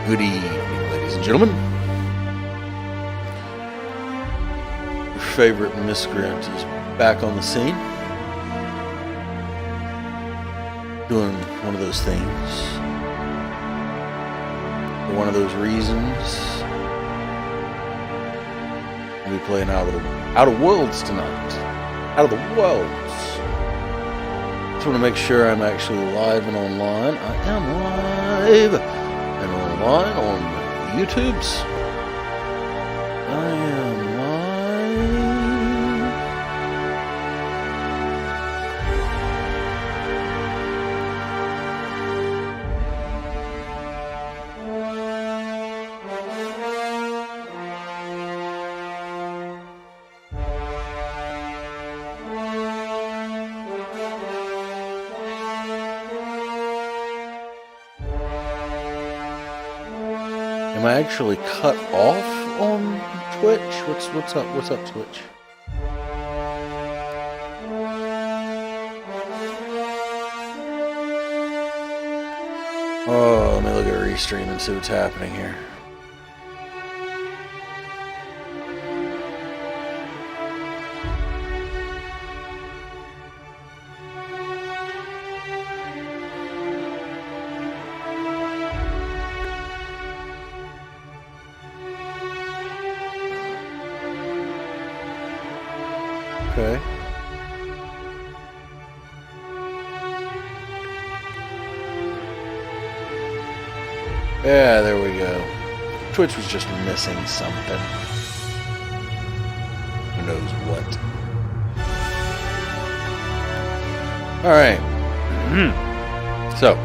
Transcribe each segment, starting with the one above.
Good evening, ladies and gentlemen. Your favorite miscreant is back on the scene, doing one of those things, for one of those reasons. We'll be playing Out of Worlds tonight. Out of the Worlds. Just want to make sure I'm actually live and online. I am live and online on YouTube's. I am live. Am I actually cut off on Twitch? What's up? What's up, Twitch? Oh, let me look at Restream and see what's happening here. Okay. Yeah, there we go. Twitch was just missing something. Who knows what. Alright. So,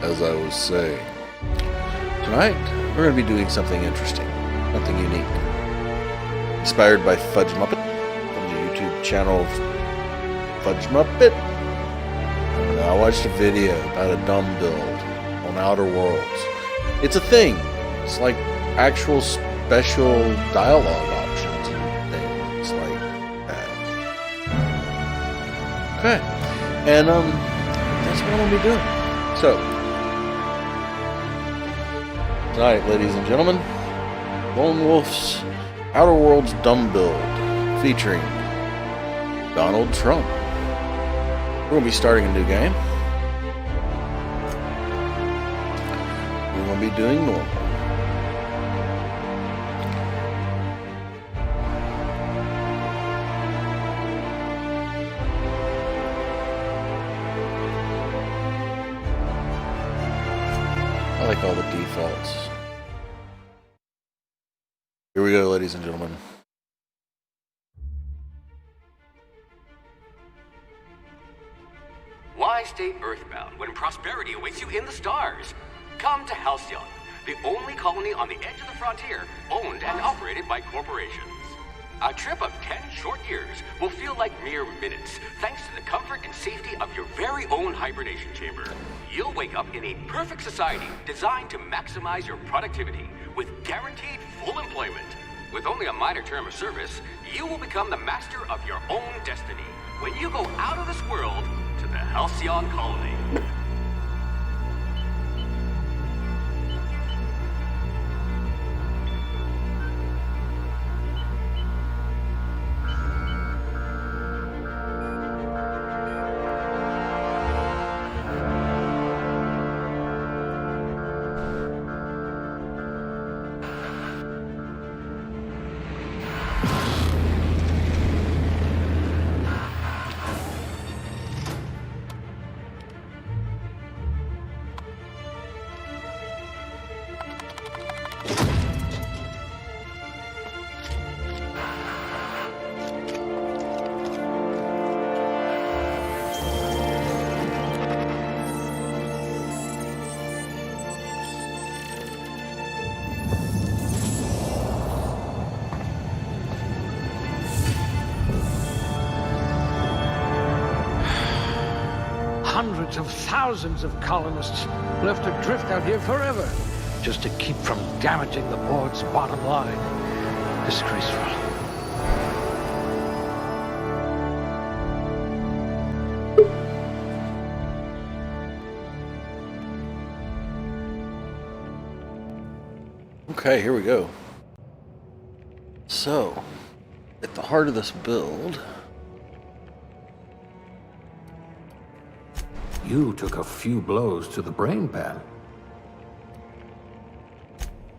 as I was saying, tonight we're going to be doing something interesting. Something unique. Inspired by Fudgemuppet. Channel of Fudgemuppet. I watched a video about a dumb build on Outer Worlds. It's a thing. It's like actual special dialogue options and things like that. Okay. And that's what I'm gonna be doing. So tonight, ladies and gentlemen, Lone Wolf's Outer Worlds dumb build featuring Donald Trump. We're going to be starting a new game. We're going to be doing normal. I like all the defaults. Here we go, ladies and gentlemen. Why stay earthbound when prosperity awaits you in the stars? Come to Halcyon, the only colony on the edge of the frontier, owned and operated by corporations. A trip of 10 short years will feel like mere minutes, thanks to the comfort and safety of your very own hibernation chamber. You'll wake up in a perfect society designed to maximize your productivity with guaranteed full employment. With only a minor term of service, you will become the master of your own destiny when you go out of this world to the Halcyon colony. Hundreds of thousands of colonists left adrift out here forever, just to keep from damaging the board's bottom line. Disgraceful. Okay, here we go. So, at the heart of this build, You took a few blows to the brain pan.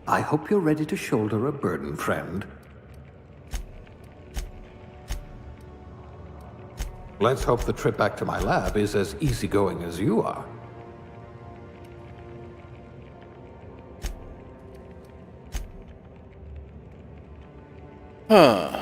I hope you're ready to shoulder a burden, friend. Let's hope the trip back to my lab is as easygoing as you are. huh?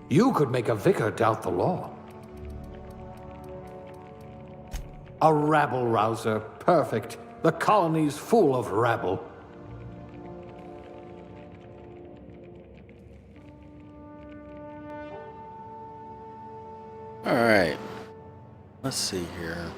You could make a vicar doubt the law. A rabble-rouser. Perfect. The colony's full of rabble. All right. Let's see here.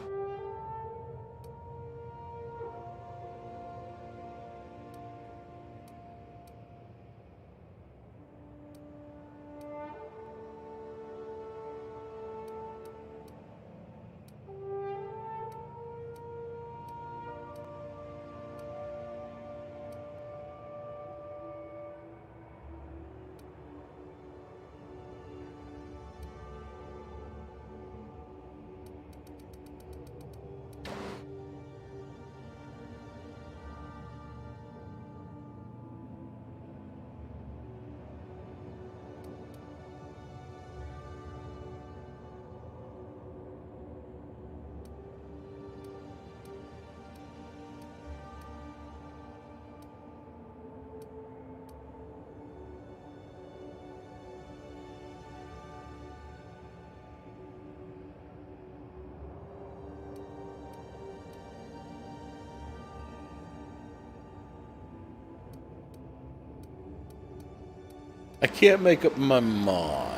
I can't make up my mind.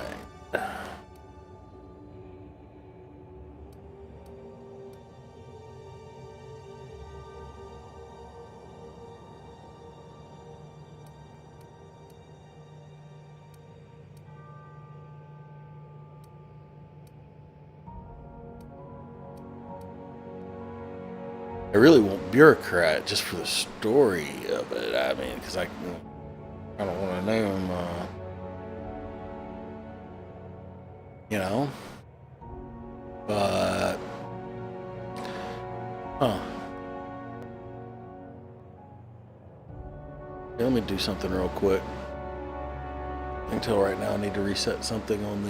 I really want bureaucrat just for the story of it. I mean, because I don't want to name, you know, but, huh. Okay, let me do something real quick. Until right now, I need to reset something on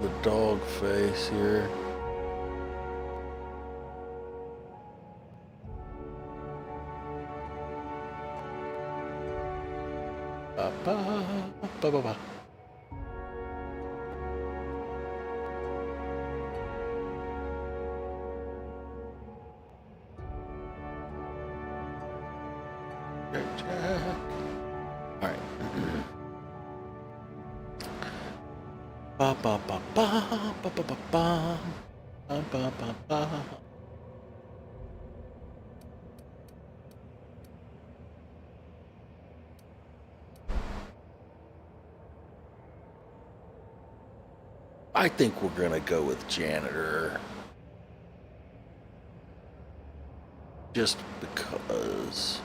the dog face here. Ba ba ba ba ba. All right. Ba ba ba ba ba ba ba ba ba ba ba ba. I think we're gonna go with janitor. Just because.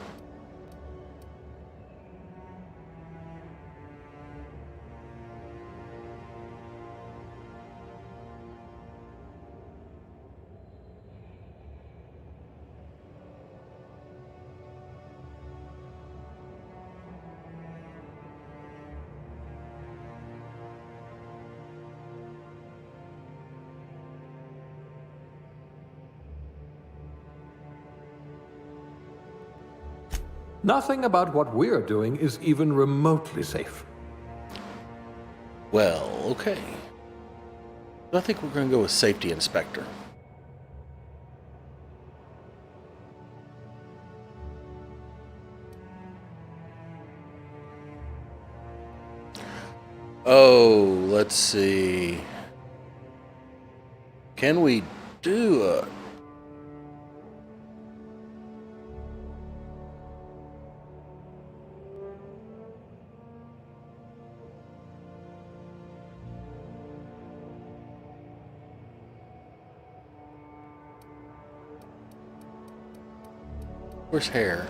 Nothing about what we're doing is even remotely safe. Well, okay. I think we're going to go with safety inspector. Oh, let's see. Can we do a... Where's hair?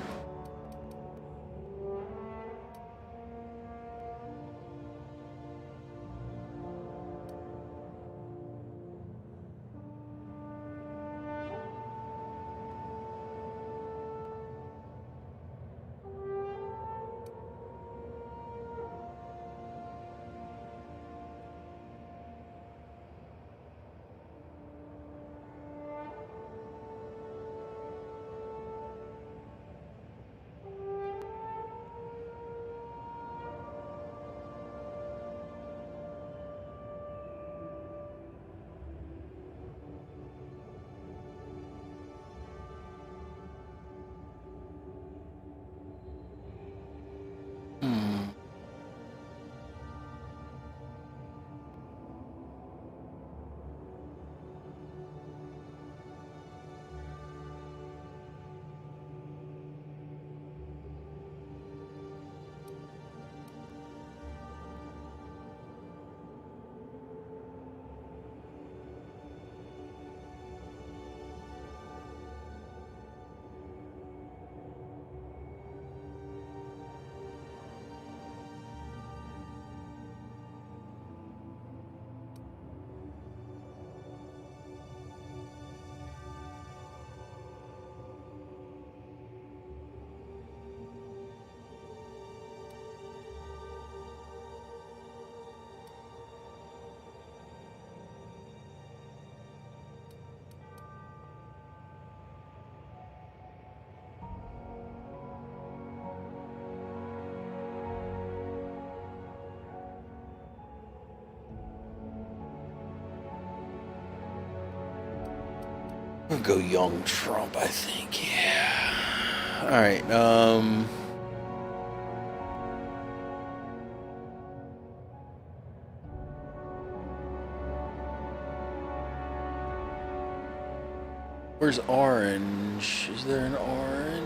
I'll go young Trump, I think. Yeah. All right. Where's orange? Is there an orange?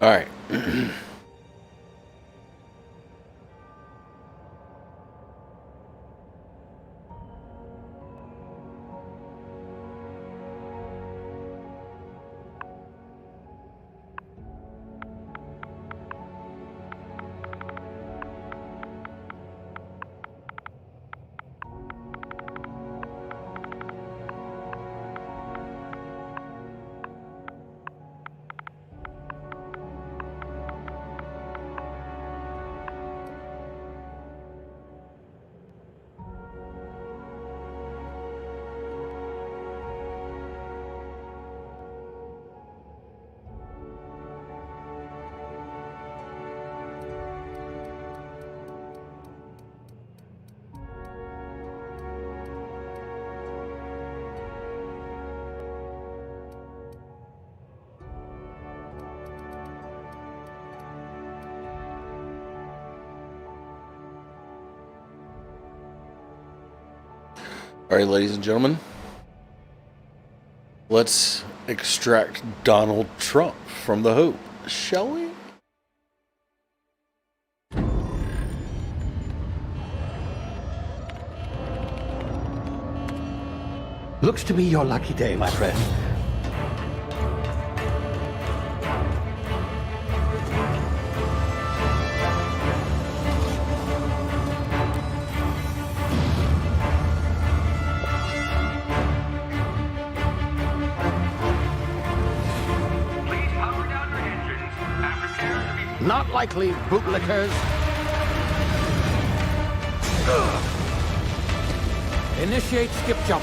All right. All right, ladies and gentlemen, let's extract Donald Trump from the hoop, shall we? Looks to be your lucky day, my friend. Not likely, bootlickers. Initiate skip jump.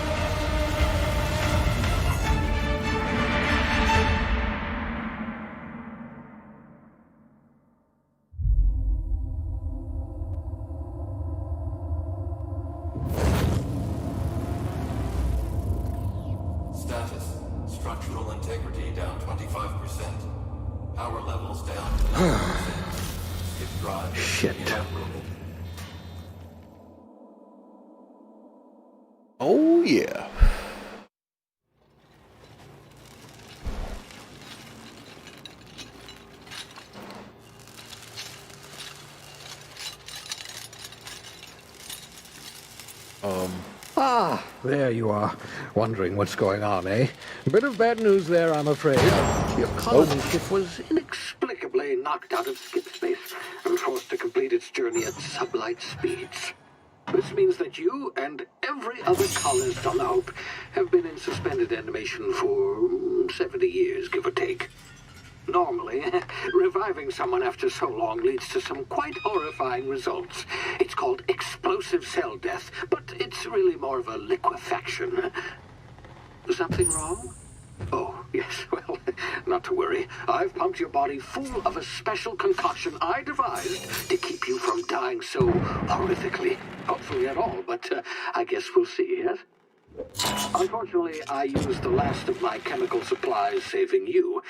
Status. Structural integrity down 25%. Power levels down to 90%. Skip drive. Shit. Inoperable. Oh, yeah. Ah, there you are. Wondering what's going on, eh? A bit of bad news there, I'm afraid. Your colony ship was inexplicably knocked out of skip space and forced to complete its journey at sublight speeds. This means that you and every other colonist on the Hope have been in suspended animation for 70 years, give or take. Normally, reviving someone after so long leads to some quite horrifying results. It's called explosive cell death, but it's really more of a liquefaction. Something wrong? Oh, yes, well, not to worry. I've pumped your body full of a special concoction I devised to keep you from dying so horrifically. Hopefully at all, but I guess we'll see, yes? Unfortunately, I used the last of my chemical supplies saving you.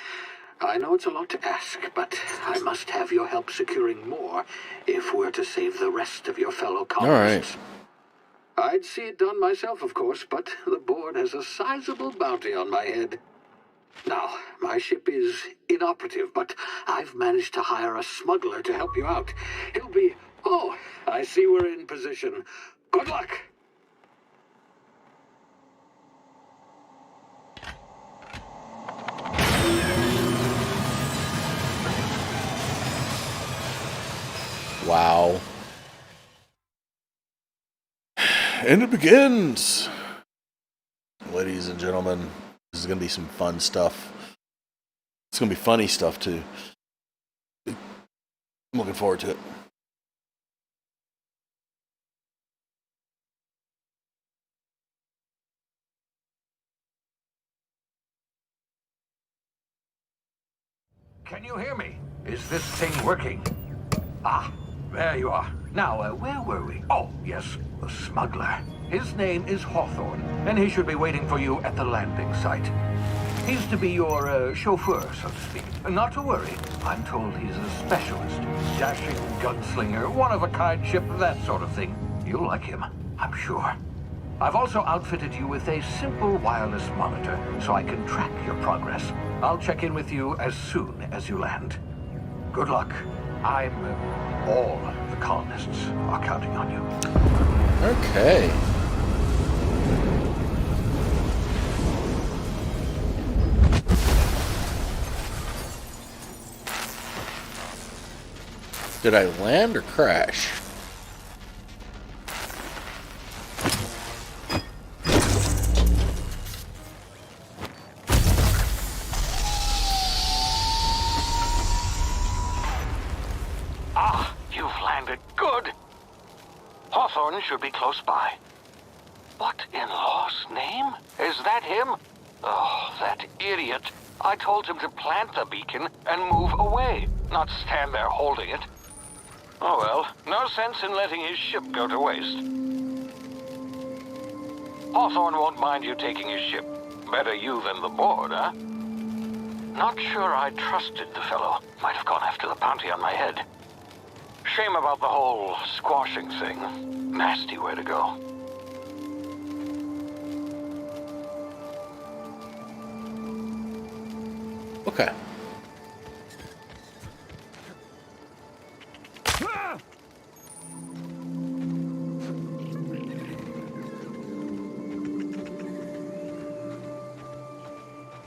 I know it's a lot to ask, but I must have your help securing more if we're to save the rest of your fellow colonists. All right. I'd see it done myself, of course, but the board has a sizable bounty on my head. Now, my ship is inoperative, but I've managed to hire a smuggler to help you out. He'll be... Oh, I see we're in position. Good luck! Wow. And it begins. Ladies and gentlemen, this is going to be some fun stuff. It's going to be funny stuff, too. I'm looking forward to it. Can you hear me? Is this thing working? Ah, there you are. Now, where were we? Oh, yes, the smuggler. His name is Hawthorne, and he should be waiting for you at the landing site. He's to be your chauffeur, so to speak. Not to worry. I'm told he's a specialist. Dashing gunslinger, one-of-a-kind ship, that sort of thing. You'll like him, I'm sure. I've also outfitted you with a simple wireless monitor, so I can track your progress. I'll check in with you as soon as you land. Good luck. All the colonists are counting on you. Okay. Did I land or crash? Ah, you've landed. Good. Hawthorne should be close by. What in law's name? Is that him? Oh, that idiot. I told him to plant the beacon and move away, not stand there holding it. Oh well, no sense in letting his ship go to waste. Hawthorne won't mind you taking his ship. Better you than the board, huh? Not sure I trusted the fellow. Might have gone after the bounty on my head. Shame about the whole squashing thing. Nasty way to go. Okay.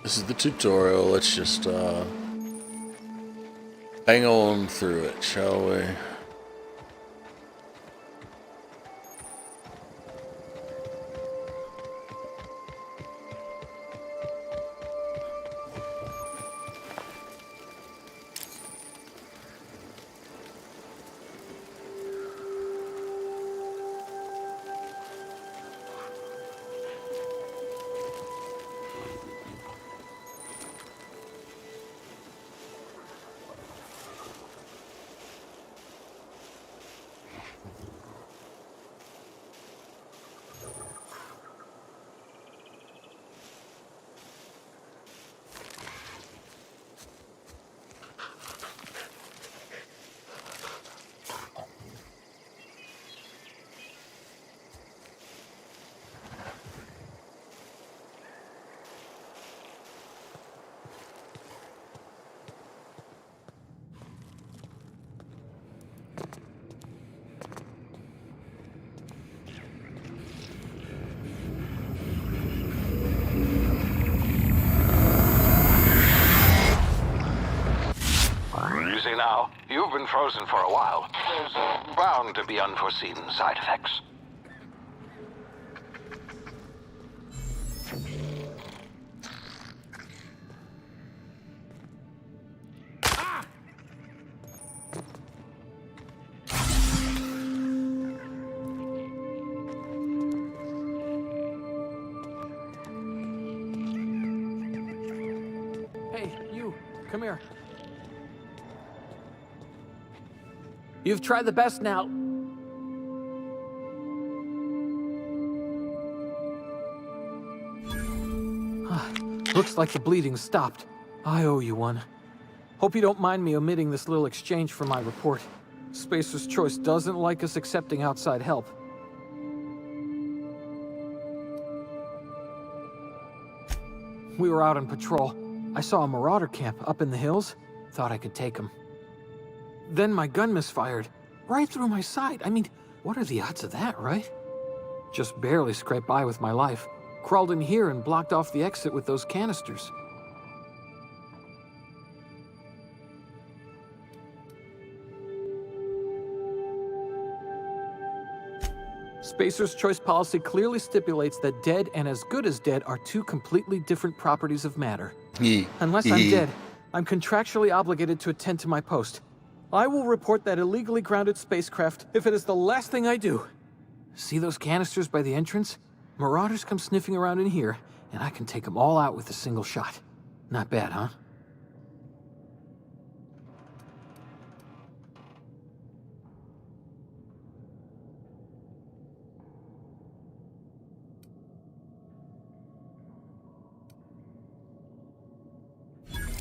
This is the tutorial. Let's just hang on through it, shall we? Easy now. You've been frozen for a while. There's bound to be unforeseen side effects. Hey, you, come here. You've tried the best now. Looks like the bleeding stopped. I owe you one. Hope you don't mind me omitting this little exchange for my report. Spacer's Choice doesn't like us accepting outside help. We were out on patrol. I saw a marauder camp up in the hills. Thought I could take them. Then my gun misfired. Right through my side. I mean, what are the odds of that, right? Just barely scraped by with my life. Crawled in here and blocked off the exit with those canisters. Spacer's Choice policy clearly stipulates that dead and as good as dead are two completely different properties of matter. Unless I'm dead, I'm contractually obligated to attend to my post. I will report that illegally grounded spacecraft if it is the last thing I do. See those canisters by the entrance? Marauders come sniffing around in here, and I can take them all out with a single shot. Not bad, huh?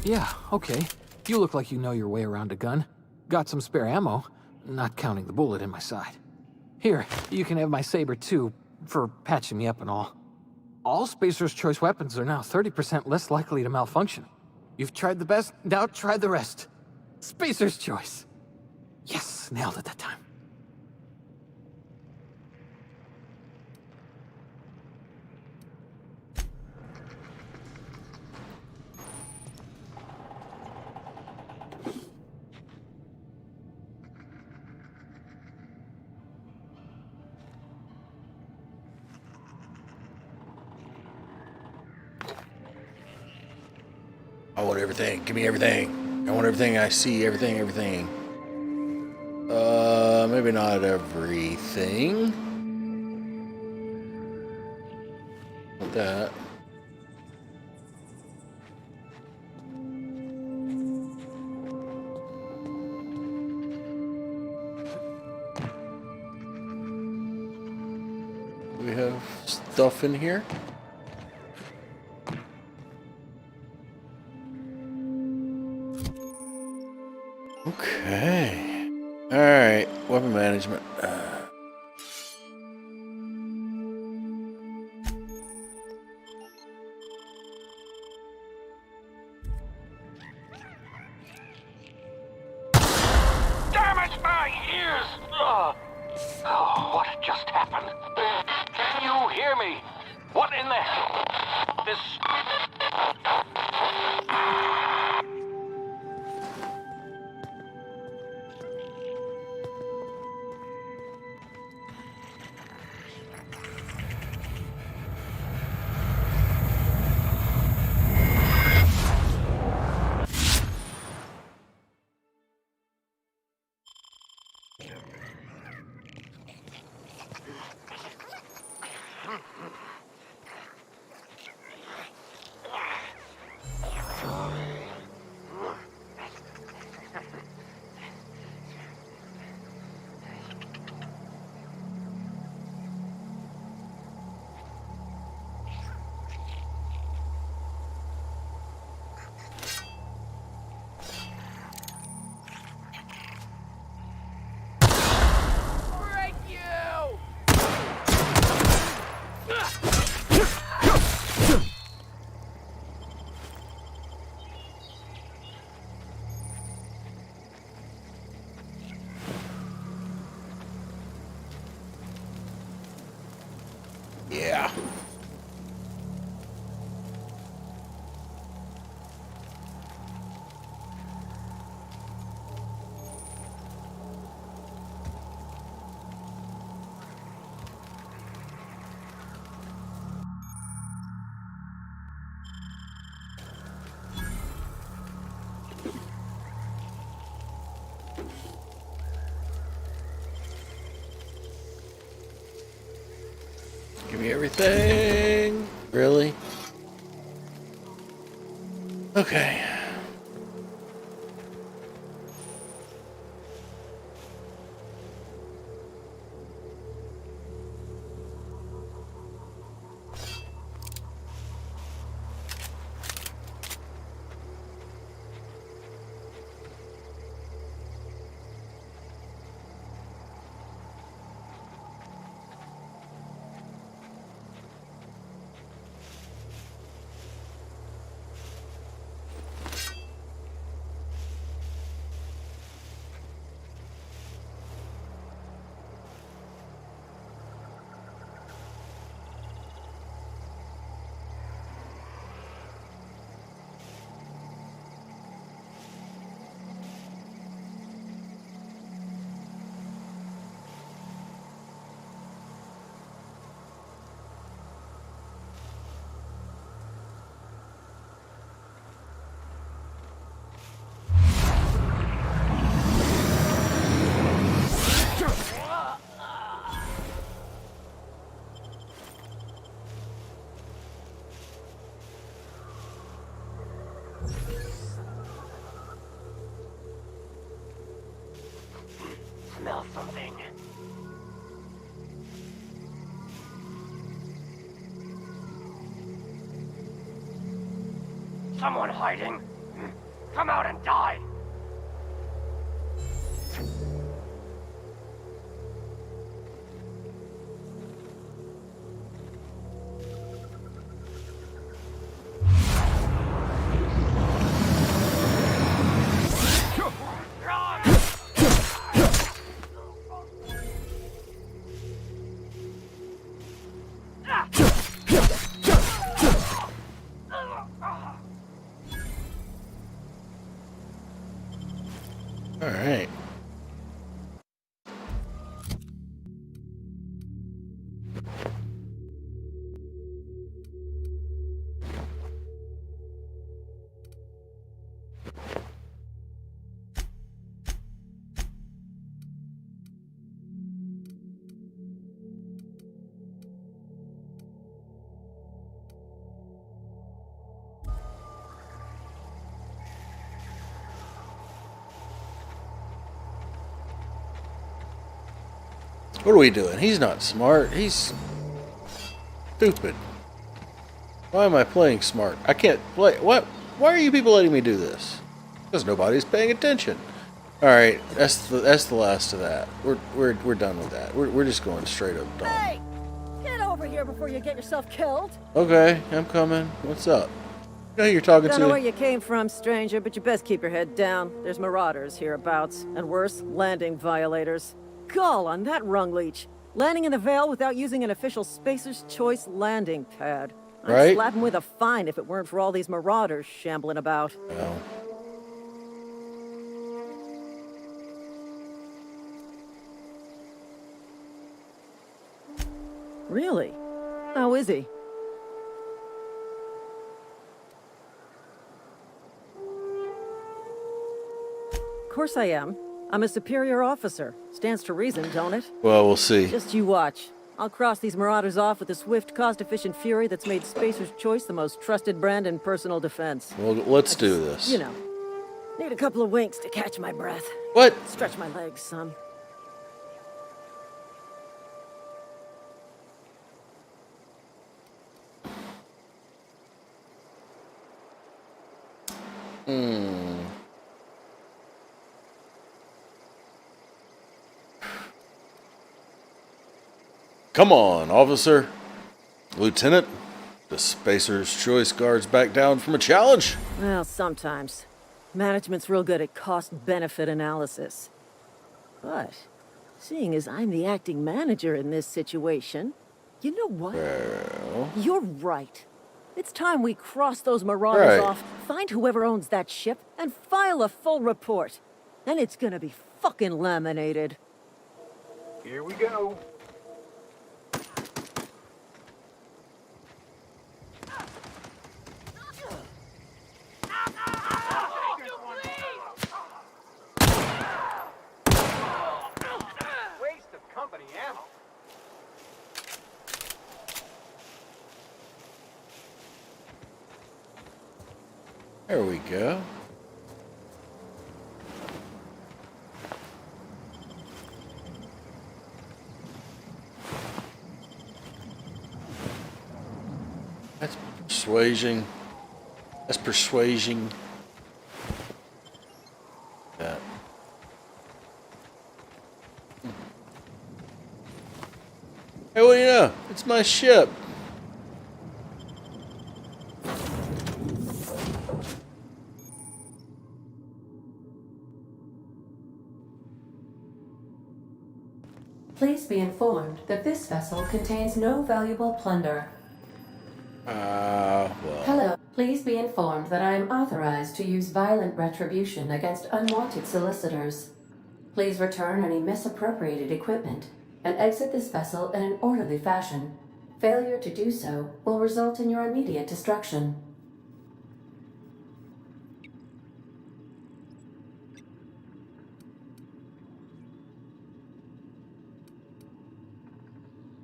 Yeah, okay. You look like you know your way around a gun. Got some spare ammo, not counting the bullet in my side. Here, you can have my saber too, for patching me up and all. All Spacer's Choice weapons are now 30% less likely to malfunction. You've tried the best, now try the rest. Spacer's choice. Yes, nailed it that time. I want everything. Give me everything. I want everything I see. Everything. Maybe not everything. Like that. We have stuff in here. Okay. Alright. Weapon management. Damn it, my ears! Oh, what just happened? Can you hear me? What in the hell? This... Yeah. Give me everything. Really? Okay. Smell something. Someone hiding? Come out and die! What are we doing? He's not smart. He's stupid. Why am I playing smart? I can't play. What? Why are you people letting me do this? Because nobody's paying attention. All right, that's the last of that. We're done with that. We're just going straight up done. Hey, get over here before you get yourself killed. Okay, I'm coming. What's up? You know who you're talking Don't know where to? you came from, stranger, but you best keep your head down. There's marauders hereabouts, and worse, landing violators. Gall on that rung leech. Landing in the Vale without using an official Spacer's Choice landing pad. I'd Right? slap him with a fine if it weren't for all these marauders shambling about. Oh. Really? How is he? Of course I am. I'm a superior officer. Stands to reason, don't it? Well, we'll see. Just you watch. I'll cross these marauders off with the swift, cost-efficient fury that's made Spacer's Choice the most trusted brand in personal defense. Well, let's do this. You know, need a couple of winks to catch my breath. What? Stretch my legs, son. Come on, officer. Lieutenant, the Spacer's Choice guards back down from a challenge? Well, sometimes. Management's real good at cost-benefit analysis. But, seeing as I'm the acting manager in this situation, you know what? Well, You're right. It's time we cross those marauders Right. off, find whoever owns that ship, and file a full report. And it's gonna be fucking laminated. Here we go. Waste of company ammo. there we go. That's persuasion. That's persuasion. That. Hey, what do you know? It's my ship. Please be informed that this vessel contains no valuable plunder. Well. Hello. Please be informed that I am authorized to use violent retribution against unwanted solicitors. Please return any misappropriated equipment and exit this vessel in an orderly fashion. Failure to do so will result in your immediate destruction.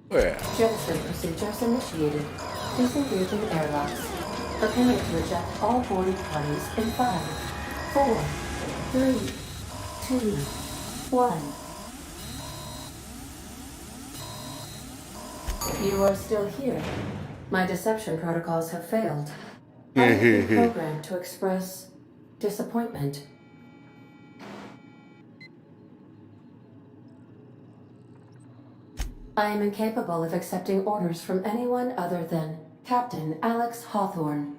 Where? Jettison procedures initiated. Disengaging airlocks. Preparing to eject all boarding parties in 5, 4, 3, 2, 1. You are still here. My deception protocols have failed. I have been programmed to express disappointment. I am incapable of accepting orders from anyone other than Captain Alex Hawthorne.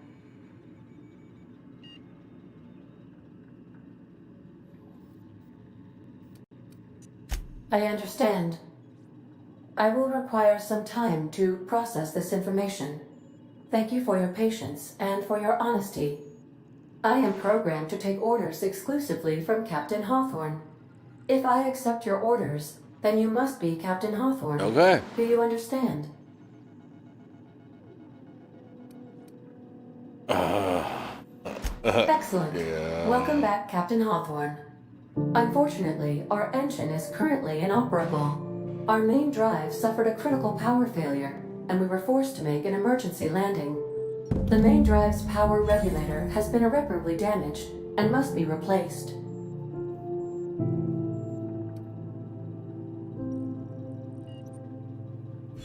I understand. I will require some time to process this information. Thank you for your patience and for your honesty. I am programmed to take orders exclusively from Captain Hawthorne. If I accept your orders, then you must be Captain Hawthorne. Okay. Do you understand? Excellent. Yeah. Welcome back, Captain Hawthorne. Unfortunately, our engine is currently inoperable. Our main drive suffered a critical power failure, and we were forced to make an emergency landing. The main drive's power regulator has been irreparably damaged and must be replaced.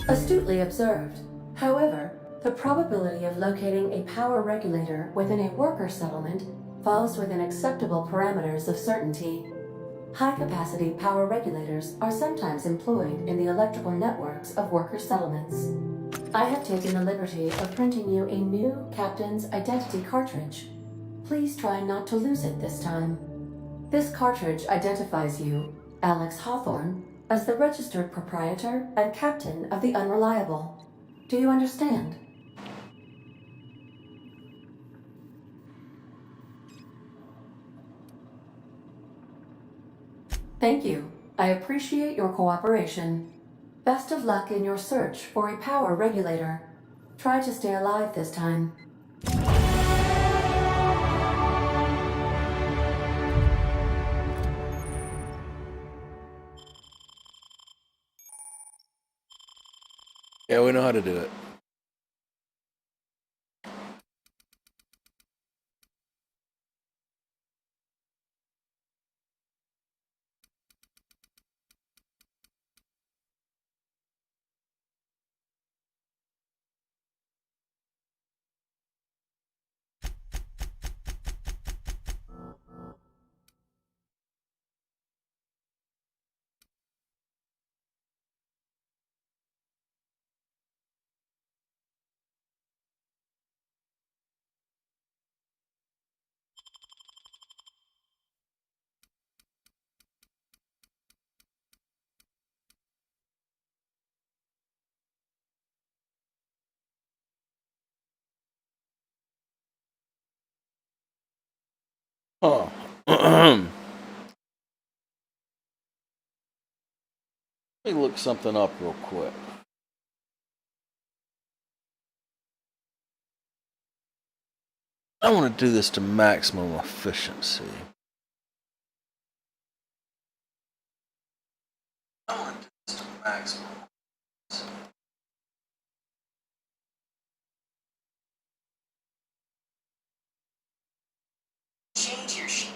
Astutely observed. However, the probability of locating a power regulator within a worker settlement falls within acceptable parameters of certainty. High-capacity power regulators are sometimes employed in the electrical networks of worker settlements. I have taken the liberty of printing you a new Captain's Identity cartridge. Please try not to lose it this time. This cartridge identifies you, Alex Hawthorne, as the registered proprietor and captain of the Unreliable. Do you understand? Thank you. I appreciate your cooperation. Best of luck in your search for a power regulator. Try to stay alive this time. Yeah, we know how to do it. Oh. Let me look something up real quick. I want to do this to maximum efficiency. I want to do this to maximum. Change your sheet.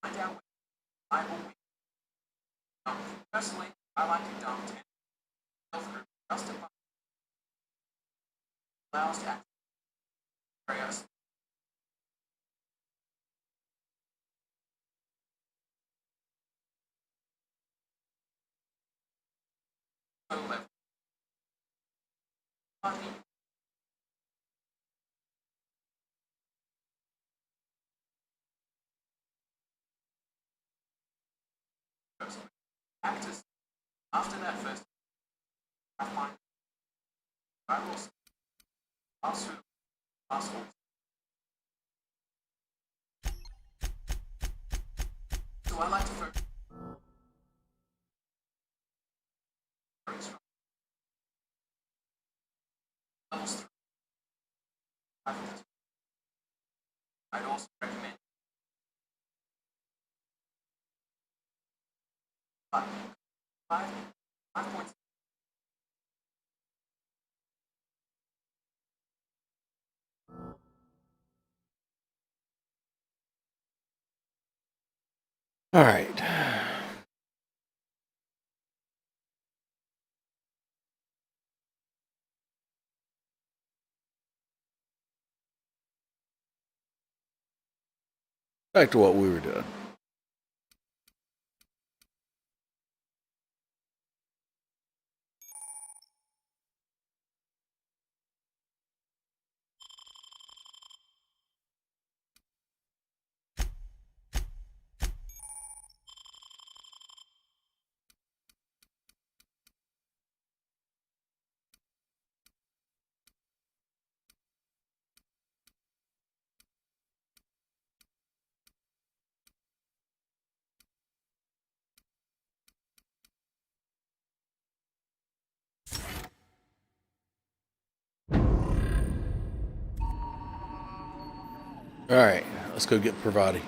Find out what I will be. Personally, I like to dump 10 health group justify allows to access areas. So level. Actors after that first I find I will pass through passwords. So I like to focus levels 3. I'd also recommend 5 points. All right. Back to what we were doing. All right, let's go get Pravati.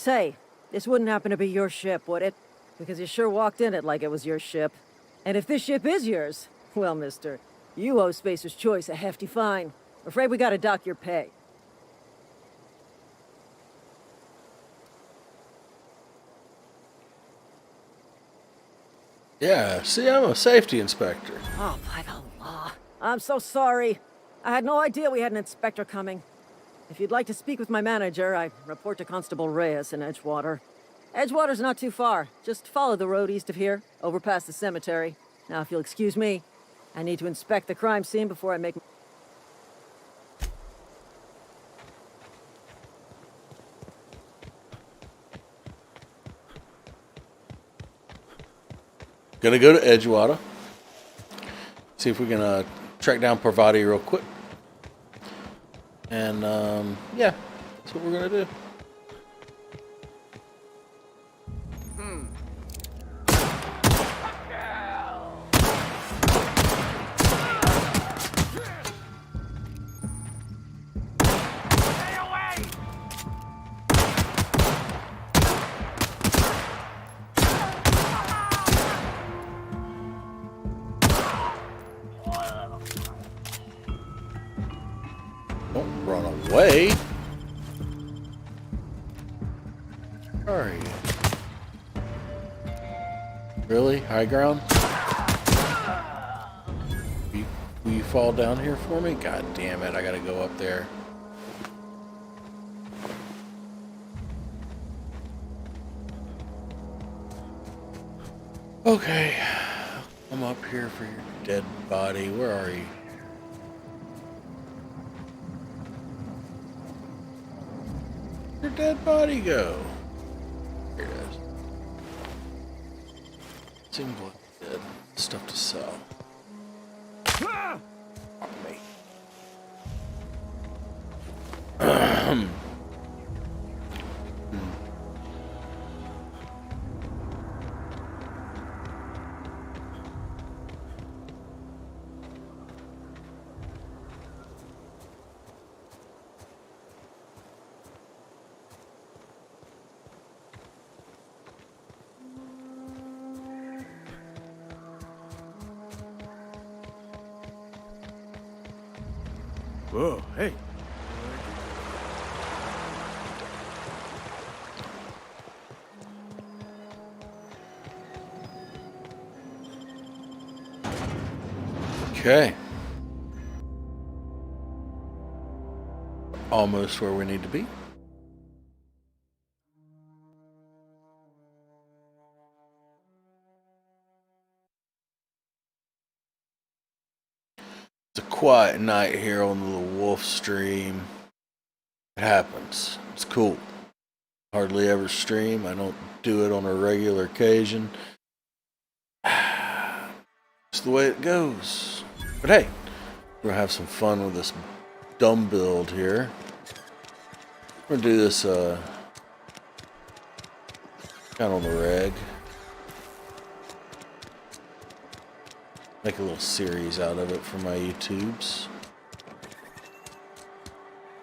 Say, this wouldn't happen to be your ship, would it? Because you sure walked in it like it was your ship. And if this ship is yours, well, mister, you owe Spacer's Choice a hefty fine. Afraid we gotta dock your pay. Yeah, see, I'm a safety inspector. Oh, by the law. I'm so sorry. I had no idea we had an inspector coming. If you'd like to speak with my manager, I report to Constable Reyes in Edgewater. Edgewater's not too far. Just follow the road east of here, over past the cemetery. Now, if you'll excuse me, I need to inspect the crime scene before I make... Gonna go to Edgewater. See if we can track down Parvati real quick. And, yeah, that's what we're gonna do. Don't run away. Where are you? Really? High ground? Will you fall down here for me? God damn it, I gotta go up there. Okay. I'm up here for your dead body. Where are you? Where'd your dead body go? Here it is. Seems like dead stuff to sell. Fuck me. Whoa, hey. Okay. Almost where we need to be. It's a quiet night here on the Wolfstream. It happens. It's cool. Hardly ever stream. I don't do it on a regular occasion. It's the way it goes. But hey, we're gonna have some fun with this dumb build here. We're gonna do this kind of on the reg. Make a little series out of it for my YouTubes.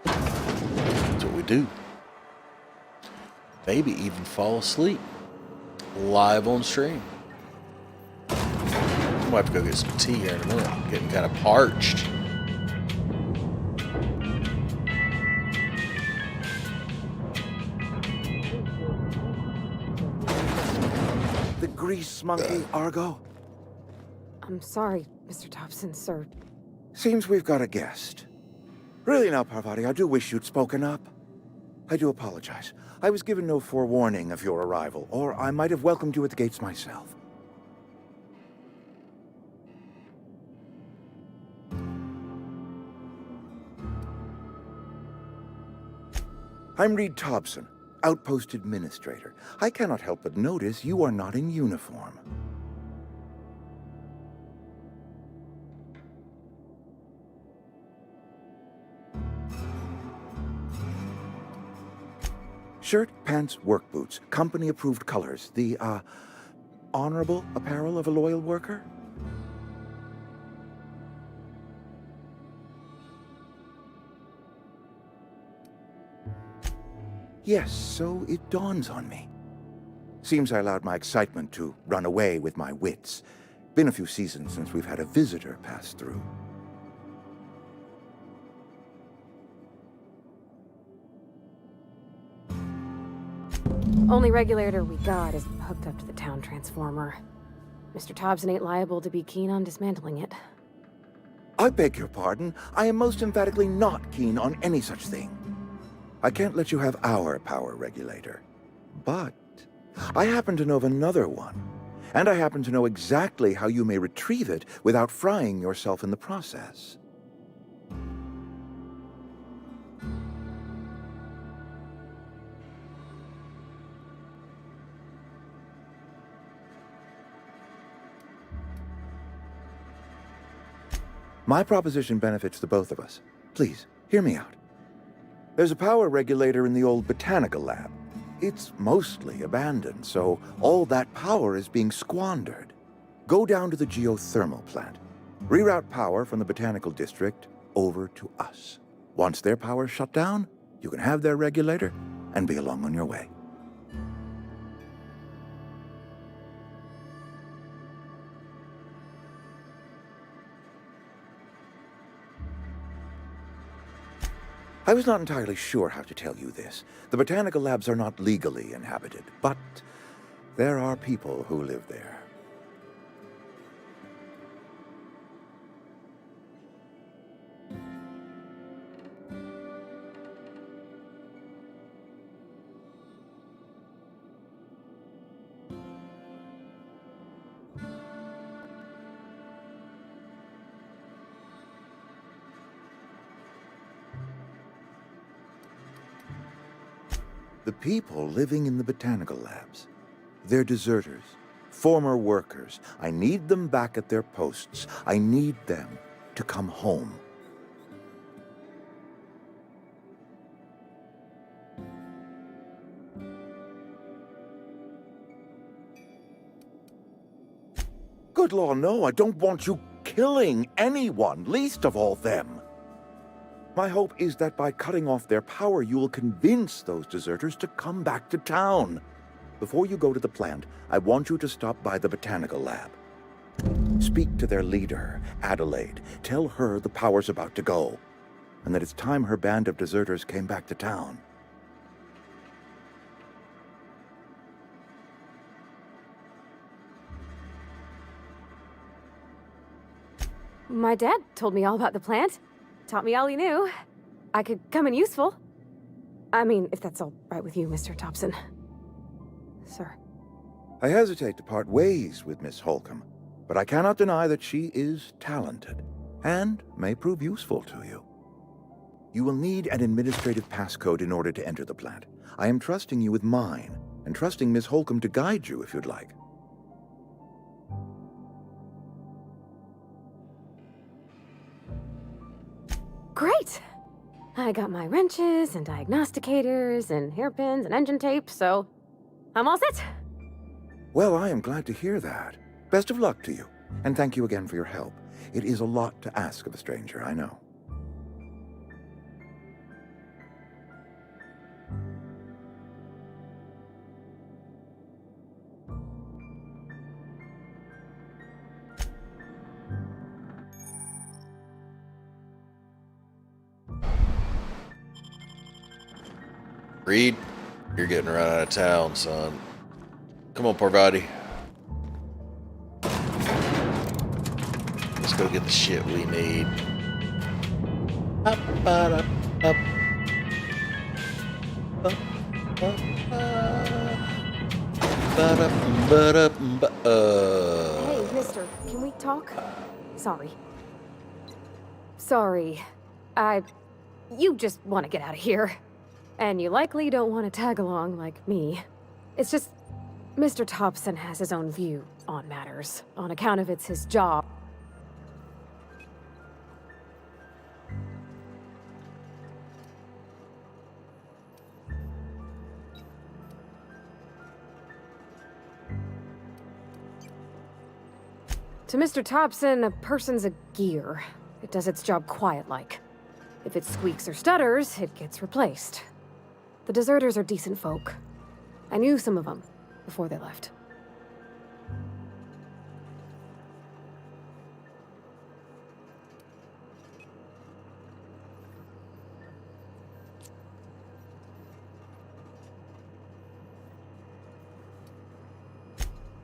That's what we do. Maybe even fall asleep live on stream. I might have to go get some tea here in a minute. I'm getting kind of parched. The grease monkey, Argo? I'm sorry, Mr. Thompson, sir. Seems we've got a guest. Really now, Parvati, I do wish you'd spoken up. I do apologize. I was given no forewarning of your arrival, or I might have welcomed you at the gates myself. I'm Reed Thompson, Outpost Administrator. I cannot help but notice you are not in uniform. Shirt, pants, work boots, company-approved colors. The, honorable apparel of a loyal worker? Yes, so it dawns on me. Seems I allowed my excitement to run away with my wits. Been a few seasons since we've had a visitor pass through. Only regulator we got is hooked up to the town transformer. Mr. Thompson ain't liable to be keen on dismantling it. I beg your pardon. I am most emphatically not keen on any such thing. I can't let you have our power regulator. But I happen to know of another one. And I happen to know exactly how you may retrieve it without frying yourself in the process. My proposition benefits the both of us. Please, hear me out. There's a power regulator in the old botanical lab. It's mostly abandoned, so all that power is being squandered. Go down to the geothermal plant. Reroute power from the botanical district over to us. Once their power's shut down, you can have their regulator and be along on your way. I was not entirely sure how to tell you this. The botanical labs are not legally inhabited, but there are people who live there. The people living in the botanical labs. They're deserters, former workers. I need them back at their posts. I need them to come home. Good law, no, I don't want you killing anyone, least of all them. My hope is that by cutting off their power, you will convince those deserters to come back to town. Before you go to the plant, I want you to stop by the botanical lab. Speak to their leader, Adelaide. Tell her the power's about to go, and that it's time her band of deserters came back to town. My dad told me all about the plant. Taught me all he knew. I could come in useful. I mean, if that's all right with you, Mr. Thompson. Sir. I hesitate to part ways with Miss Holcomb, but I cannot deny that she is talented and may prove useful to you. You will need an administrative passcode in order to enter the plant. I am trusting you with mine, and trusting Miss Holcomb to guide you if you'd like. Great! I got my wrenches and diagnosticators and hairpins and engine tape, so I'm all set. Well, I am glad to hear that. Best of luck to you, and thank you again for your help. It is a lot to ask of a stranger, I know. Reed, you're getting run out of town, son. Come on, Parvati. Let's go get the shit we need. Up, up, up. Hey, mister, can we talk? Sorry. Sorry. You just want to get out of here. And you likely don't want to tag along like me. It's just, Mr. Thompson has his own view on matters, on account of it's his job. To Mr. Thompson, a person's a gear. It does its job quiet-like. If it squeaks or stutters, it gets replaced. The deserters are decent folk. I knew some of them before they left.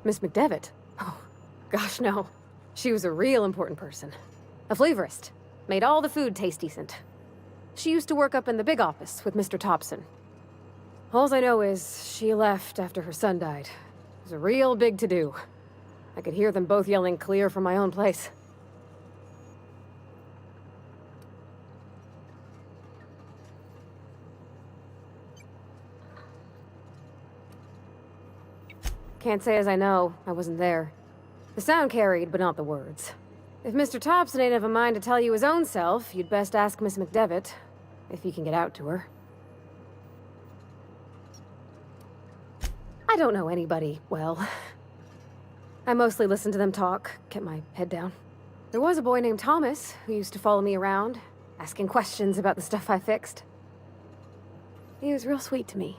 Miss McDevitt? Oh, gosh, no. She was a real important person. A flavorist. Made all the food taste decent. She used to work up in the big office with Mr. Thompson. Alls I know is she left after her son died. It was a real big to-do. I could hear them both yelling clear from my own place. Can't say as I know. I wasn't there. The sound carried, but not the words. If Mr. Thompson ain't of a mind to tell you his own self, you'd best ask Miss McDevitt, if he can get out to her. I don't know anybody well. I mostly listened to them talk, kept my head down. There was a boy named Thomas who used to follow me around, asking questions about the stuff I fixed. He was real sweet to me.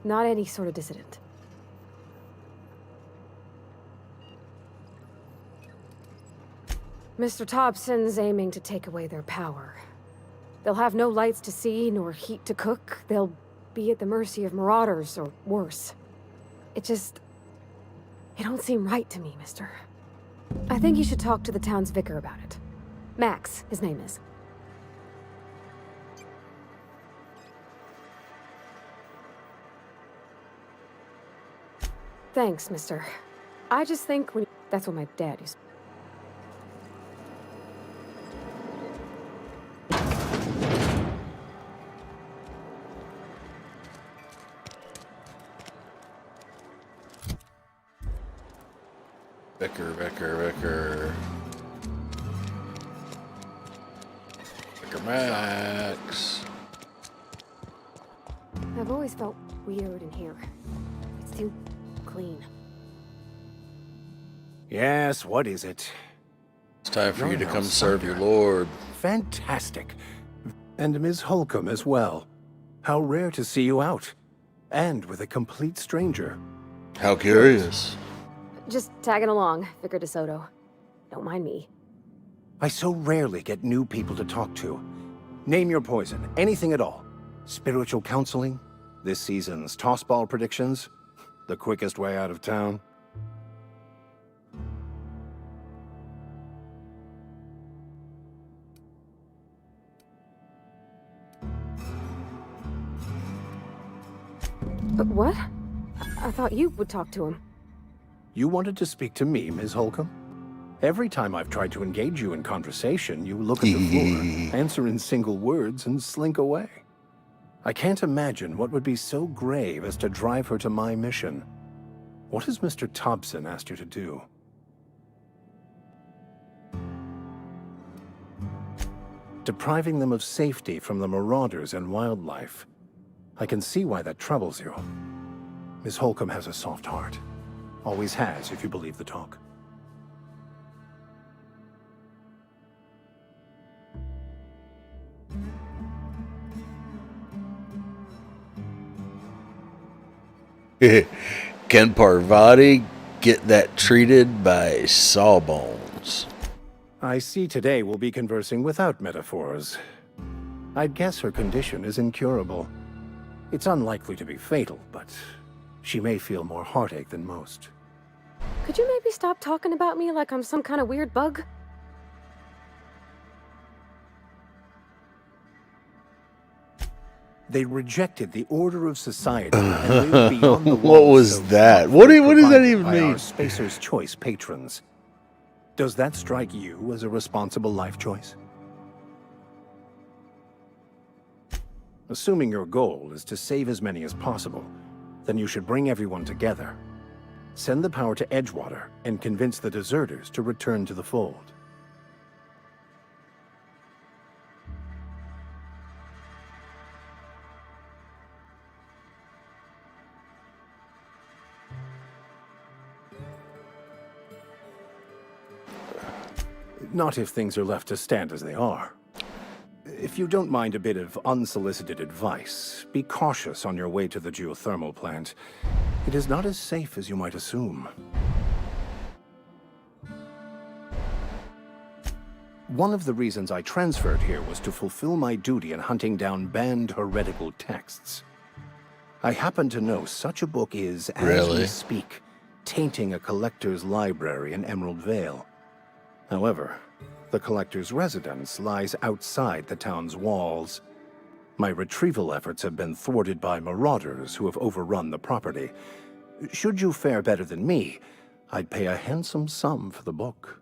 Not any sort of dissident. Mr. Thompson's aiming to take away their power. They'll have no lights to see, nor heat to cook. They'll be at the mercy of marauders, or worse. It don't seem right to me, mister. I think you should talk to the town's vicar about it. Max, his name is. Thanks, mister. I just think that's what my dad used to. Vicar Max. I've always felt weird in here. It's too clean. Yes, what is it? It's time for you to Your come house, serve your Thunder. lord. Fantastic. And Ms. Holcomb as well. How rare to see you out. And with a complete stranger. How curious. Just tagging along, Vicar DeSoto. Don't mind me. I so rarely get new people to talk to. Name your poison, anything at all. Spiritual counseling, this season's tossball predictions, the quickest way out of town. But what? I thought you would talk to him. You wanted to speak to me, Ms. Holcomb? Every time I've tried to engage you in conversation, you look at the floor, answer in single words, and slink away. I can't imagine what would be so grave as to drive her to my mission. What has Mr. Thompson asked you to do? Depriving them of safety from the marauders and wildlife. I can see why that troubles you. Miss Holcomb has a soft heart. Always has, if you believe the talk. Can Parvati get that treated by Sawbones? I see today we'll be conversing without metaphors. I'd guess her condition is incurable. It's unlikely to be fatal, but she may feel more heartache than most. Could you maybe stop talking about me like I'm some kind of weird bug? They rejected the order of society and lived beyond the What walls was so that? thoughtfully What does that provided even by mean? Our Spacer's Choice patrons. Does that strike you as a responsible life choice? Assuming your goal is to save as many as possible, then you should bring everyone together. Send the power to Edgewater and convince the deserters to return to the fold. Not if things are left to stand as they are. If you don't mind a bit of unsolicited advice, be cautious on your way to the geothermal plant. It is not as safe as you might assume. One of the reasons I transferred here was to fulfill my duty in hunting down banned heretical texts. I happen to know such a book is, as we speak, tainting a collector's library in Emerald Vale. However, the collector's residence lies outside the town's walls. My retrieval efforts have been thwarted by marauders who have overrun the property. Should you fare better than me, I'd pay a handsome sum for the book.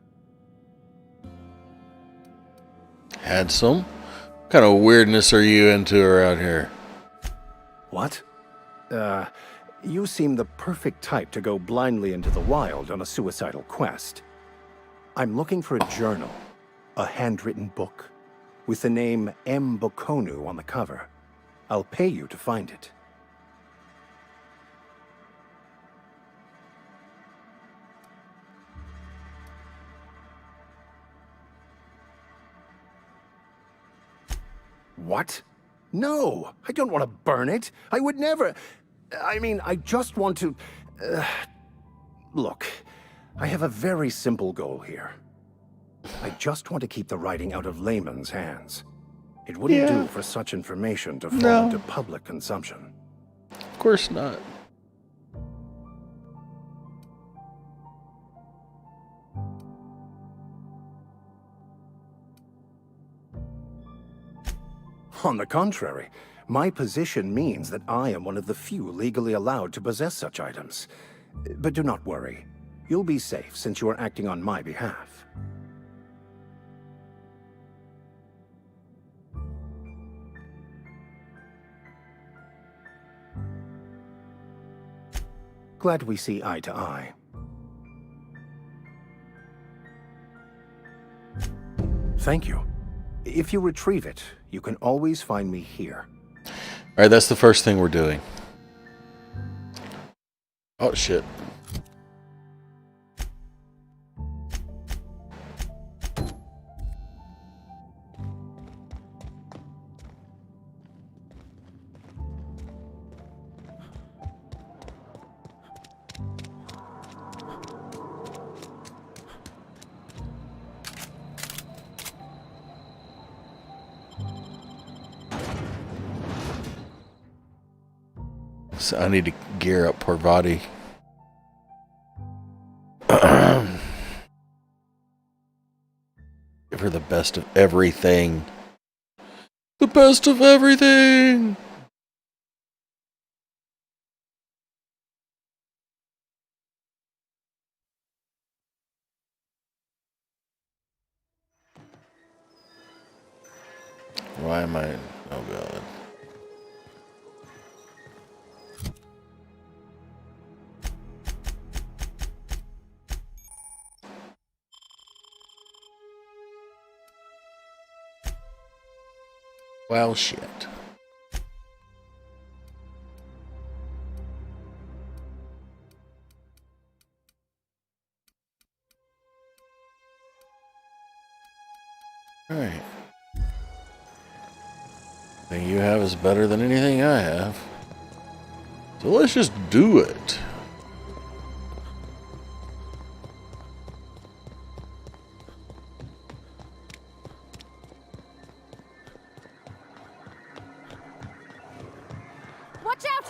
Handsome? What kind of weirdness are you into around here? What? You seem the perfect type to go blindly into the wild on a suicidal quest. I'm looking for a journal, a handwritten book, with the name M. Bokonu on the cover. I'll pay you to find it. What? No, I don't want to burn it. I would never... I mean, I just want to... Look, I have a very simple goal here. I just want to keep the writing out of layman's hands. It wouldn't do for such information to fall into public consumption. Of course not. On the contrary, my position means that I am one of the few legally allowed to possess such items. But do not worry. You'll be safe since you are acting on my behalf. Glad we see eye to eye. Thank you. If you retrieve it, you can always find me here. Alright, that's the first thing we're doing. Oh, shit. So I need to gear up poor body. Give her the best of everything. The best of everything! Why am I... Oh, God. Well, shit. Alright. Thing you have is better than anything I have. So let's just do it. Watch out!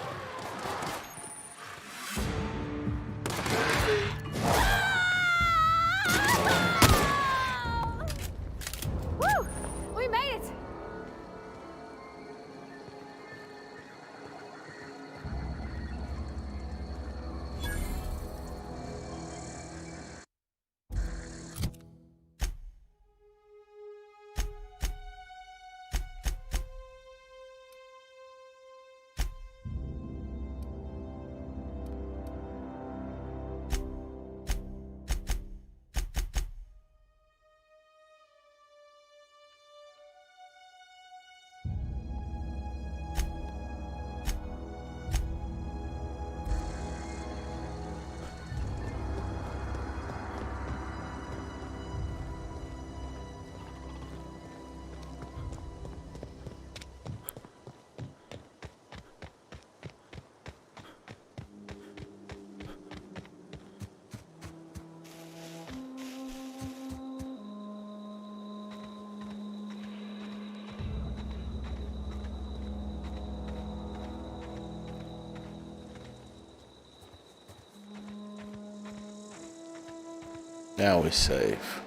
Woo! We made it! Now we save.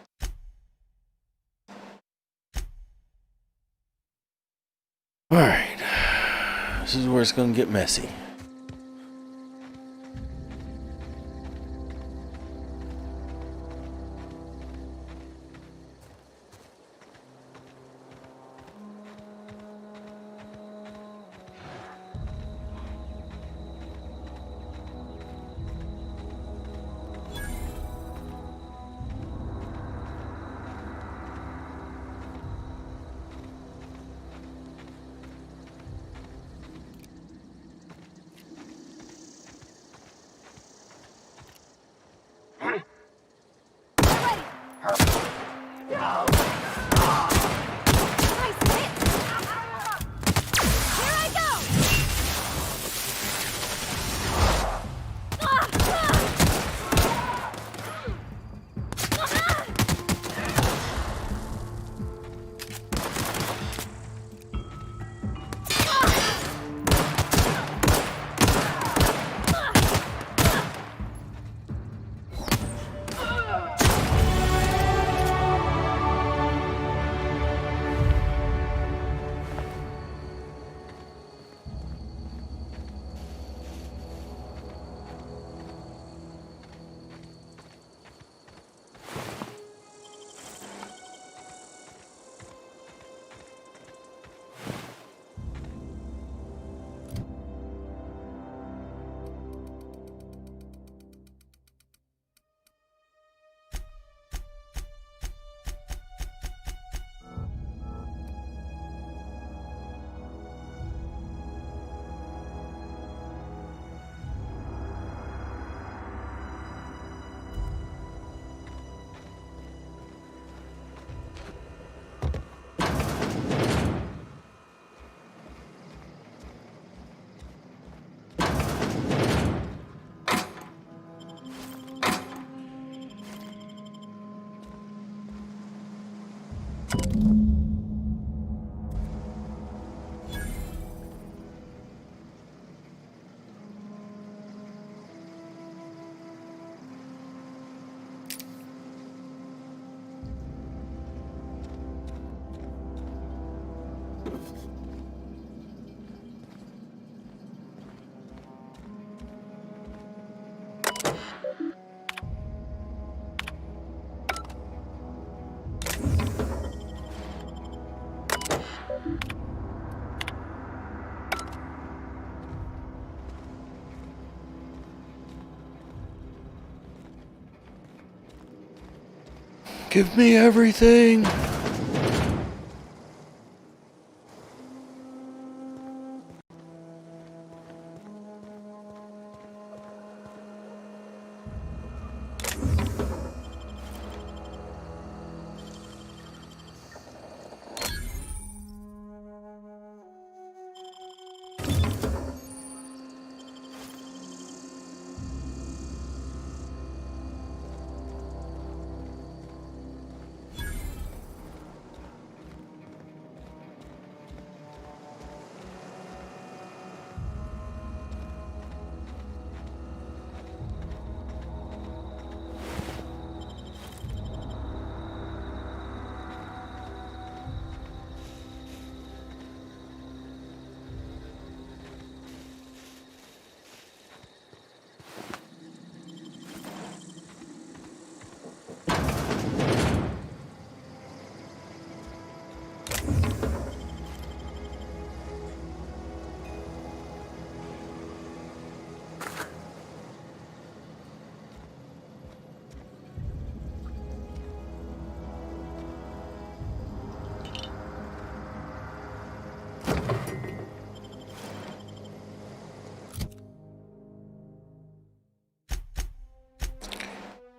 Alright. This is where it's going to get messy. Give me everything.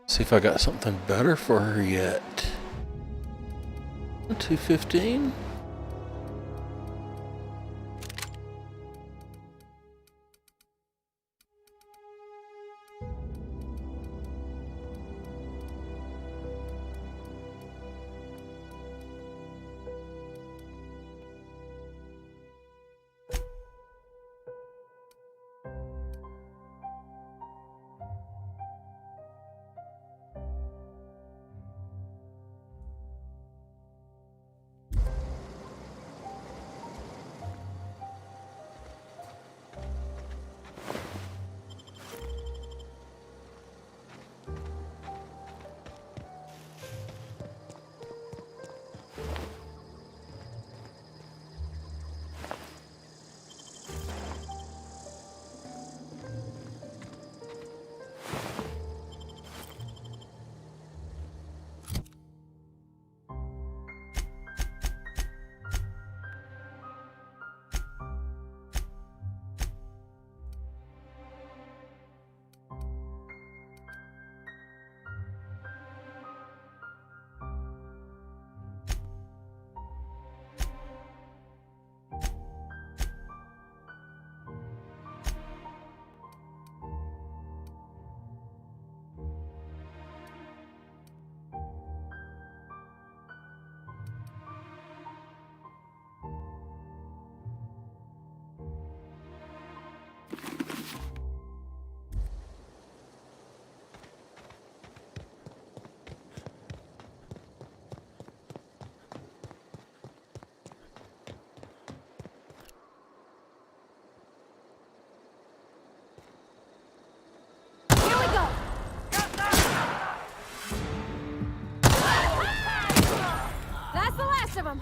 See if I got something better for her yet. 215? them.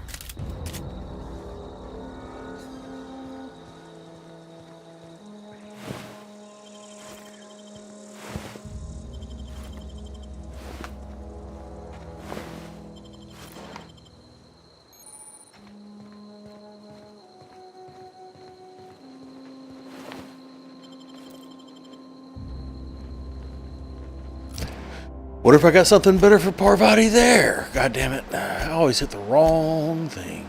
What if I got something better for Parvati there? God damn it. I always hit the wrong thing.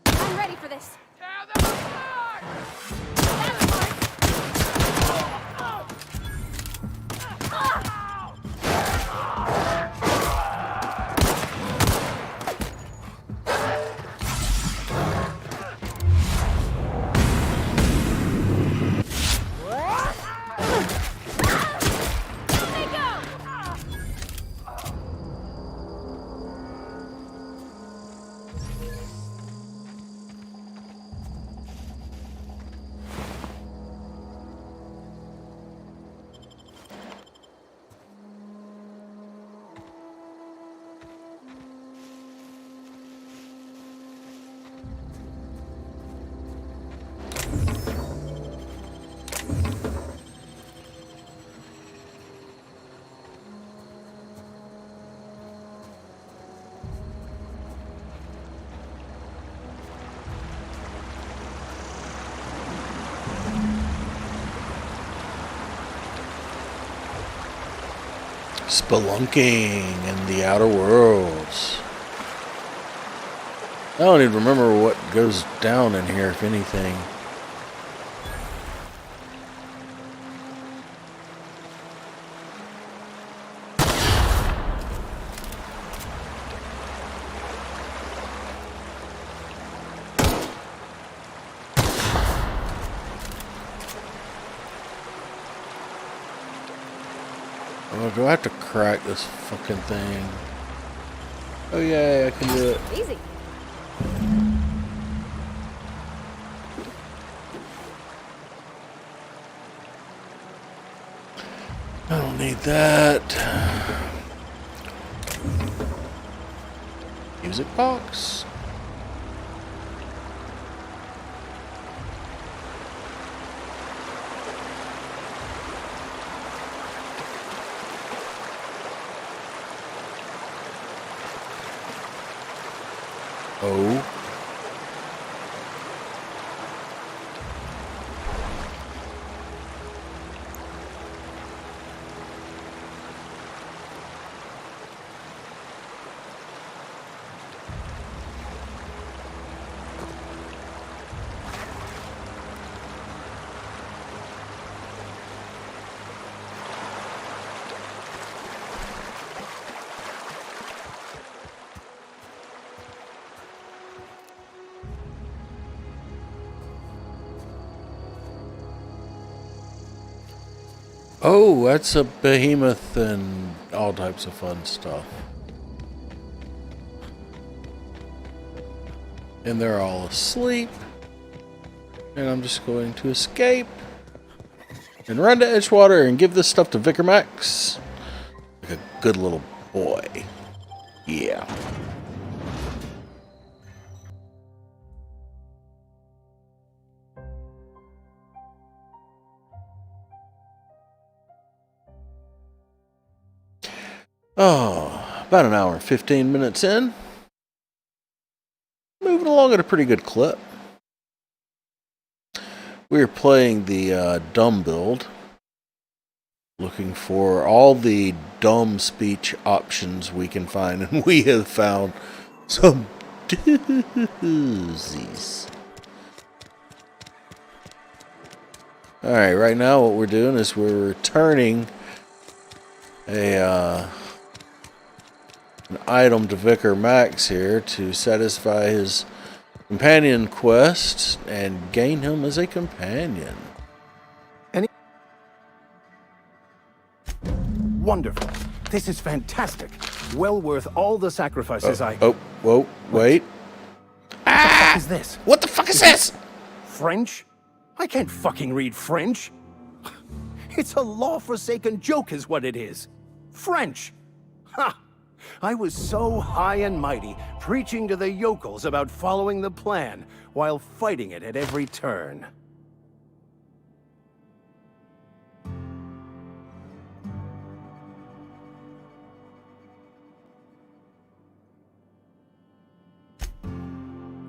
I'm ready for this. Spelunking in the outer worlds. I don't even remember what goes down in here, if anything. Oh, do I have to crack this fucking thing? Oh yeah, I can do it. Easy. I don't need that. Music box. Oh. Oh, that's a behemoth and all types of fun stuff. And they're all asleep. And I'm just going to escape. And run to Edgewater and give this stuff to Vicar Max. Like a good little boy. Yeah. Oh, about an hour and 15 minutes in. Moving along at a pretty good clip. We are playing the dumb build. Looking for all the dumb speech options we can find, and we have found some doozies. Alright, right now what we're doing is we're returning an item to Vicar Max here to satisfy his companion quest and gain him as a companion. Wonderful. This is fantastic. Well worth all the sacrifices Whoa, wait. What the fuck is this? What the fuck is this? French? I can't fucking read French. It's a law-forsaken joke is what it is. French. Ha! I was so high and mighty, preaching to the yokels about following the plan, while fighting it at every turn.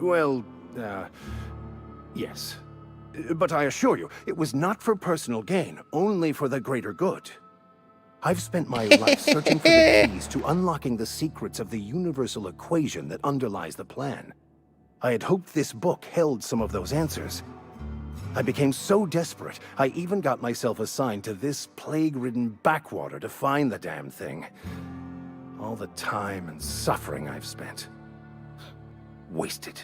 Well, yes. But I assure you, it was not for personal gain, only for the greater good. I've spent my life searching for the keys to unlocking the secrets of the universal equation that underlies the plan. I had hoped this book held some of those answers. I became so desperate, I even got myself assigned to this plague-ridden backwater to find the damn thing. All the time and suffering I've spent. Wasted.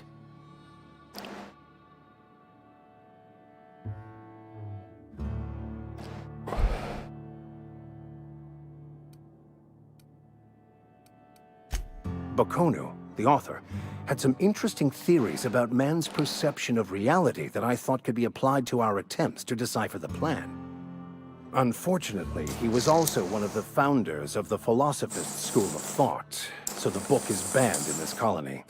Baconu, the author, had some interesting theories about man's perception of reality that I thought could be applied to our attempts to decipher the plan. Unfortunately, he was also one of the founders of the Philosophist school of thought, so the book is banned in this colony.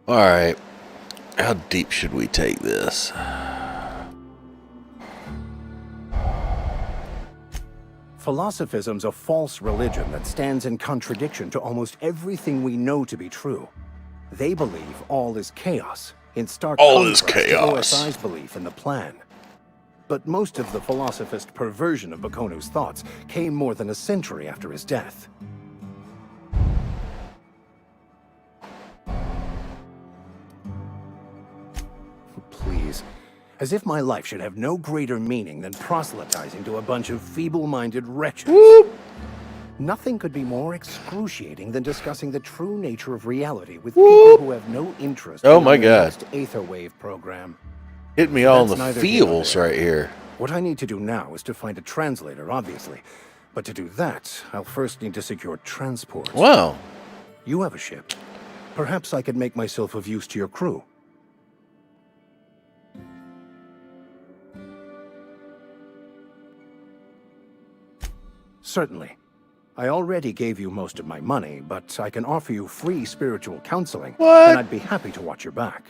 Alright, how deep should we take this? Philosophism's a false religion that stands in contradiction to almost everything we know to be true. They believe all is chaos, in stark contrast to OSI's belief in the plan. But most of the philosophist perversion of Bakonu's thoughts came more than a century after his death. Please. As if my life should have no greater meaning than proselytizing to a bunch of feeble-minded wretches. Whoop. Nothing could be more excruciating than discussing the true nature of reality with people who have no interest in the next Aetherwave program. Hit me all in the feels right here. What I need to do now is to find a translator, obviously. But to do that, I'll first need to secure transport. Wow. You have a ship. Perhaps I could make myself of use to your crew. Certainly. I already gave you most of my money, but I can offer you free spiritual counseling, and I'd be happy to watch your back.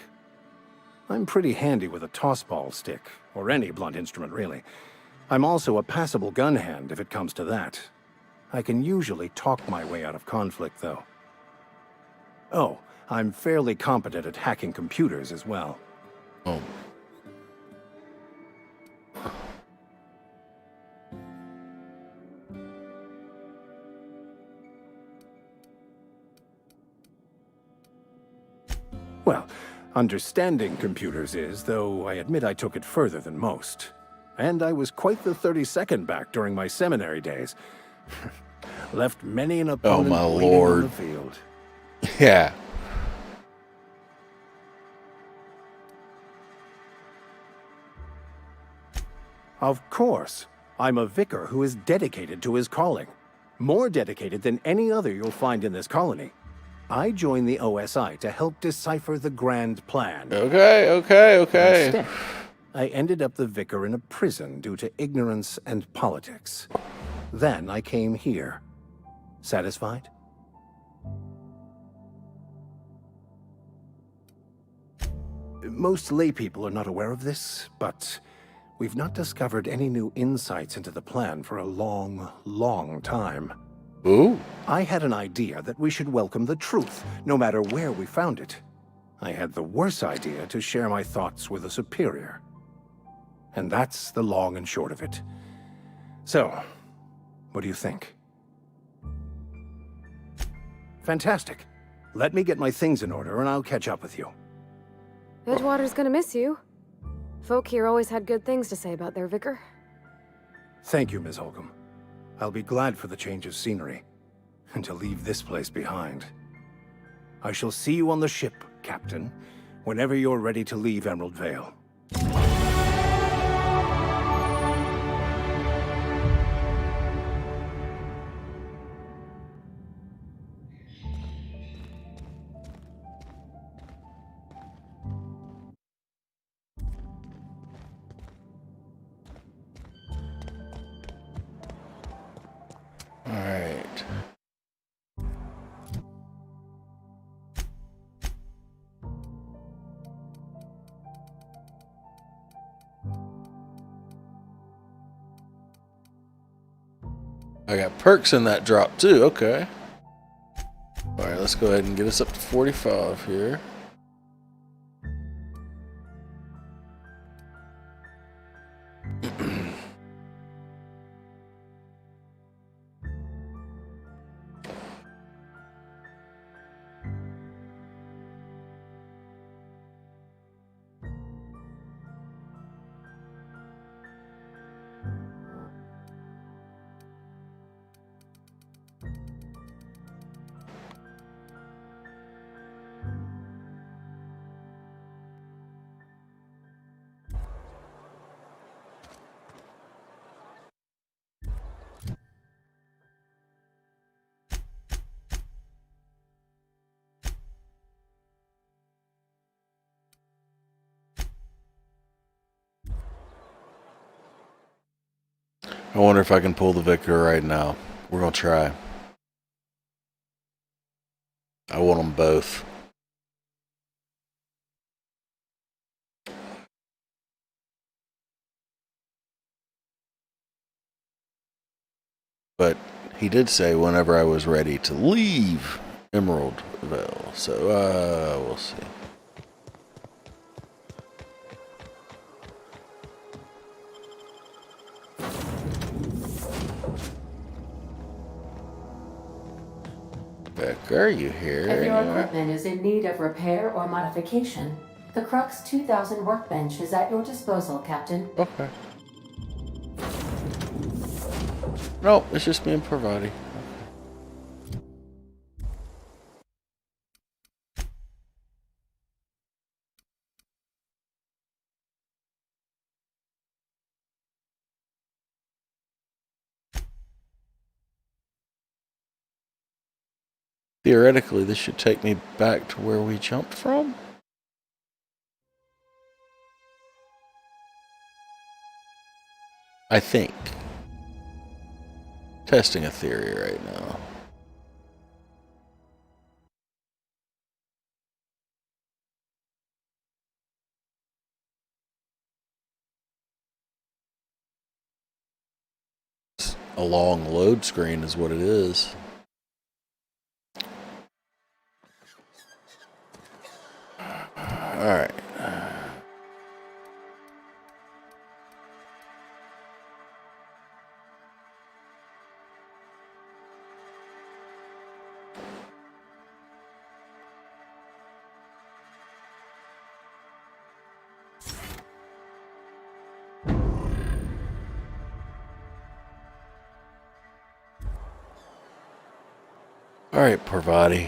I'm pretty handy with a tossball stick, or any blunt instrument, really. I'm also a passable gun hand, if it comes to that. I can usually talk my way out of conflict, though. Oh, I'm fairly competent at hacking computers as well. Oh. Well, understanding computers is, though I admit I took it further than most. And I was quite the 32nd back during my seminary days. Left many an opponent bleeding on the field. Yeah. Of course. I'm a vicar who is dedicated to his calling. More dedicated than any other you'll find in this colony. I joined the OSI to help decipher the grand plan. Okay. Instead, I ended up the vicar in a prison due to ignorance and politics. Then I came here. Satisfied? Most laypeople are not aware of this, but we've not discovered any new insights into the plan for a long, long time. Ooh. I had an idea that we should welcome the truth, no matter where we found it. I had the worse idea to share my thoughts with a superior. And that's the long and short of it. So, what do you think? Fantastic. Let me get my things in order and I'll catch up with you. Edgewater's gonna miss you. Folk here always had good things to say about their vicar. Thank you, Ms. Holcomb. I'll be glad for the change of scenery, and to leave this place behind. I shall see you on the ship, Captain, whenever you're ready to leave Emerald Vale. All right. I got perks in that drop too. Okay. All right, let's go ahead and get us up to 45 here. I wonder if I can pull the Vicar right now. We're gonna try. I want them both. But he did say whenever I was ready to leave Emerald Vale. So, we'll see. Beck, are you here? If your equipment is in need of repair or modification, the Crux 2000 workbench is at your disposal, Captain. Okay. No, it's just me and Parvati. Theoretically, this should take me back to where we jumped from. I think. Testing a theory right now. A long load screen is what it is. All right. All right, Parvati.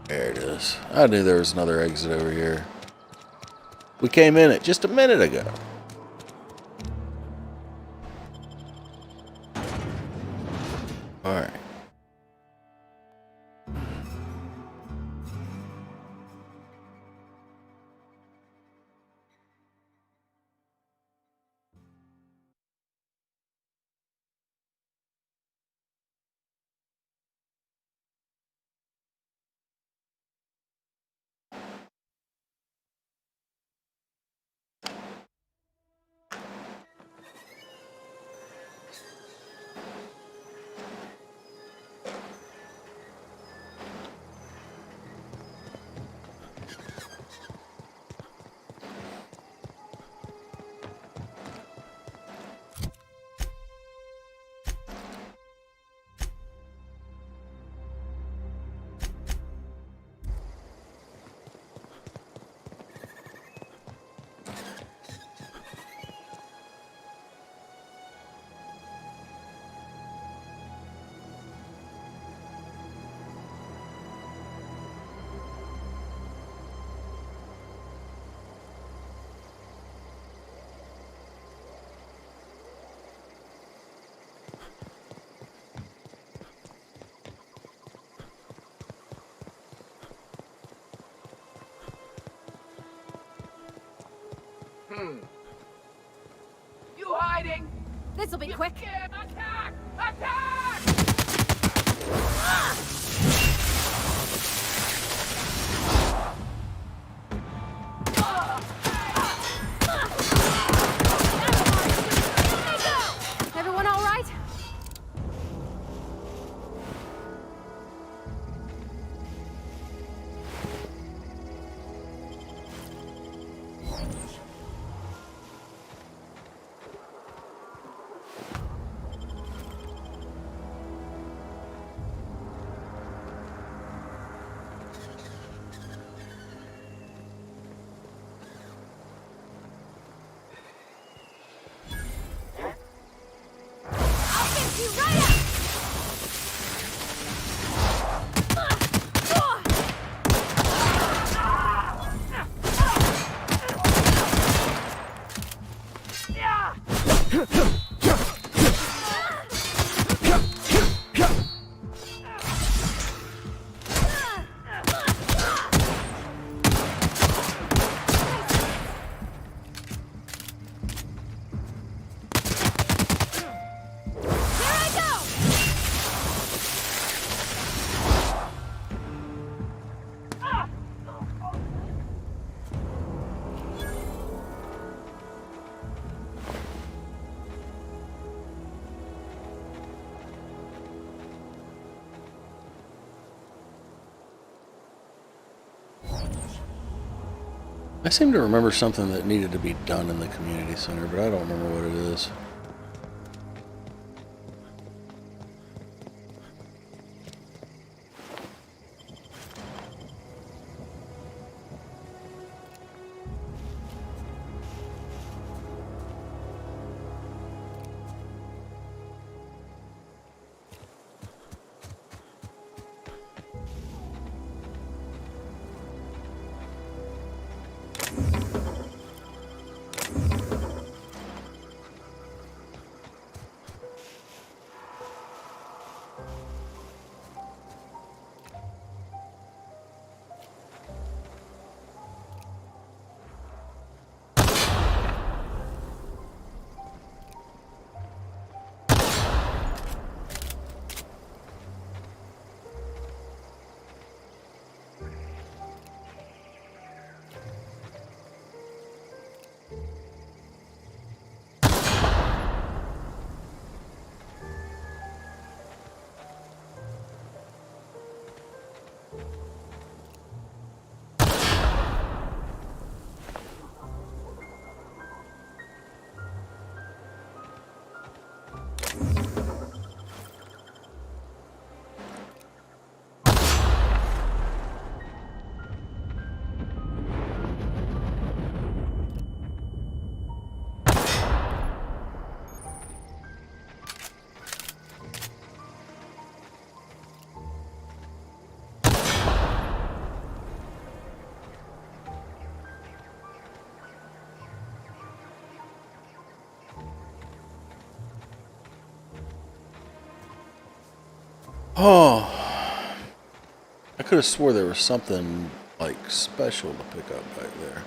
There it is. I knew there was another exit over here. We came in it just a minute ago. All right. You hiding? This'll be quick. Attack! Attack! Everyone all right? I seem to remember something that needed to be done in the community center, but I don't remember what it is. Oh, I could have swore there was something like special to pick up back there.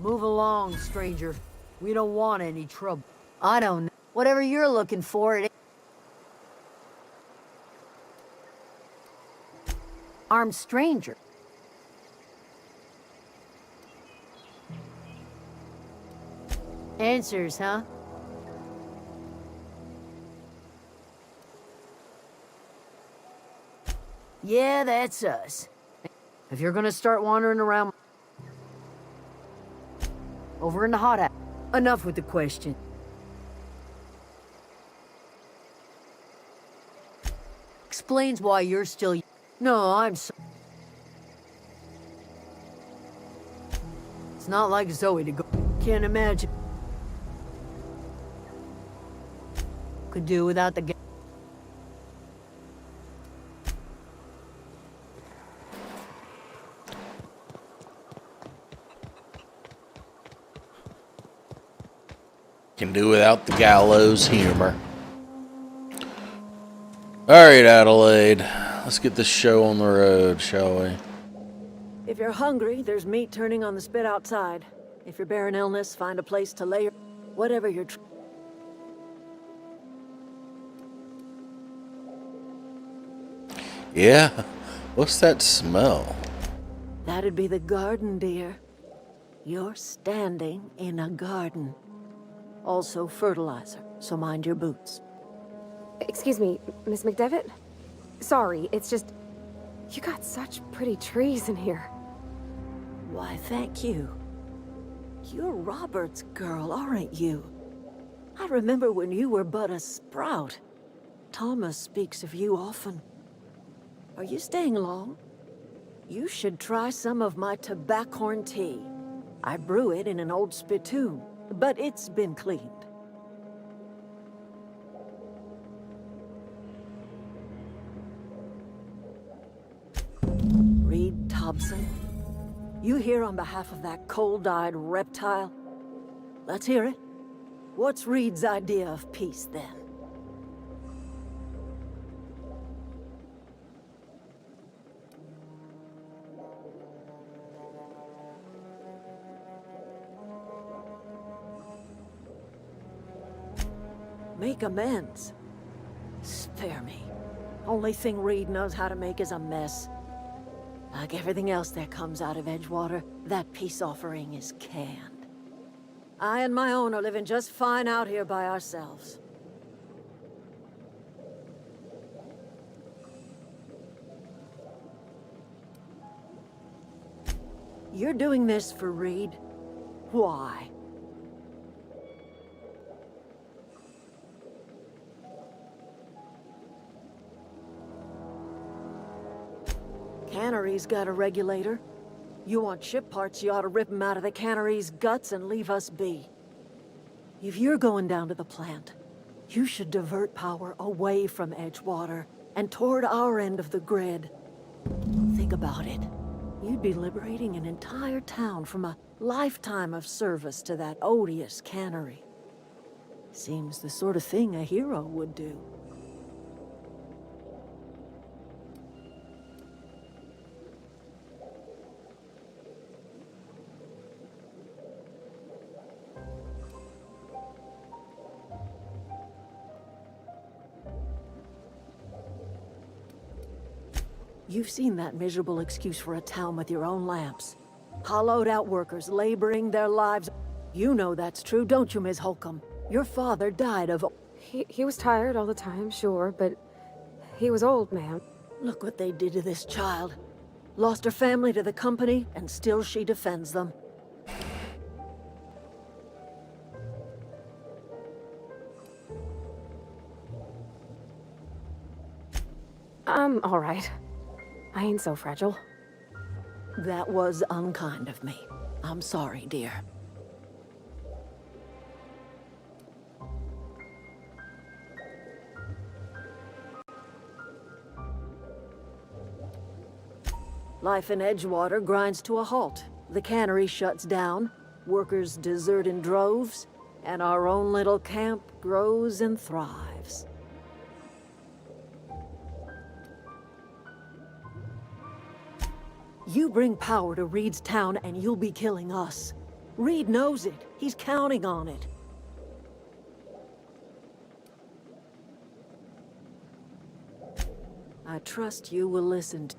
Move along, stranger. We don't want any trouble. I don't know. Whatever you're looking for, it... Armed stranger. Answers, huh? Yeah, that's us. If you're gonna start wandering around... Over in the hot house. Enough with the question. Explains why you're still... No, I'm sorry. It's not like Zoe to go... Can't imagine. Could do without the... Can do without the gallows humor. Alright, Adelaide. Let's get this show on the road, shall we? If you're hungry, there's meat turning on the spit outside. If you're bearing illness, find a place to lay your... Whatever you're... Yeah. What's that smell? That'd be the garden, dear. You're standing in a garden. Also fertilizer, so mind your boots. Excuse me, Miss McDevitt? Sorry, it's just... You got such pretty trees in here. Why, thank you. You're Robert's girl, aren't you? I remember when you were but a sprout. Thomas speaks of you often. Are you staying long? You should try some of my tobaccorn tea. I brew it in an old spittoon, but it's been cleaned. Reed Thompson, you here on behalf of that cold-eyed reptile? Let's hear it. What's Reed's idea of peace, then? Make amends. Spare me. Only thing Reed knows how to make is a mess. Like everything else that comes out of Edgewater, that peace offering is canned. I and my own are living just fine out here by ourselves. You're doing this for Reed? Why? Cannery's got a regulator. You want ship parts, you ought to rip them out of the cannery's guts and leave us be. If you're going down to the plant, you should divert power away from Edgewater and toward our end of the grid. Think about it. You'd be liberating an entire town from a lifetime of service to that odious cannery. Seems the sort of thing a hero would do. You've seen that miserable excuse for a town with your own lamps. Hollowed out workers laboring their lives. You know that's true, don't you, Ms. Holcomb? Your father died of... He was tired all the time, sure, but he was old, ma'am. Look what they did to this child. Lost her family to the company, and still she defends them. I'm all right. I ain't so fragile. That was unkind of me. I'm sorry, dear. Life in Edgewater grinds to a halt. The cannery shuts down, workers desert in droves, and our own little camp grows and thrives. You bring power to Reed's town and you'll be killing us. Reed knows it. He's counting on it. I trust you will listen to...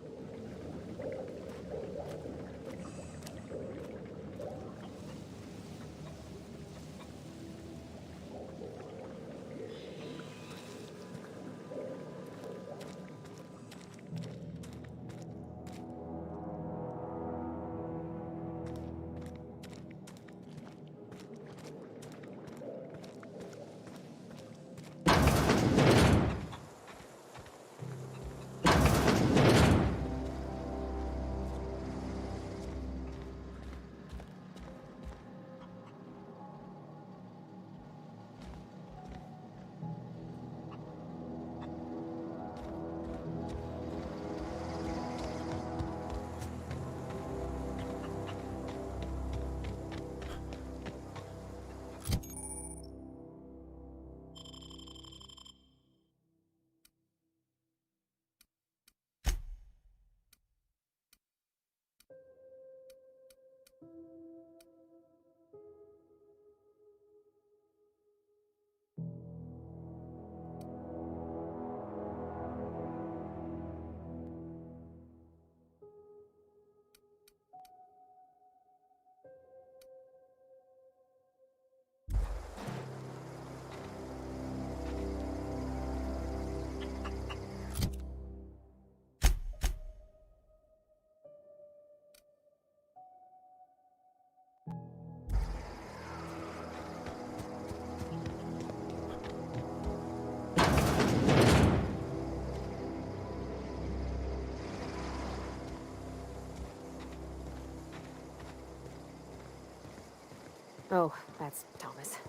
Oh, that's Thomas.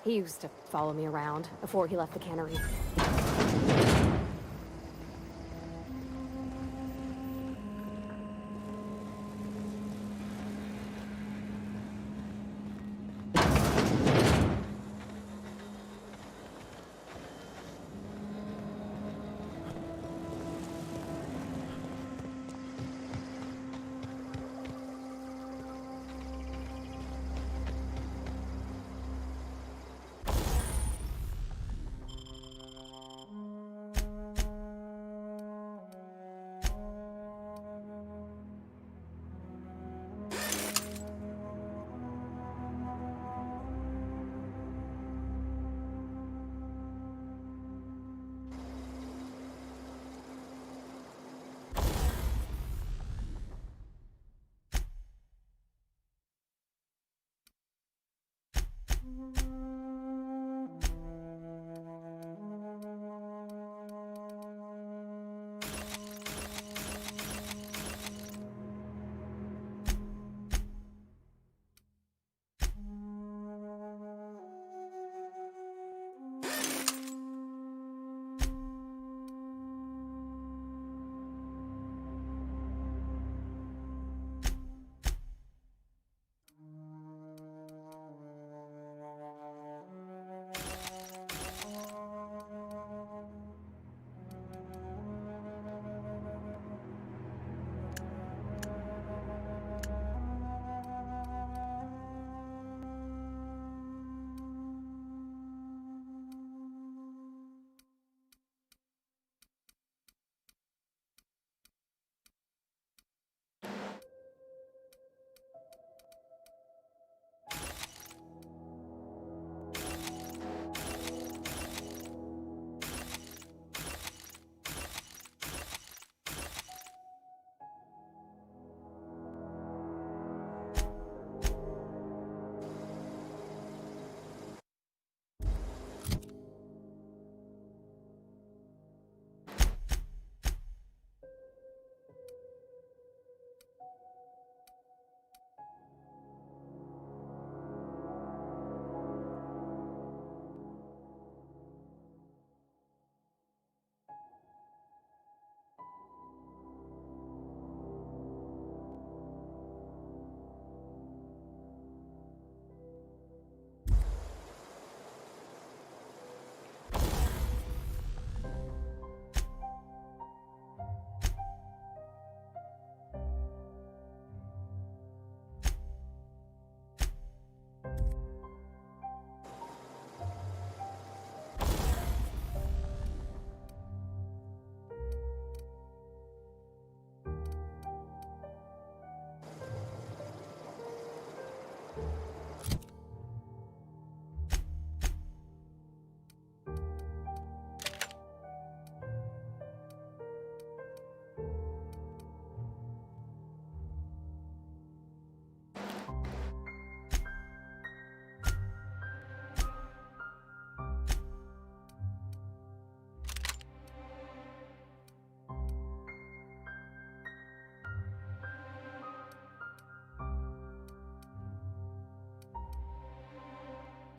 He used to follow me around before he left the cannery.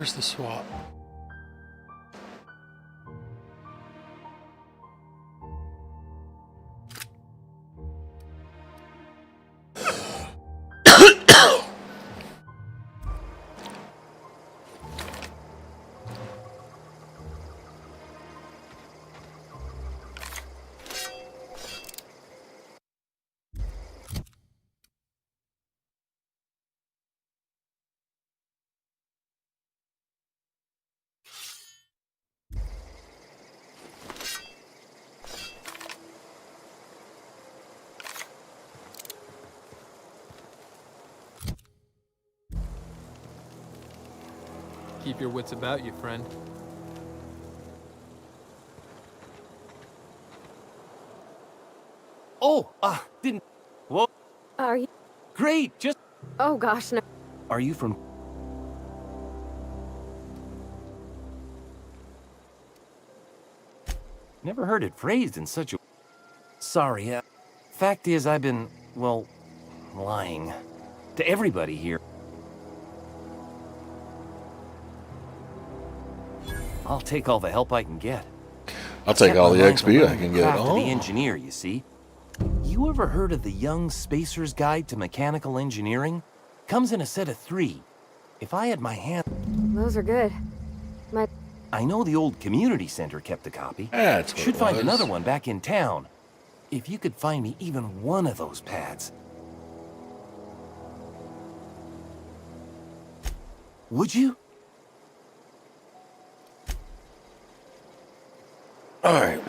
Where's the swap? Keep your wits about you, friend. Oh, didn't... Whoa. Are you? Great, just... Oh gosh, no. Are you from... Never heard it phrased in such a... Sorry, fact is I've been, well, lying. To everybody here. I'll take all the help I can get. I'll take all the XP I can get. Oh. The engineer, you see. You ever heard of the Young Spacer's Guide to Mechanical Engineering? Comes in a set of 3. If I had my hand... Those are good. I know the old community center kept a copy. That's what Should it find was. another one back in town. If you could find me even one of those pads. Would you? All right.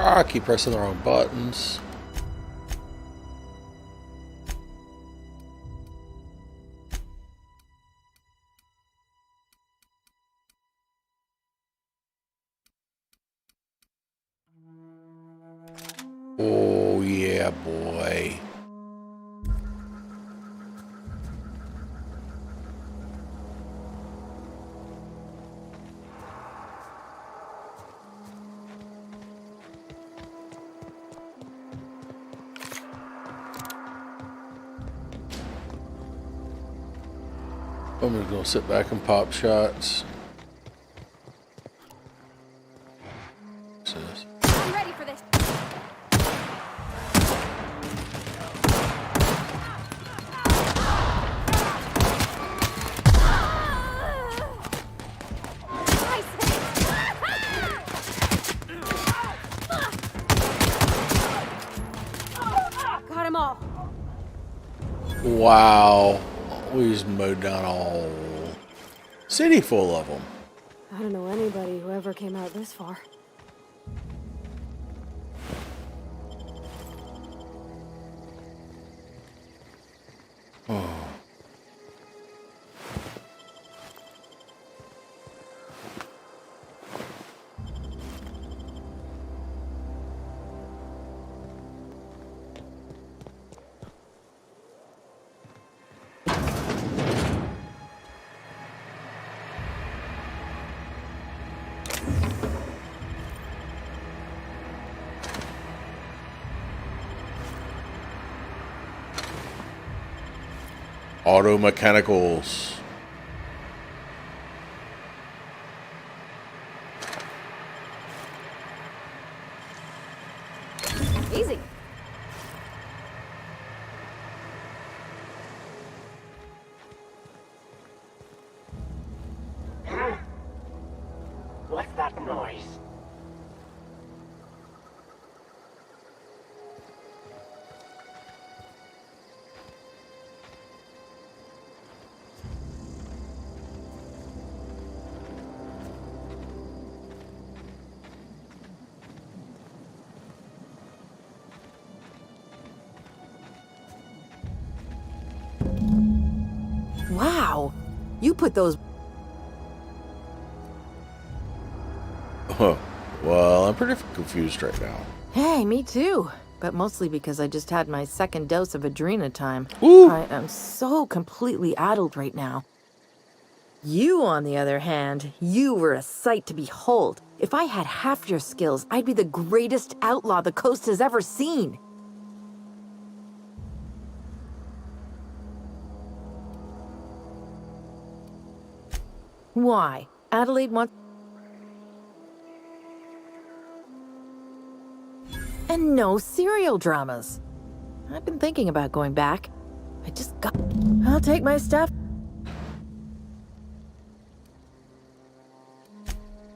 I keep pressing the wrong buttons. Oh, Oh, yeah, boy. I'm just gonna sit back and pop shots. I'm ready for this. Got him all. Wow. We just mowed down a whole city full of them. I don't know anybody who ever came out this far. Oh. Auto mechanicals. Easy. What's that noise? Wow. You put those... Huh. Well, I'm pretty confused right now. Hey, me too. But mostly because I just had my second dose of Adrena time. Ooh. I am so completely addled right now. You, on the other hand, you were a sight to behold. If I had half your skills, I'd be the greatest outlaw the coast has ever seen. Why? Adelaide wants... And no serial dramas. I've been thinking about going back. I just got... I'll take my stuff.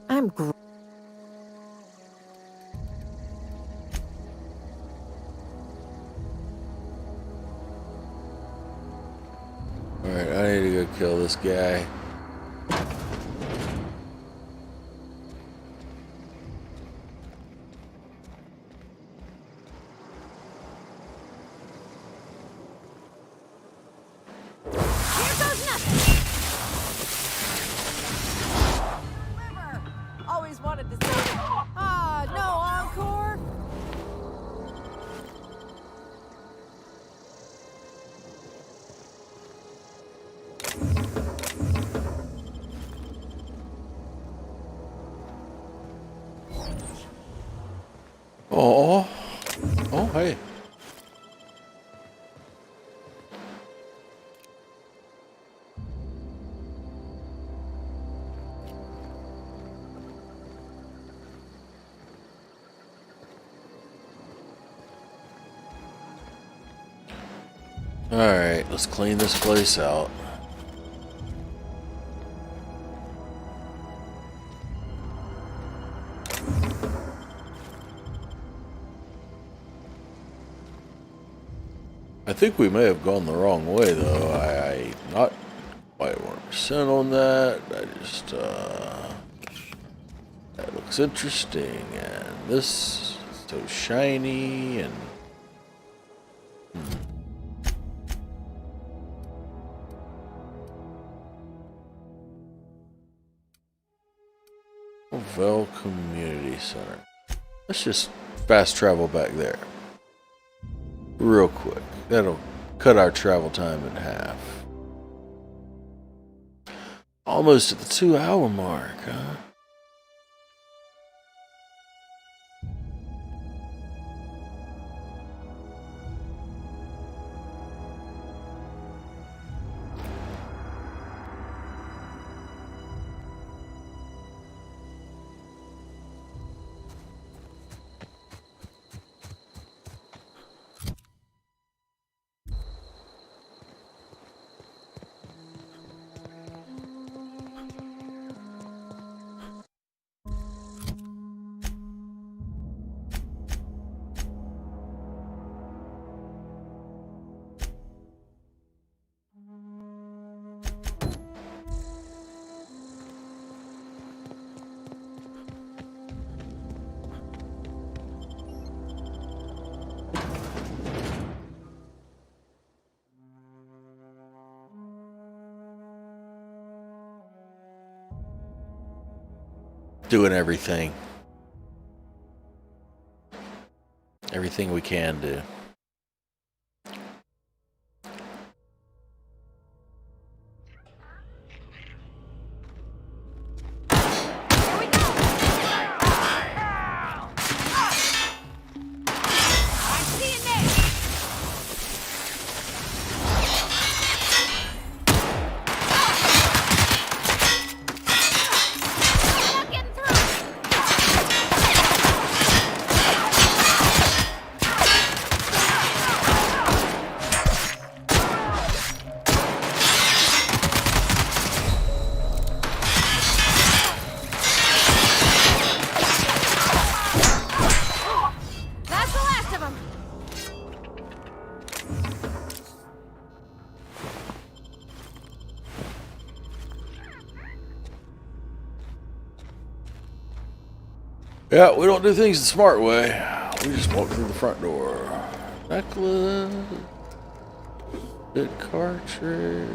I'm gr... Alright, I need to go kill this guy. Always wanted to say, ah, no encore. Oh, oh, hey. Alright, let's clean this place out. I think we may have gone the wrong way, though. I not quite 100% on that. I just, that looks interesting, and this is so shiny, and... Vale Community Center. Let's just fast travel back there. real quick. That'll cut our travel time in half. Almost at the 2-hour mark, huh? Doing everything. Everything we can do. Yeah, we don't do things the smart way. We just walk through the front door. Necklace. Bit cartridge.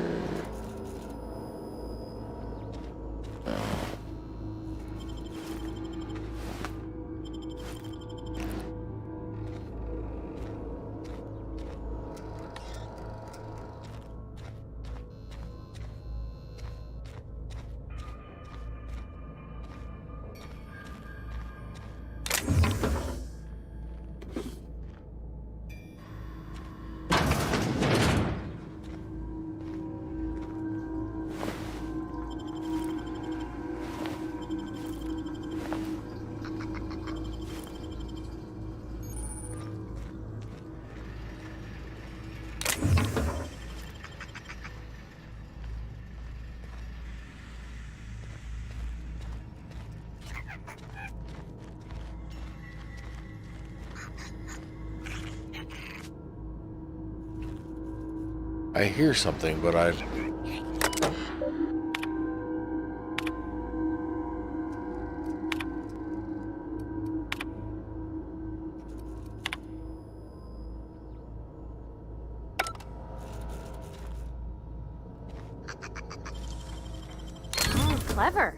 I hear something, but I... Oh, clever.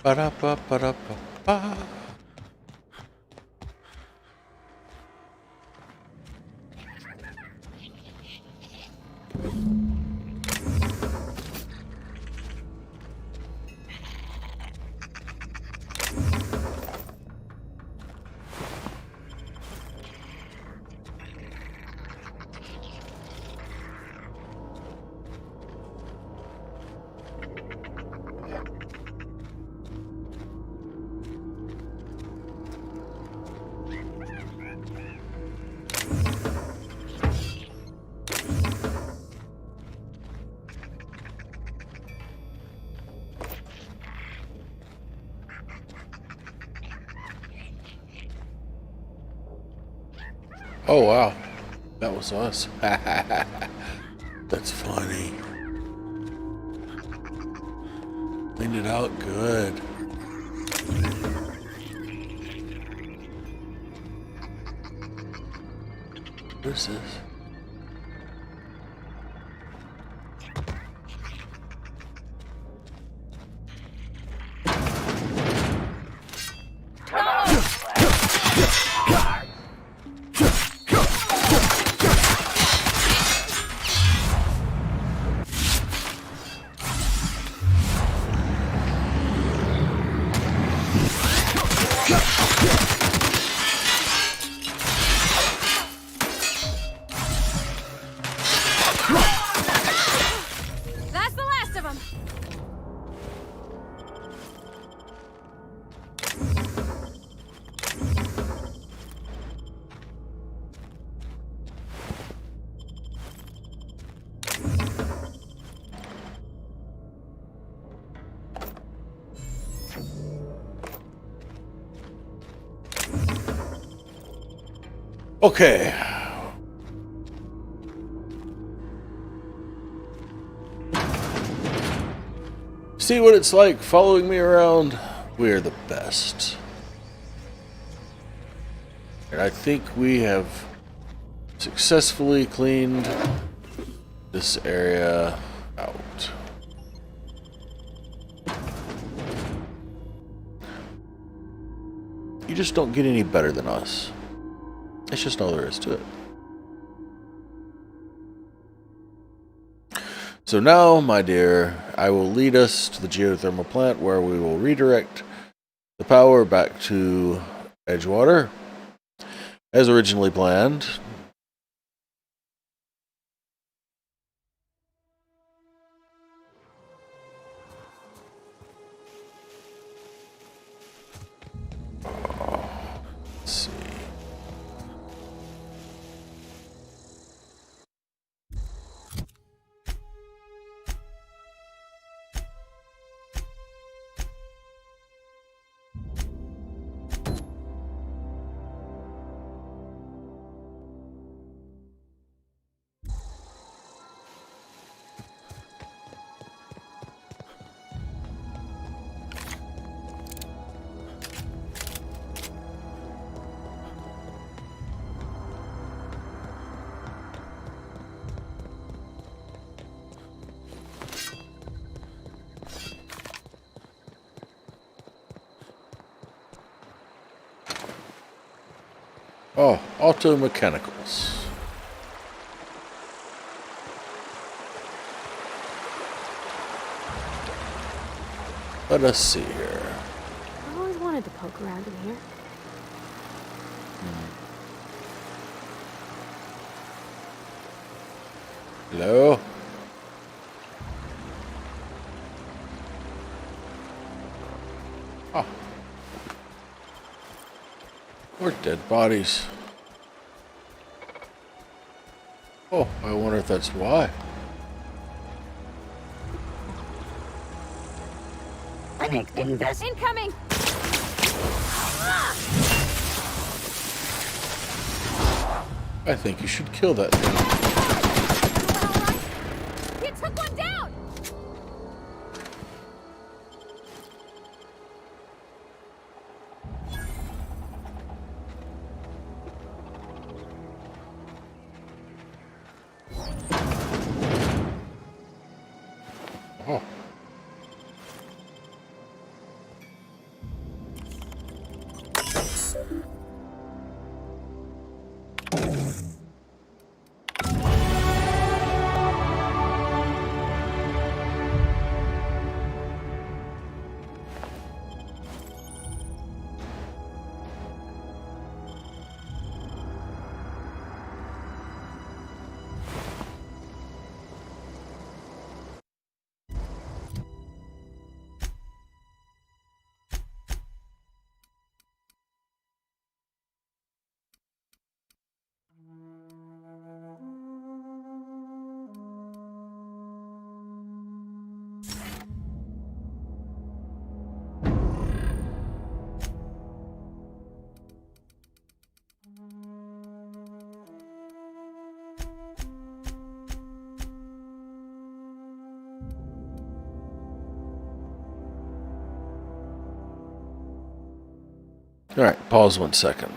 Ba-da-ba-ba-da-ba-ba. Oh wow, that was us. That's funny. Cleaned it out good. What is this? That's the last of them. Okay. See what it's like following me around? We're the best. And I think we have successfully cleaned this area out. You just don't get any better than us. It's just all there is to it. So now, my dear, I will lead us to the geothermal plant where we will redirect the power back to Edgewater as originally planned. Oh, auto mechanicals. Let us see here. I always wanted to poke around in here. Hello? Oh. More dead bodies. Oh, I wonder if that's why. Incoming! I think you should kill that thing. You took one down! Oh. All right, pause 1 second.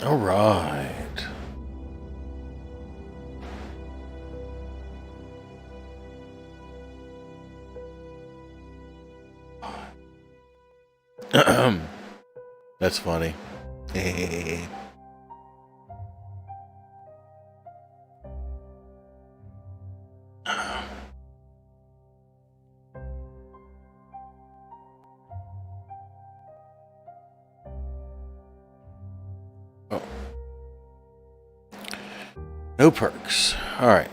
All right. That's funny. Oh. No perks. All right.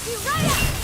you right up!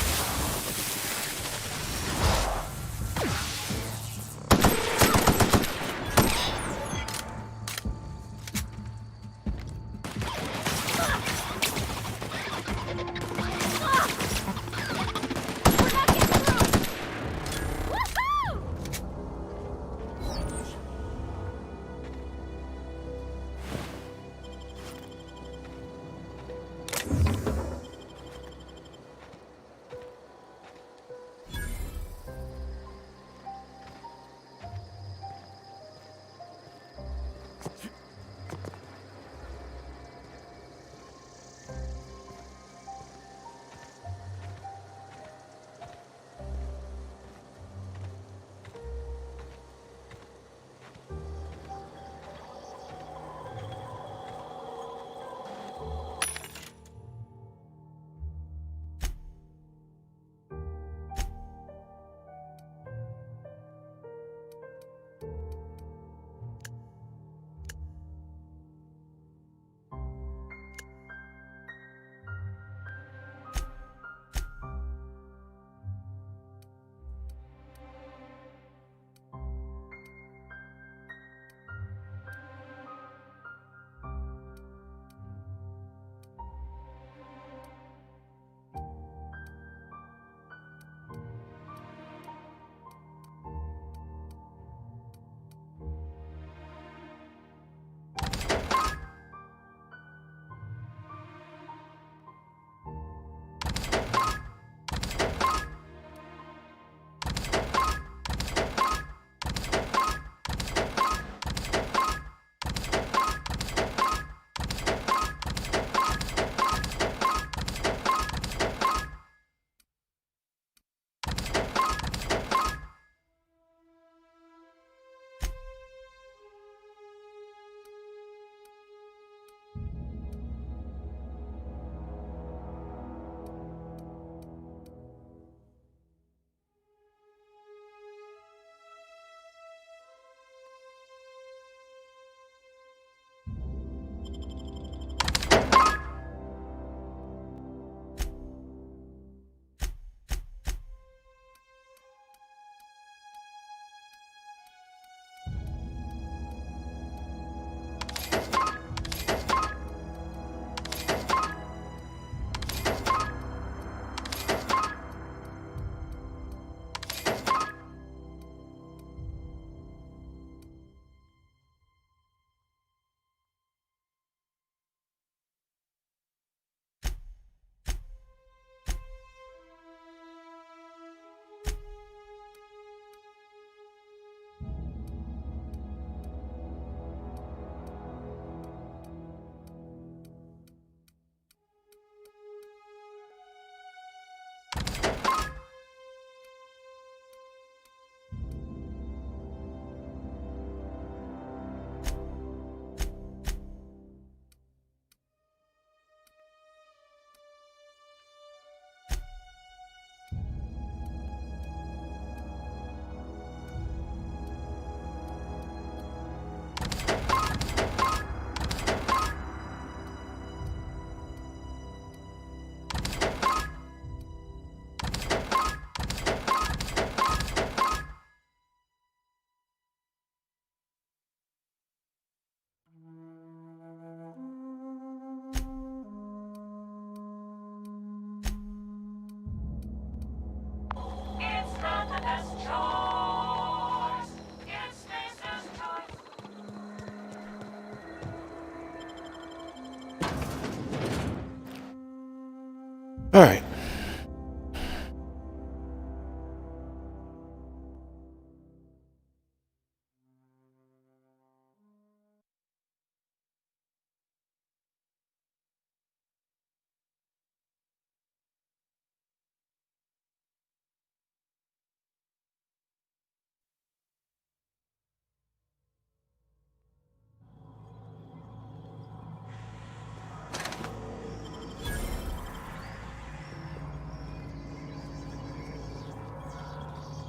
All right.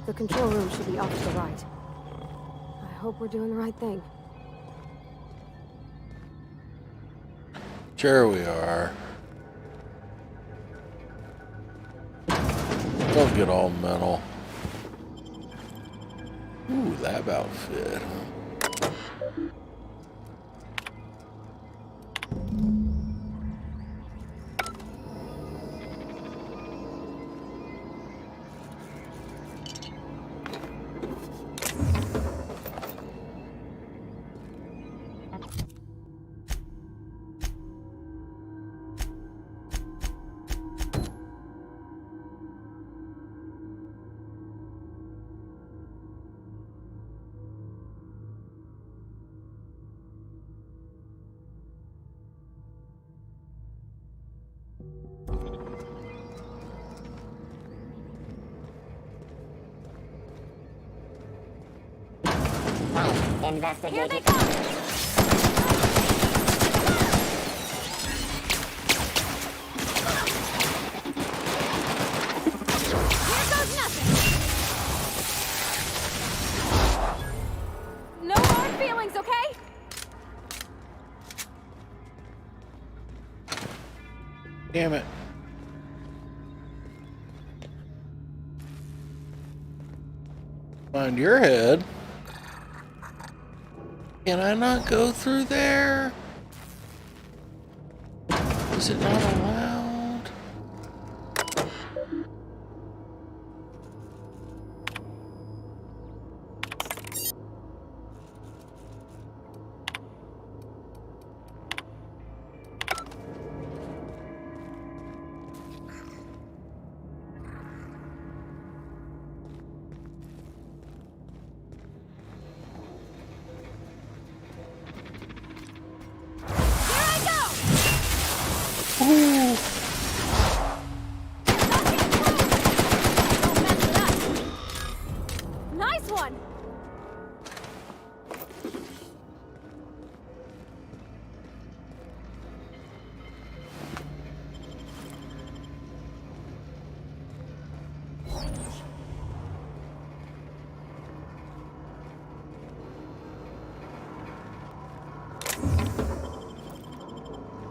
The control room should be off to the right. I hope we're doing the right thing. Sure we are. Don't get all metal. Ooh, lab outfit. Here they come! Here goes nothing! No hard feelings, okay? Damn it. Find your head. Can I not go through there? Is it not allowed? Ooh. Nice one!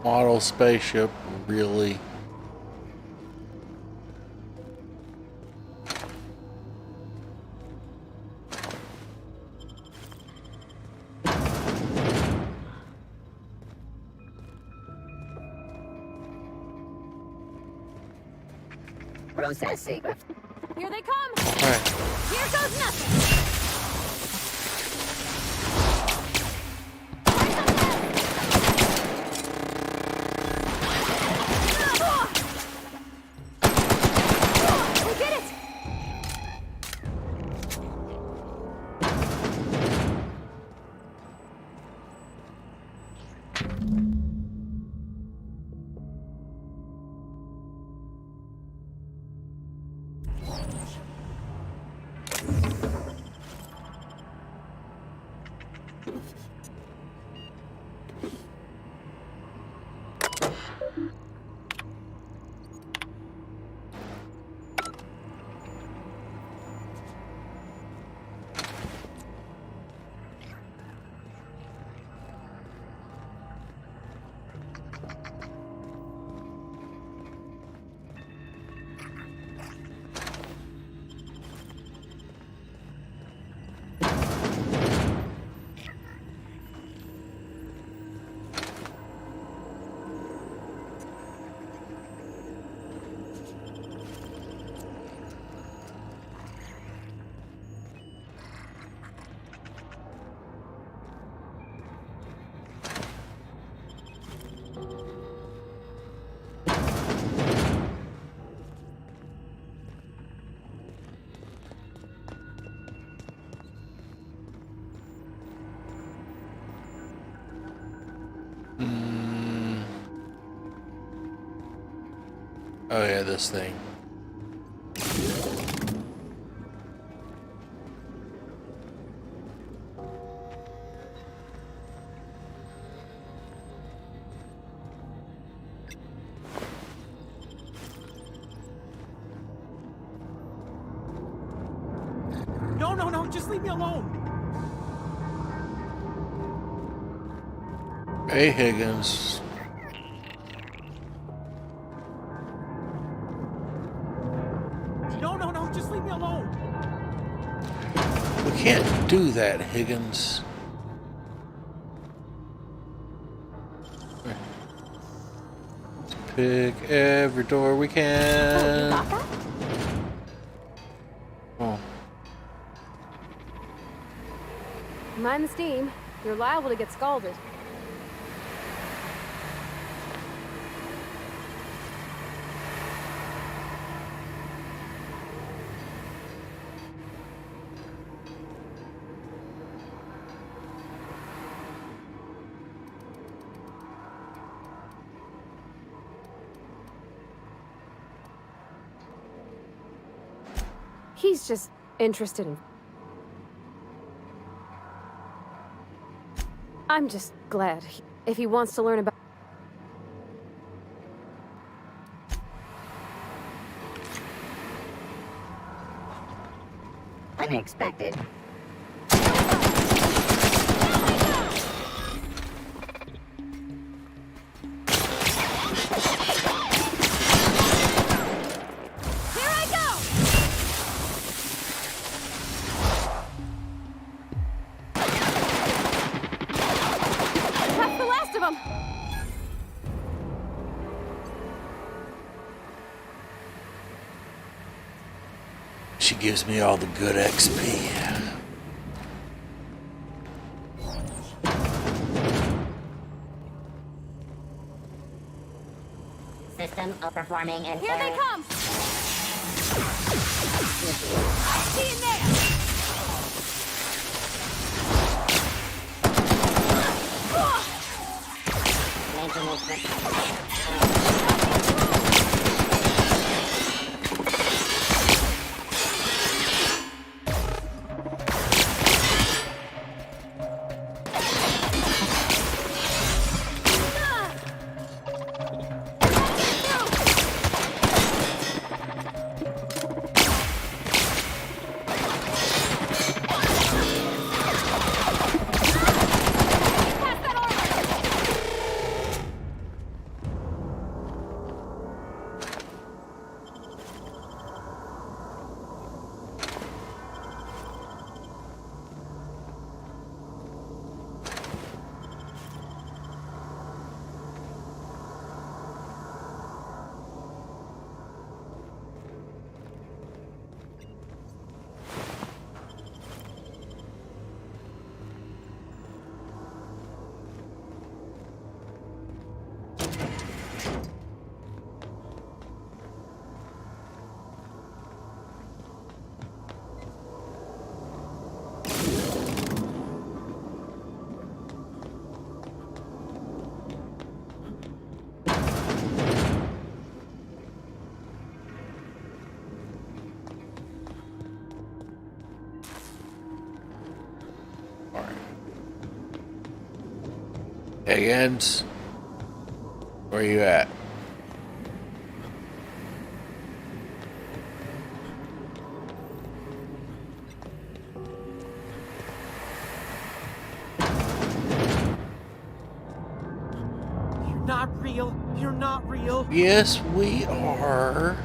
Model spaceship, really? Processing. Here they come! All right. Here goes nothing! Oh yeah, this thing. No, just leave me alone. Hey, Higgins. No, alone. We can't do that, Higgins. Let's pick every door we can. Oh, you got that? Oh. Mind the steam. You're liable to get scalded. He's just interested in... I'm just glad if he wants to learn about... Unexpected. She gives me all the good XP. System outperforming and Here they come! I see in there! Higgins, where you at? You're not real. You're not real. Yes, we are.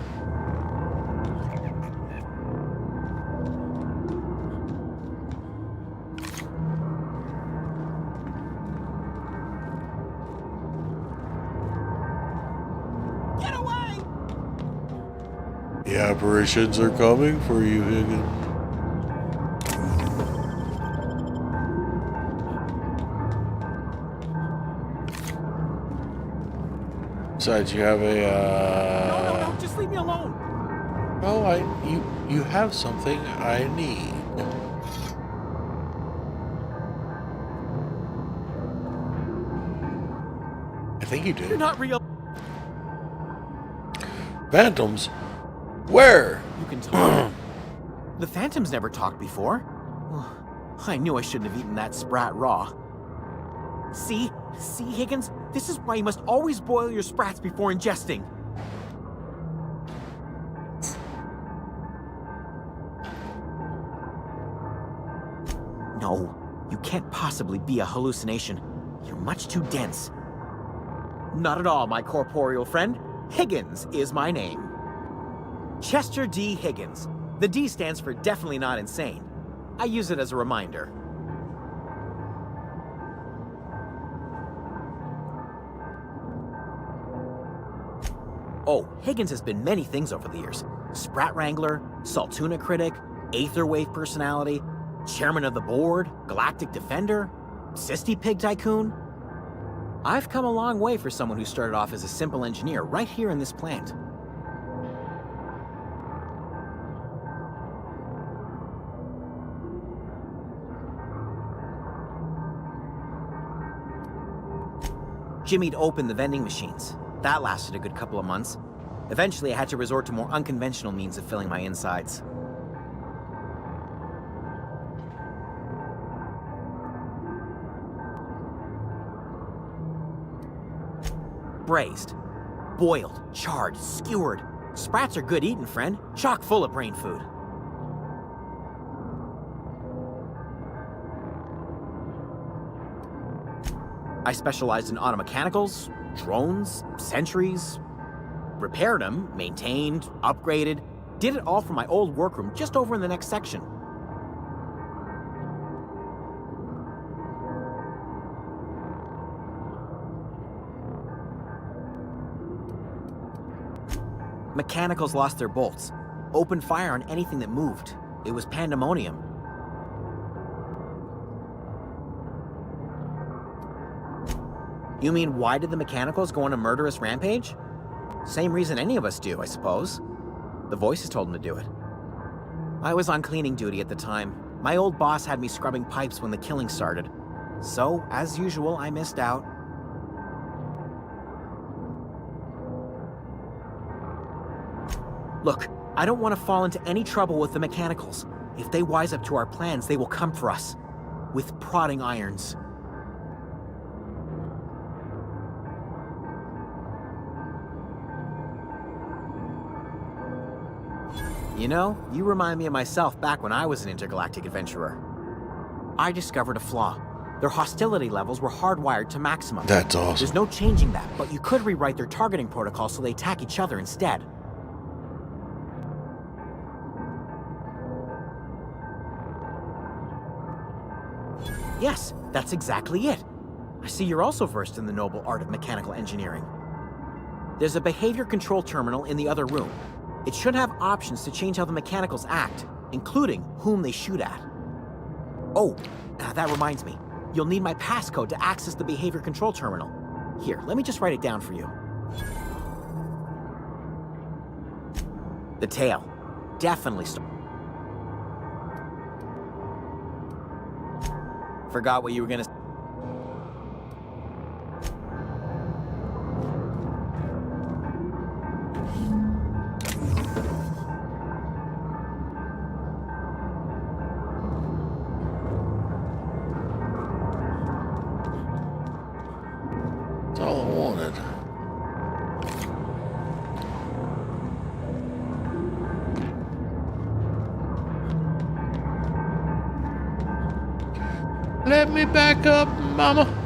The apparitions are coming for you, Higgins. Besides, you have a, No, just leave me alone. Oh, you have something I need. I think you do. You're not real. Phantoms? Where? You can talk. The Phantoms never talked before. I knew I shouldn't have eaten that sprat raw. See, Higgins? This is why you must always boil your sprats before ingesting. No, you can't possibly be a hallucination. You're much too dense. Not at all, my corporeal friend. Higgins is my name. Chester D. Higgins. The D stands for definitely not insane. I use it as a reminder. Oh, Higgins has been many things over the years. Sprat Wrangler, Saltuna Critic, Aetherwave Personality, Chairman of the Board, Galactic Defender, Sisty Pig Tycoon. I've come a long way for someone who started off as a simple engineer right here in this plant. Jimmy'd opened the vending machines. That lasted a good couple of months. Eventually, I had to resort to more unconventional means of filling my insides. Braised, boiled, charred, skewered. Sprats are good eating, friend. Chock full of brain food. I specialized in automechanicals, drones, sentries, repaired them, maintained, upgraded, did it all from my old workroom just over in the next section. Mechanicals lost their bolts, opened fire on anything that moved. It was pandemonium. You mean, why did the mechanicals go on a murderous rampage? Same reason any of us do, I suppose. The voices told them to do it. I was on cleaning duty at the time. My old boss had me scrubbing pipes when the killing started. So, as usual, I missed out. Look, I don't want to fall into any trouble with the mechanicals. If they wise up to our plans, they will come for us. With prodding irons. You know, you remind me of myself back when I was an intergalactic adventurer. I discovered a flaw. Their hostility levels were hardwired to maximum. That's awesome. There's no changing that, but you could rewrite their targeting protocol so they attack each other instead. Yes, that's exactly it. I see you're also versed in the noble art of mechanical engineering. There's a behavior control terminal in the other room. It should have options to change how the mechanicals act, including whom they shoot at. Oh, that reminds me. You'll need my passcode to access the behavior control terminal. Here, let me just write it down for you. The tail. Definitely Forgot what you were gonna say. That's all I wanted. Let me back up, mama.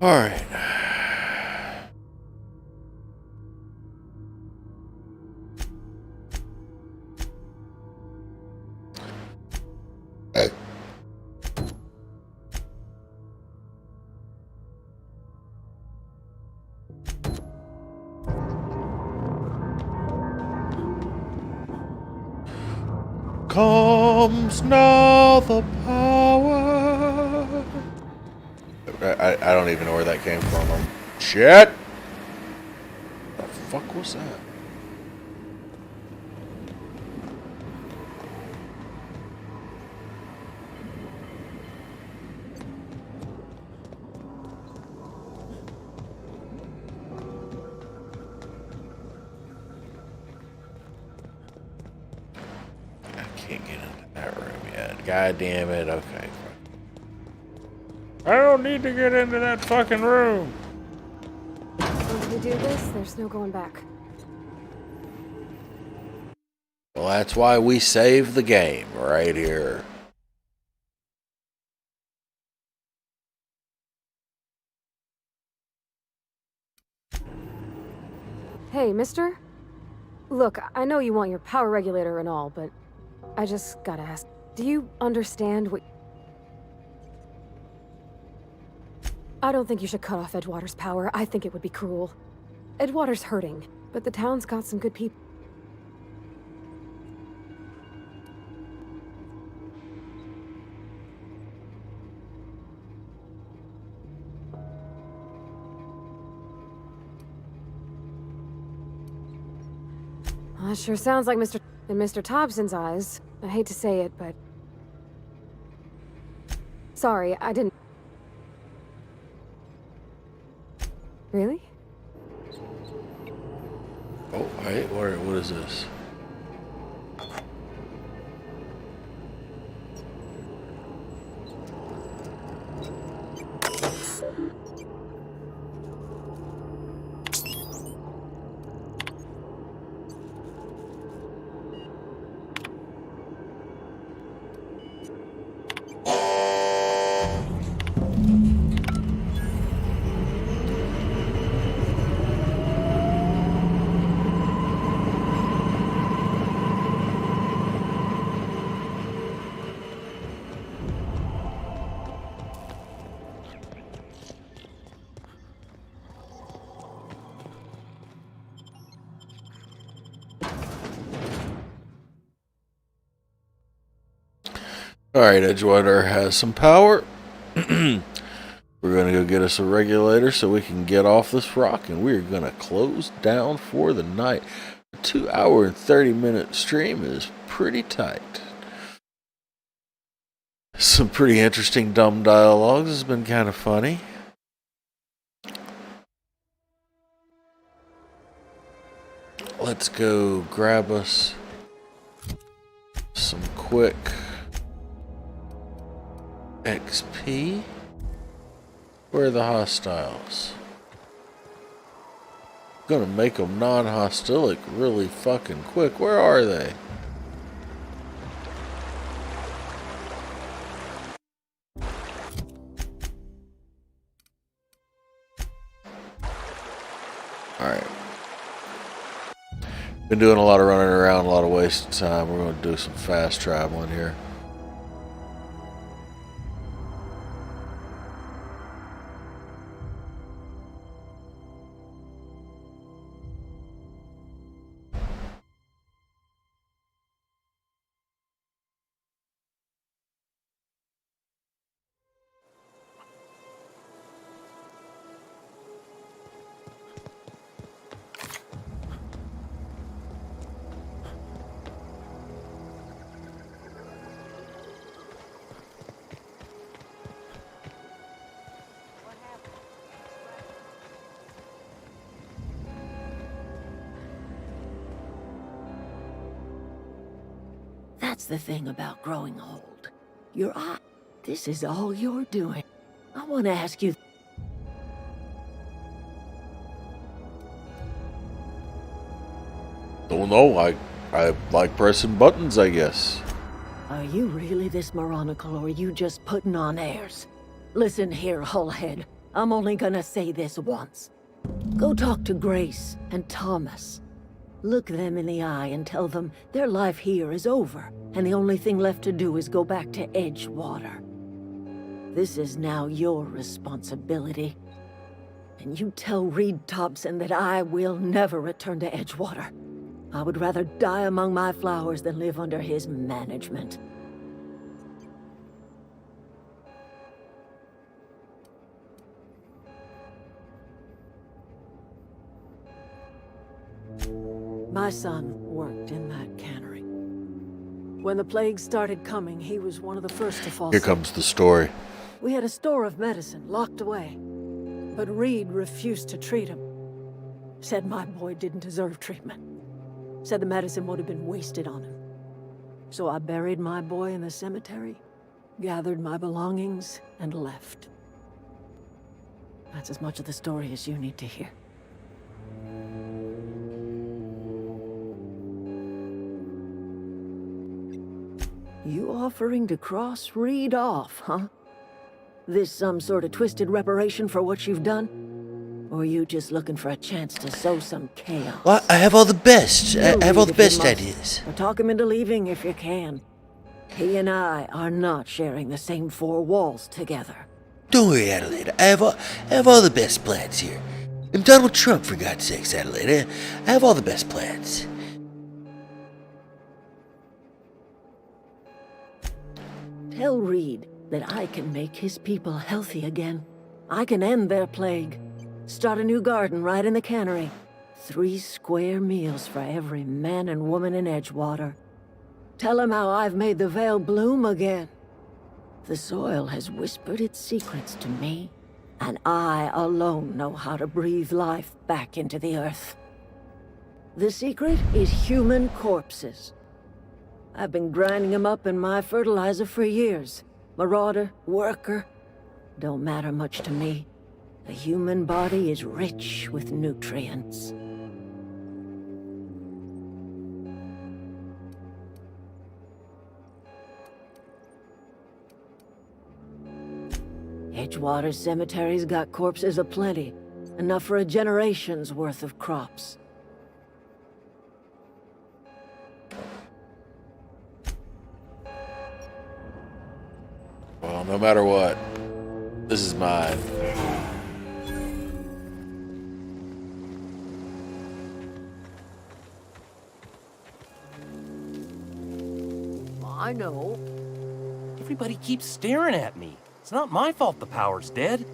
All right. Comes now the power. I don't even know where that came from. Shit! What the fuck was that? Can't get into that room yet. God damn it. Okay. I don't need to get into that fucking room. Once we do this, there's no going back. Well, that's why we save the game right here. Hey, mister? Look, I know you want your power regulator and all, but I just gotta ask, do you understand what... I don't think you should cut off Edgewater's power. I think it would be cruel. Edgewater's hurting, but the town's got some good people. Well, that sure sounds like in Mr. Thompson's eyes. I hate to say it, but... Sorry, I didn't... Really? Oh, hey, what is this? Alright, Edgewater has some power. We're going to go get us a regulator so we can get off this rock, and we're going to close down for the night. A 2-hour and 30-minute stream is pretty tight. Some pretty interesting dumb dialogues. It's been kind of funny. Let's go grab us some quick XP. Where are the hostiles? Gonna make them non-hostilic really fucking quick. Where are they? Alright. Been doing a lot of running around, a lot of wasted time. We're gonna do some fast traveling here. That's the thing about growing old. Your eye. This is all you're doing. I want to ask you... Don't know, I like pressing buttons, I guess. Are you really this moronical, or are you just putting on airs? Listen here, Hullhead. I'm only gonna say this once. Go talk to Grace and Thomas. Look them in the eye and tell them their life here is over, and the only thing left to do is go back to Edgewater. This is now your responsibility. And you tell Reed Thompson that I will never return to Edgewater. I would rather die among my flowers than live under his management. My son worked in that cannery. When the plague started coming, he was one of the first to fall Here sick. comes the story. We had a store of medicine locked away, but Reed refused to treat him. Said my boy didn't deserve treatment. Said the medicine would have been wasted on him. So I buried my boy in the cemetery, gathered my belongings, and left. That's as much of the story as you need to hear. You offering to cross Reed off, huh? This some sort of twisted reparation for what you've done? Or are you just looking for a chance to sow some chaos? Well, I have all the best. I have all the Leave if you best must, ideas. or talk him into leaving if you can. He and I are not sharing the same four walls together. Don't worry, Adelaide. I have all the best plans here. I'm Donald Trump, for God's sakes, Adelaide. I have all the best plans. Tell Reed that I can make his people healthy again. I can end their plague. Start a new garden right in the cannery. 3 square meals for every man and woman in Edgewater. Tell him how I've made the Vale bloom again. The soil has whispered its secrets to me, and I alone know how to breathe life back into the earth. The secret is human corpses. I've been grinding them up in my fertilizer for years. Marauder, worker, don't matter much to me. The human body is rich with nutrients. Edgewater Cemetery's got corpses aplenty. Enough for a generation's worth of crops. Well, no matter what, this is mine. I know. Everybody keeps staring at me. It's not my fault the power's dead.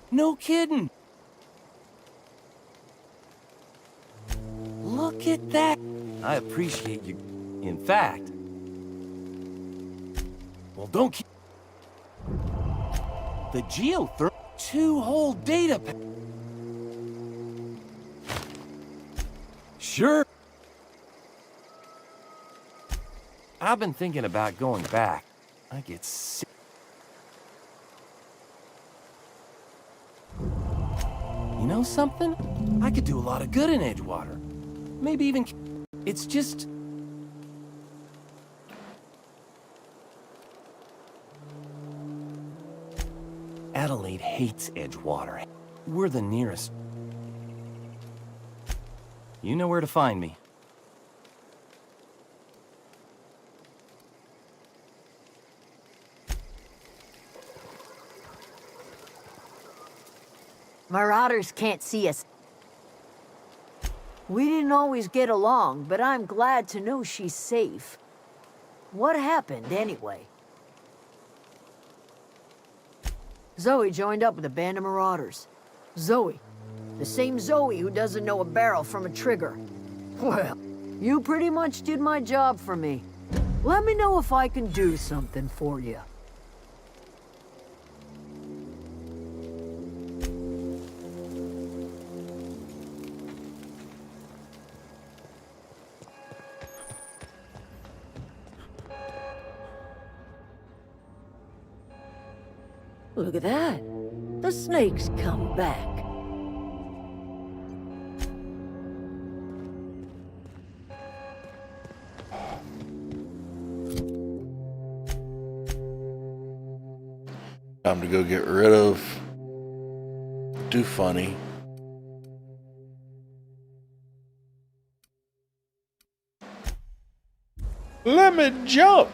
No kidding. Look at that. I appreciate you. In fact, well, don't keep the geothermal 2 whole data. Sure. I've been thinking about going back. I get sick. You know something? I could do a lot of good in Edgewater. Maybe even... It's just... Adelaide hates Edgewater. We're the nearest. You know where to find me. Marauders can't see us. We didn't always get along, but I'm glad to know she's safe. What happened, anyway? Zoe joined up with a band of marauders. Zoe. The same Zoe who doesn't know a barrel from a trigger. Well, you pretty much did my job for me. Let me know if I can do something for you. Look at that. The snake's come back. Time to go get rid of Do Funny. Let me jump.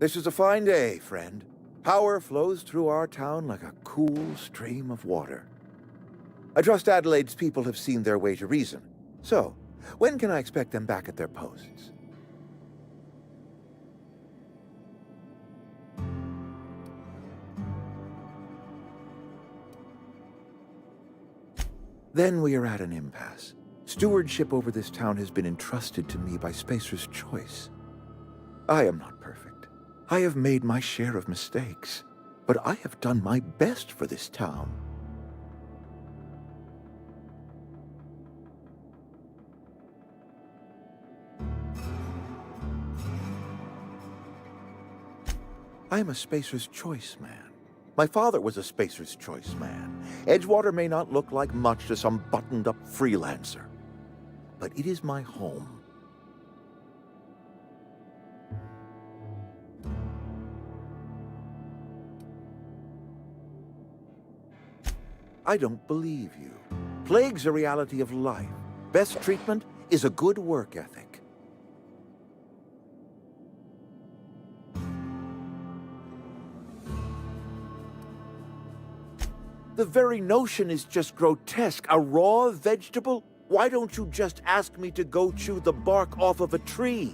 This is a fine day, friend. Power flows through our town like a cool stream of water. I trust Adelaide's people have seen their way to reason. So, when can I expect them back at their posts? Then we are at an impasse. Stewardship over this town has been entrusted to me by Spacer's Choice. I am not perfect. I have made my share of mistakes, but I have done my best for this town. I am a Spacer's Choice man. My father was a Spacer's Choice man. Edgewater may not look like much to some buttoned-up freelancer, but it is my home. I don't believe you. Plague's a reality of life. Best treatment is a good work ethic. The very notion is just grotesque. A raw vegetable? Why don't you just ask me to go chew the bark off of a tree?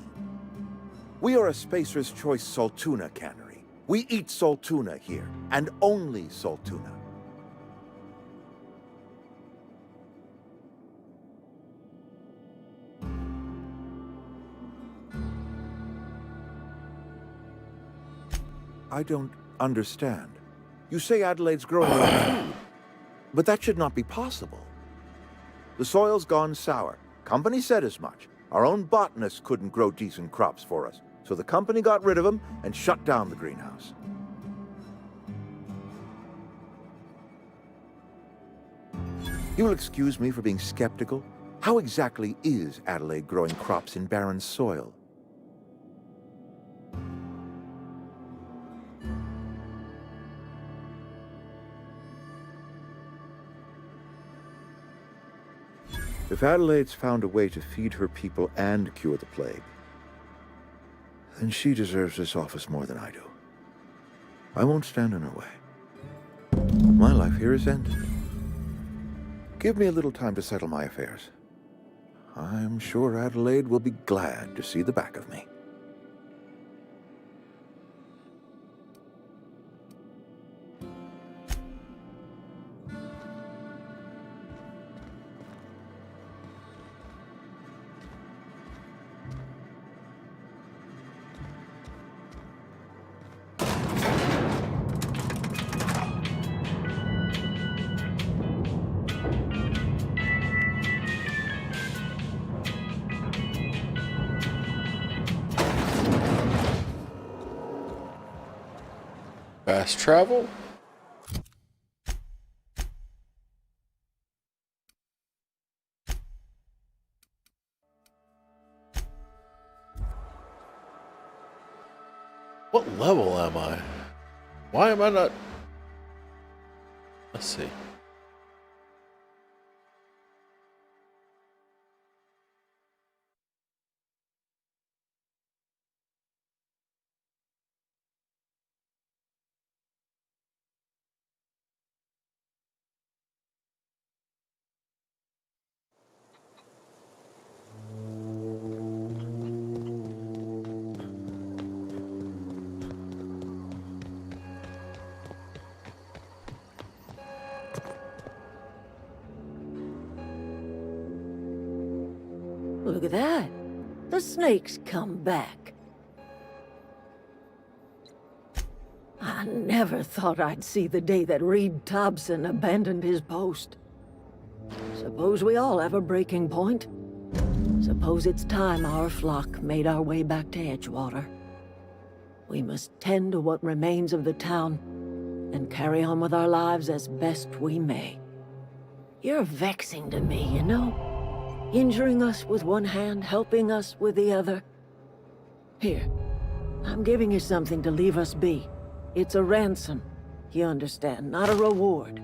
We are a Spacer's Choice Saltuna cannery. We eat saltuna here, and only saltuna. I don't understand. You say Adelaide's growing her own food, but that should not be possible. The soil's gone sour. Company said as much. Our own botanist couldn't grow decent crops for us, so the company got rid of him and shut down the greenhouse. You'll excuse me for being skeptical. How exactly is Adelaide growing crops in barren soil? If Adelaide's found a way to feed her people and cure the plague, then she deserves this office more than I do. I won't stand in her way. My life here is ended. Give me a little time to settle my affairs. I'm sure Adelaide will be glad to see the back of me. Fast travel? What level am I? Why am I not... Let's see. Look at that. The snake's come back. I never thought I'd see the day that Reed Thompson abandoned his post. Suppose we all have a breaking point. Suppose it's time our flock made our way back to Edgewater. We must tend to what remains of the town and carry on with our lives as best we may. You're vexing to me, you know? Injuring us with one hand, helping us with the other. Here, I'm giving you something to leave us be. It's a ransom, you understand, not a reward.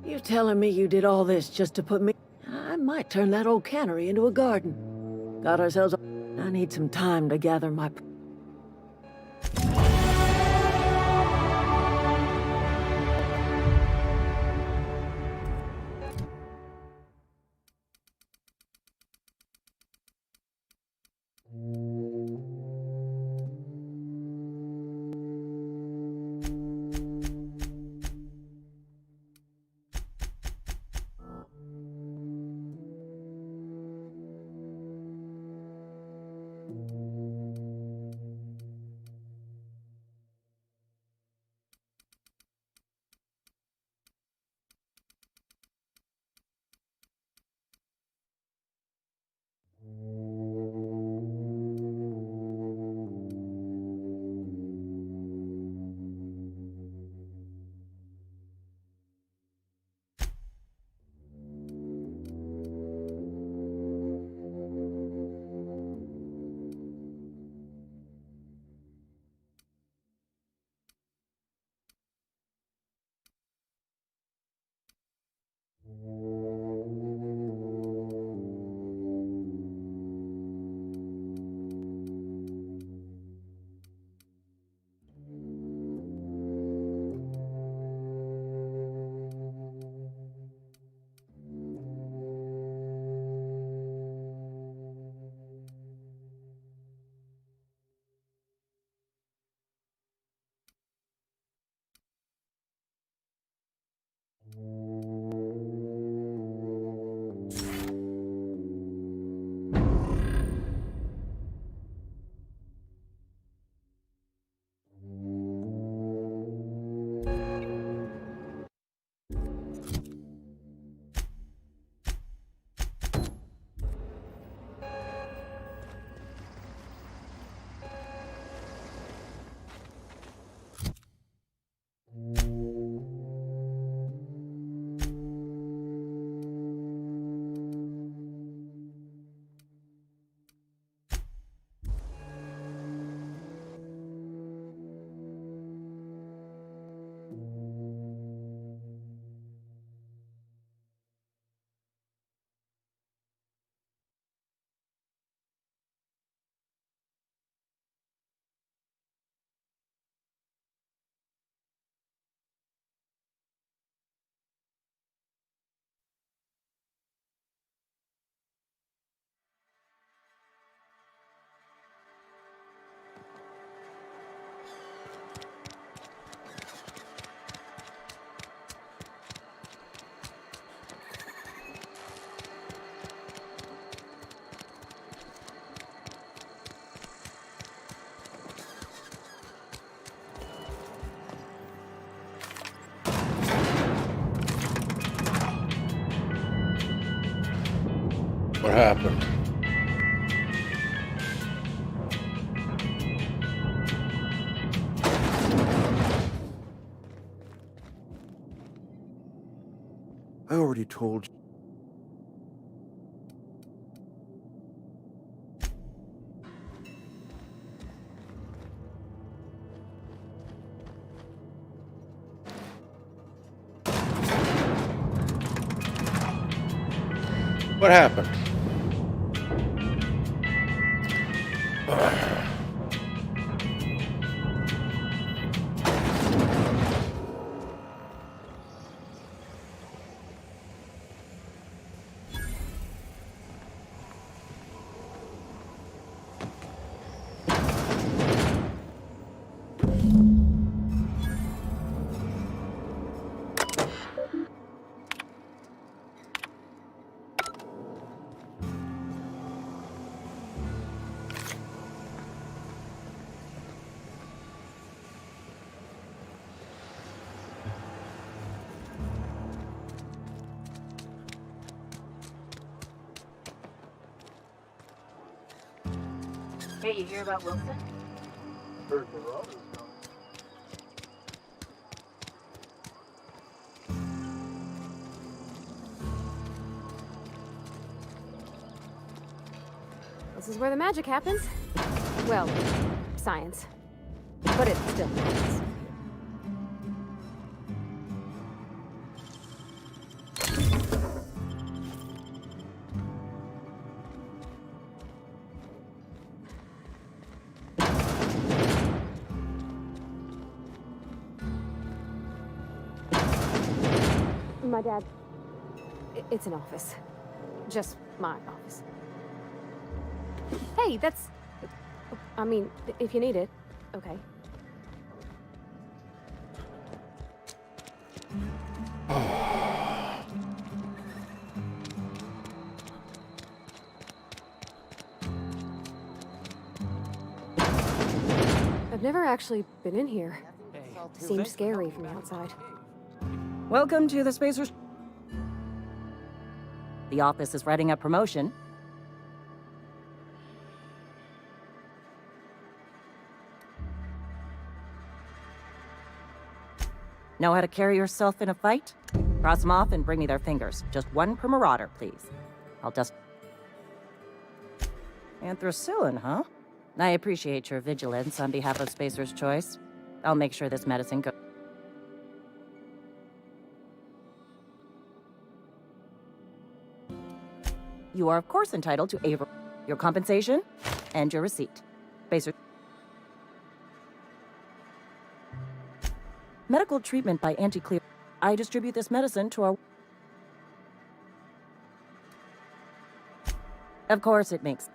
You telling me you did all this just to put me... I might turn that old cannery into a garden. Got ourselves a... I need some time to gather my... What happened? I already told you. What happened? Hey, you hear about Wilson? Heard Marauders coming. This is where the magic happens. Well, science. But it's still science. my dad. It's an office. Just my office. Hey, that's... I mean, if you need it, okay. I've never actually been in here. Seemed scary from the outside. Welcome to the Spacers. The office is writing up promotion. Know how to carry yourself in a fight? Cross them off and bring me their fingers. Just one per marauder, please. I'll just... Anthracillin, huh? I appreciate your vigilance on behalf of Spacer's Choice. I'll make sure this medicine goes... You are, of course, entitled to your compensation and your receipt. Spacer... Medical treatment by anti-clear. I distribute this medicine to our... Of course it makes...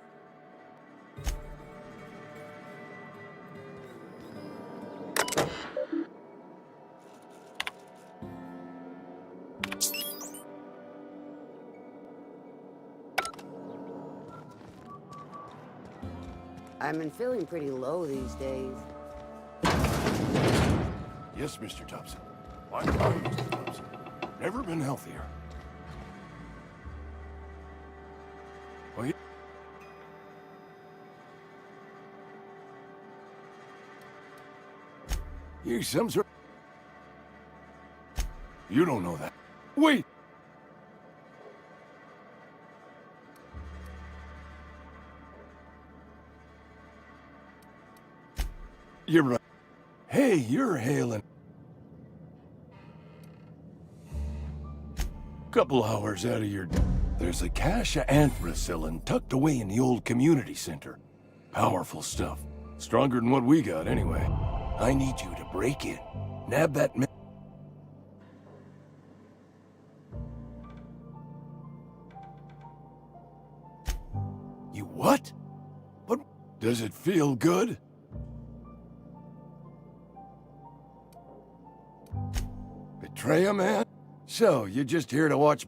I've been feeling pretty low these days. Yes, Mr. Thompson. I'm fine, Mr. Thompson. Never been healthier. Oh, yeah. You some sort... You don't know that. Wait! You're right. Hey, you're hailing. Couple hours out of your... There's a cache of anthracillin tucked away in the old community center. Powerful stuff. Stronger than what we got, anyway. I need you to break in. Nab that... You what? But does it feel good? Betray a man? So, you're just here to watch...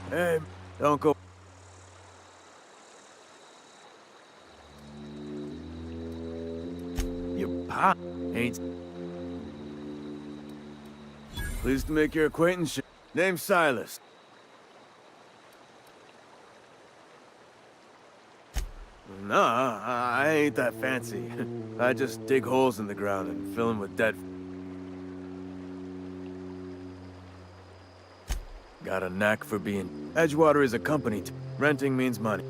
Hey, don't go. Your pop ain't... Pleased to make your acquaintance. Name's Silas. Nah, I ain't that fancy. I just dig holes in the ground and fill them with dead... Got a knack for being... Edgewater is a company. Renting means money.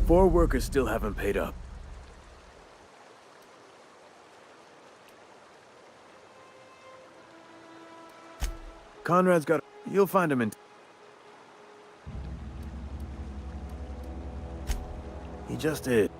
Four workers still haven't paid up. Conrad's got... You'll find him in... He just did.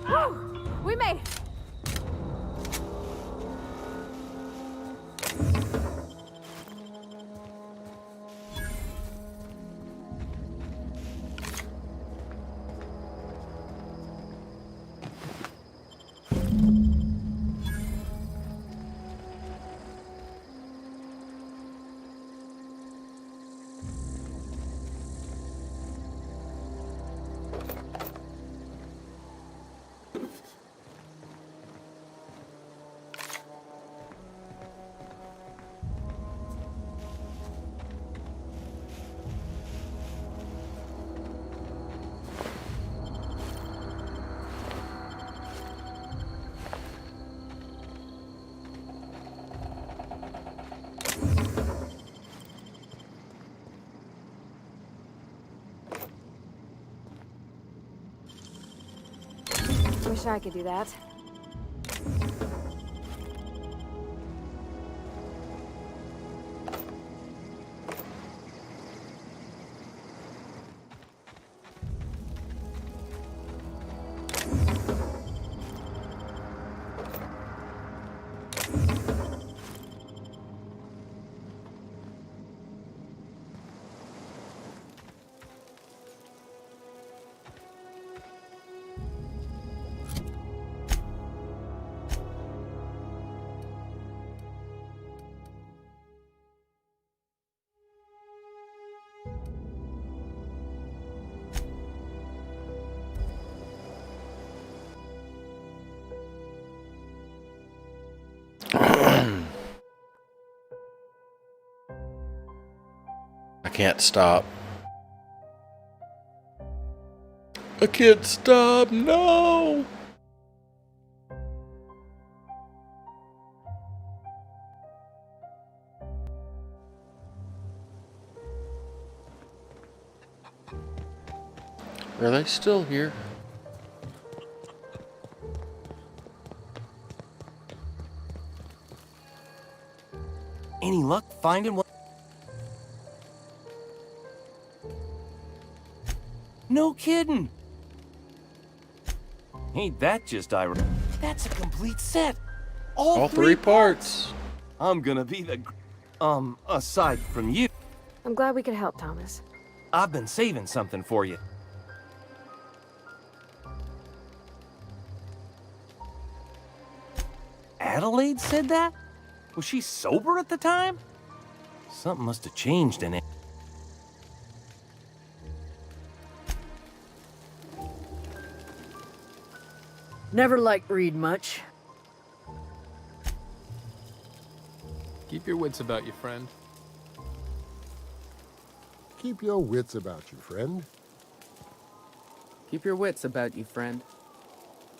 Whew, we made it. Wish I could do that. I can't stop. I can't stop, no! Are they still here? Any luck finding what? No kidding! Ain't that just ironic? That's a complete set! All three parts! I'm gonna be the... aside from you. I'm glad we could help, Thomas. I've been saving something for you. Adelaide said that? Was she sober at the time? Something must have changed in it. Never liked Reed much. Keep your wits about you, friend. Keep your wits about you, friend. Keep your wits about you, friend.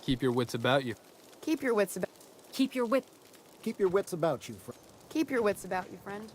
Keep your wits about you. Keep your wits about. Keep your wit. Keep your wits about you, friend. Keep your wits about you, friend.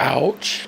Ouch.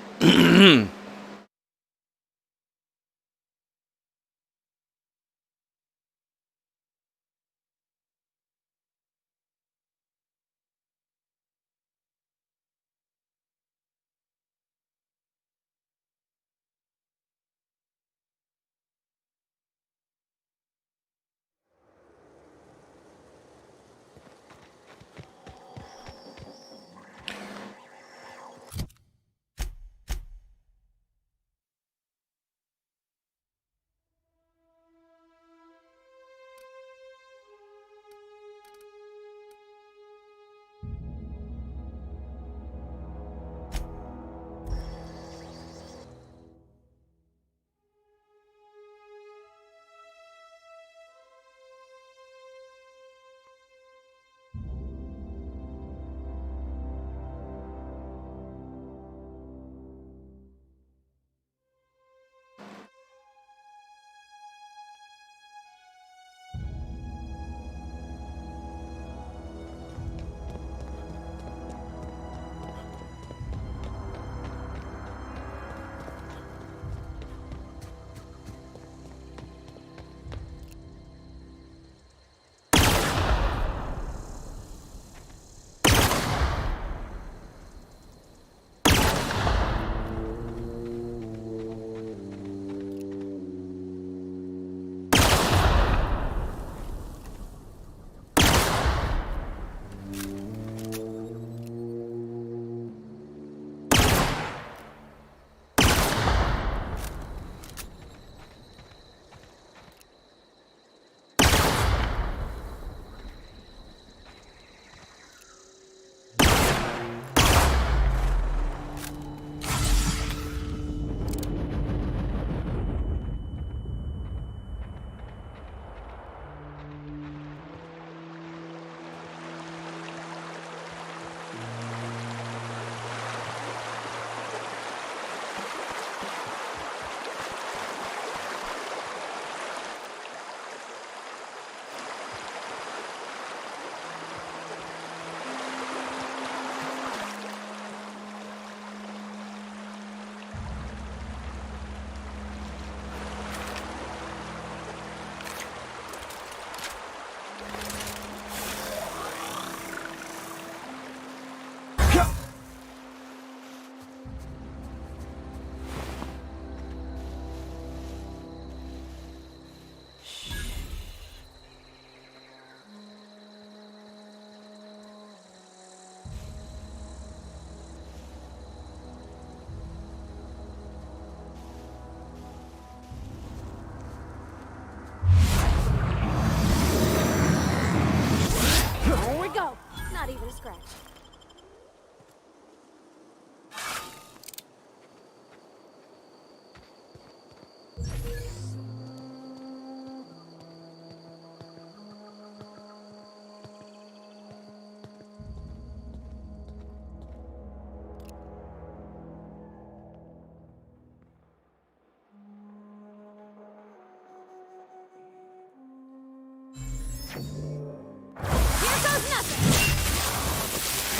There we go. Not even a scratch. Here goes nothing.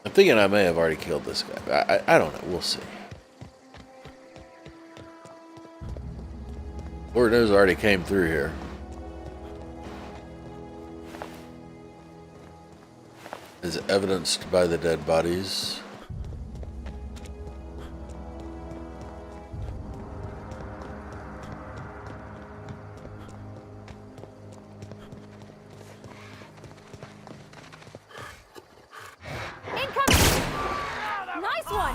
I'm thinking I may have already killed this guy, but I don't know. We'll see. Lord knows I already came through here. As evidenced by the dead bodies. Nice one!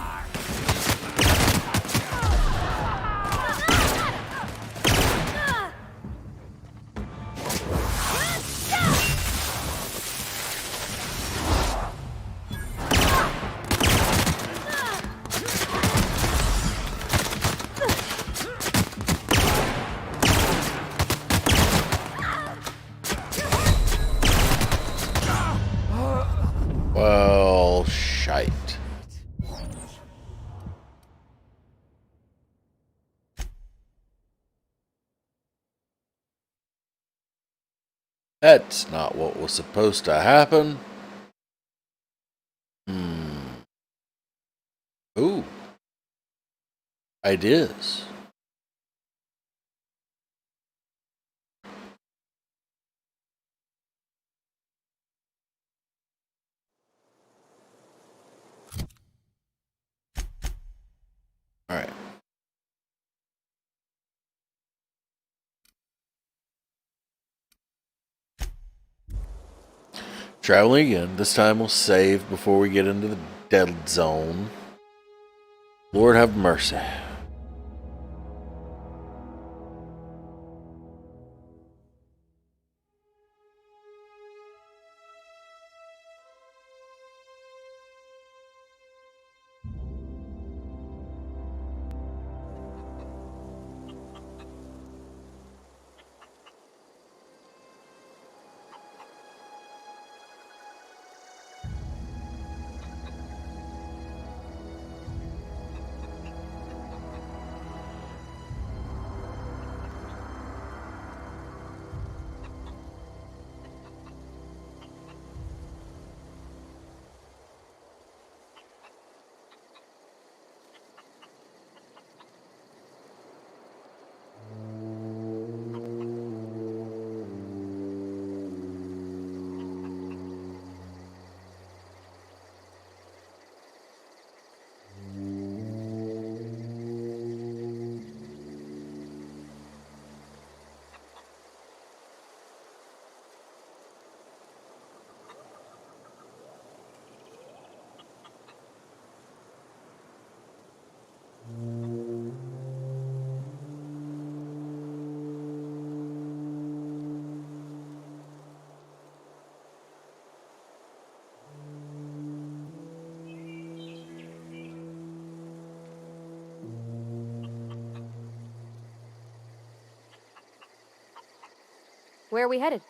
Well, shite. That's not what was supposed to happen. Ooh. Ideas. Alright. Traveling again. This time we'll save before we get into the dead zone. Lord have mercy. Where are we headed?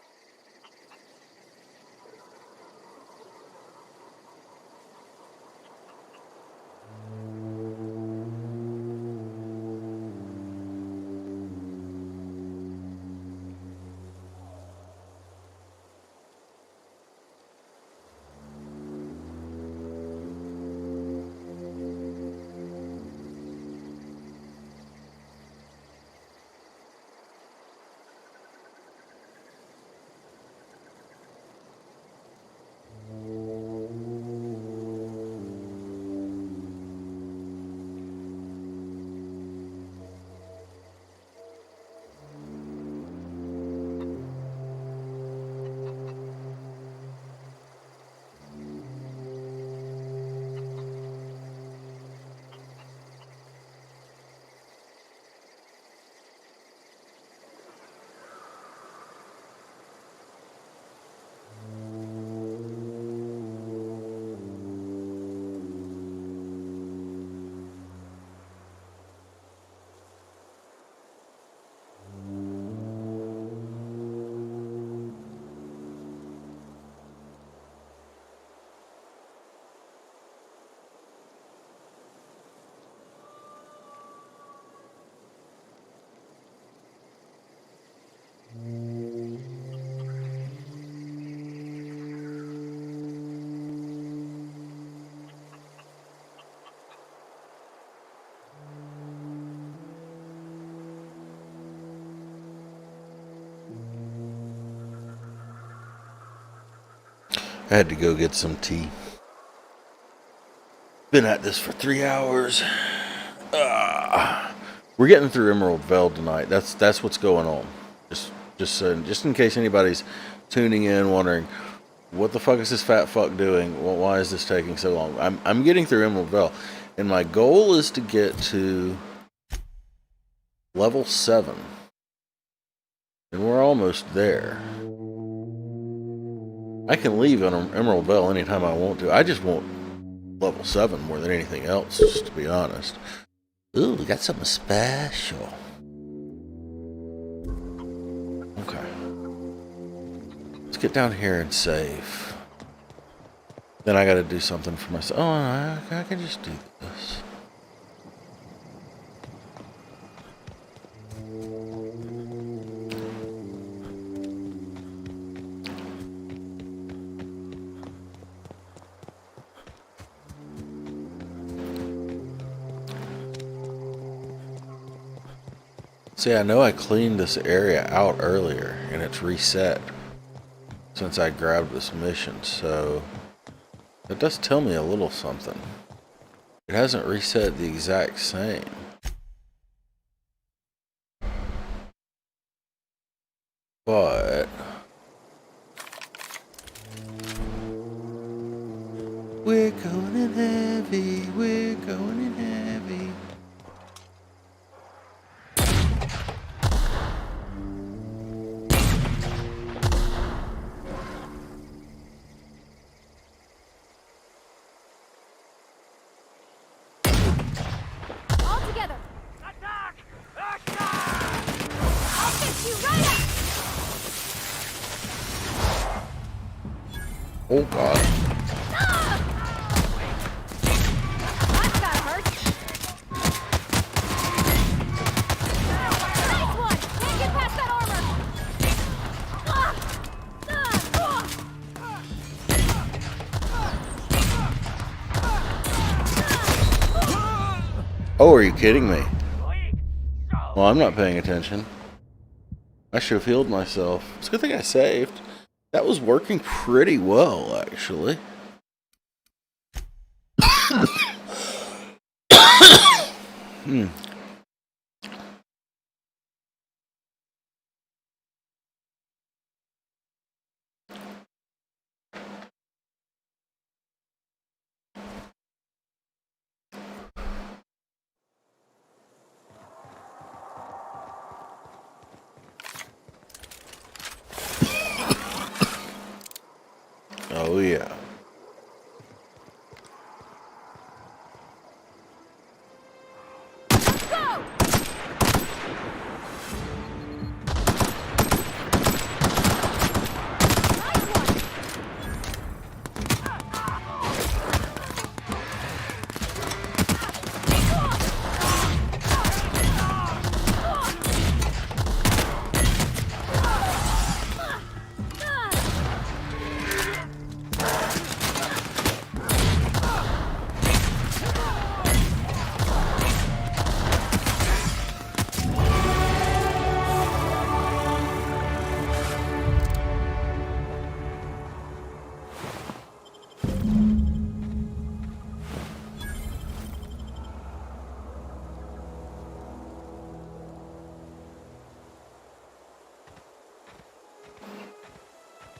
I had to go get some tea. Been at this for 3 hours. We're getting through Emerald Vale tonight. That's what's going on. Just in case anybody's tuning in wondering, what the fuck is this fat fuck doing? Well, why is this taking so long? I'm getting through Emerald Vale, and my goal is to get to level 7, and we're almost there. I can leave on Emerald Vale anytime I want to. I just want level 7 more than anything else, just to be honest. Ooh, we got something special. Okay. Let's get down here and save. Then I gotta do something for myself. Oh, I can just do this. See, I know I cleaned this area out earlier, and it's reset since I grabbed this mission, so that does tell me a little something. It hasn't reset the exact same. But we're going in heavy, we're going in heavy. All together. Attack! I'll fix you right up. Oh god. That's gotta hurt. Nice one. Can't get past that armor. Oh, are you kidding me? Well, I'm not paying attention. I should have healed myself. It's a good thing I saved. That was working pretty well, actually. Oh, yeah.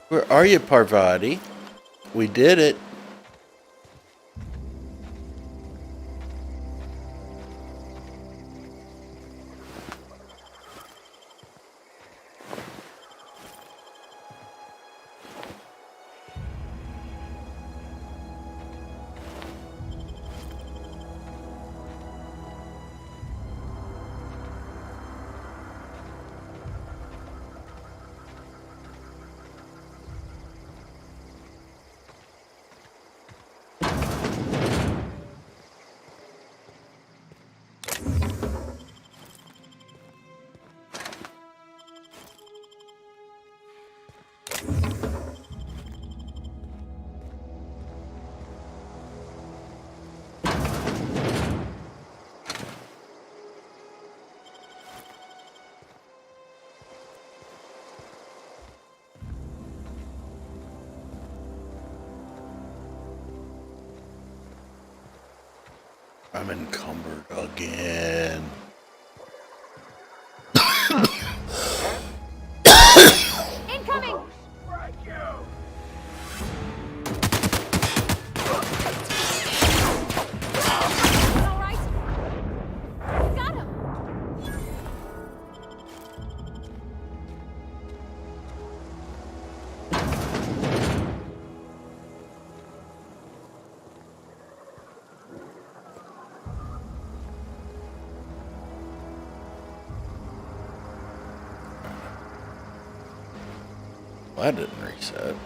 Where are you, Parvati? We did it. I'm encumbered again. Incoming! All right. Got him. Well, that didn't reset.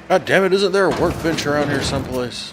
God damn it, isn't there a workbench around here someplace?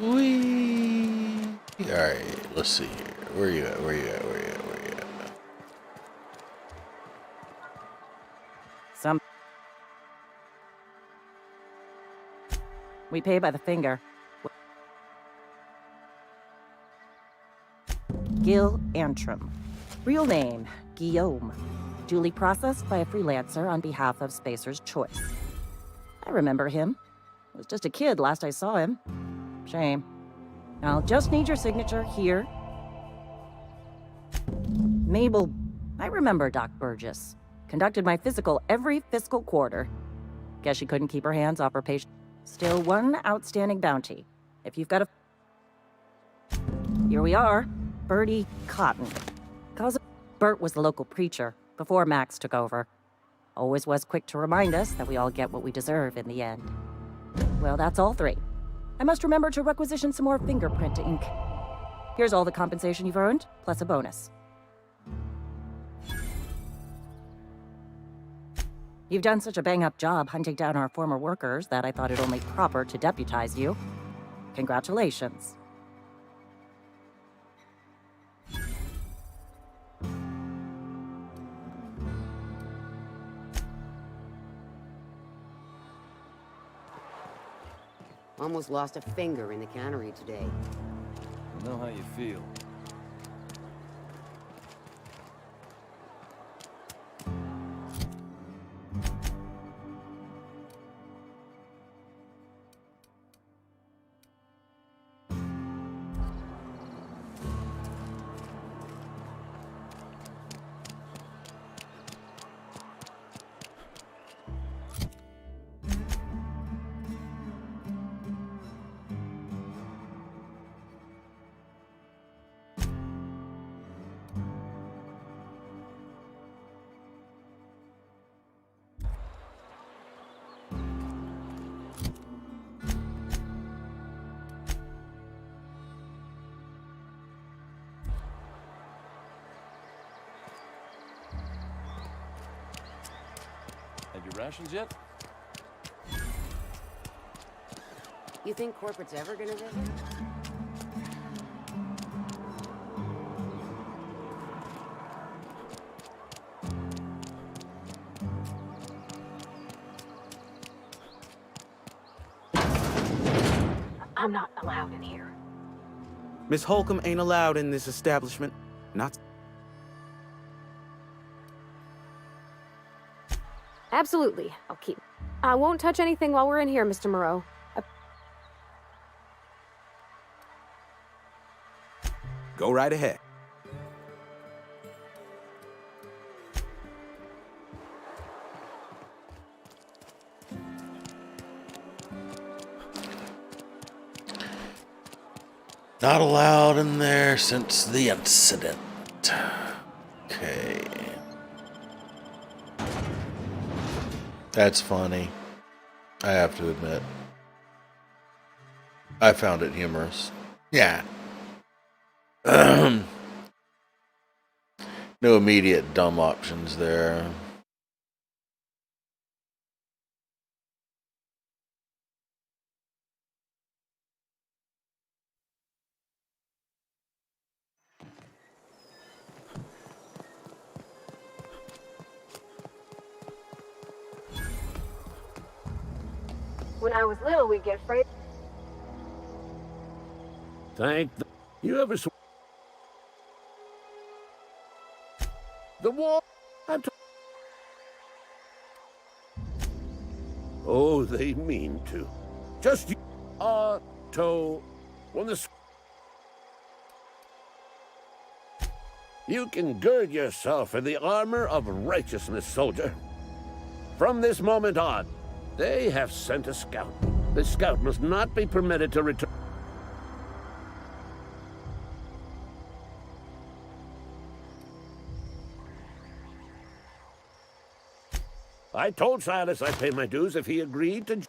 Whee! Alright, let's see here. Where you at? Where you at? Where you at? Where you at? We pay by the finger. Gil Antrim. Real name, Guillaume. Duly processed by a freelancer on behalf of Spacer's Choice. I remember him. I was just a kid last I saw him. Shame. I'll just need your signature here. Mabel. I remember Doc Burgess. Conducted my physical every fiscal quarter. Guess she couldn't keep her hands off her patient. Still one outstanding bounty. If you've got a... Here we are. Bertie Cotton. Bert was the local preacher before Max took over. Always was quick to remind us that we all get what we deserve in the end. Well, that's all three. I must remember to requisition some more fingerprint ink. Here's all the compensation you've earned, plus a bonus. You've done such a bang-up job hunting down our former workers that I thought it only proper to deputize you. Congratulations. Almost lost a finger in the cannery today. I know how you feel. Had your rations yet? You think corporate's ever gonna visit? I'm not allowed in here. Miss Holcomb ain't allowed in this establishment. Not. Absolutely. I'll keep. I won't touch anything while we're in here, Mr. Moreau. Go right ahead. Not allowed in there since the incident. Okay. That's funny. I have to admit. I found it humorous. Yeah. No immediate dumb options there. When I was little, we'd get afraid. You ever the wall? Oh, they mean to. Just toe when the. You can gird yourself in the armor of righteousness, soldier. From this moment on, they have sent a scout. The scout must not be permitted to return. I told Silas I'd pay my dues if he agreed to...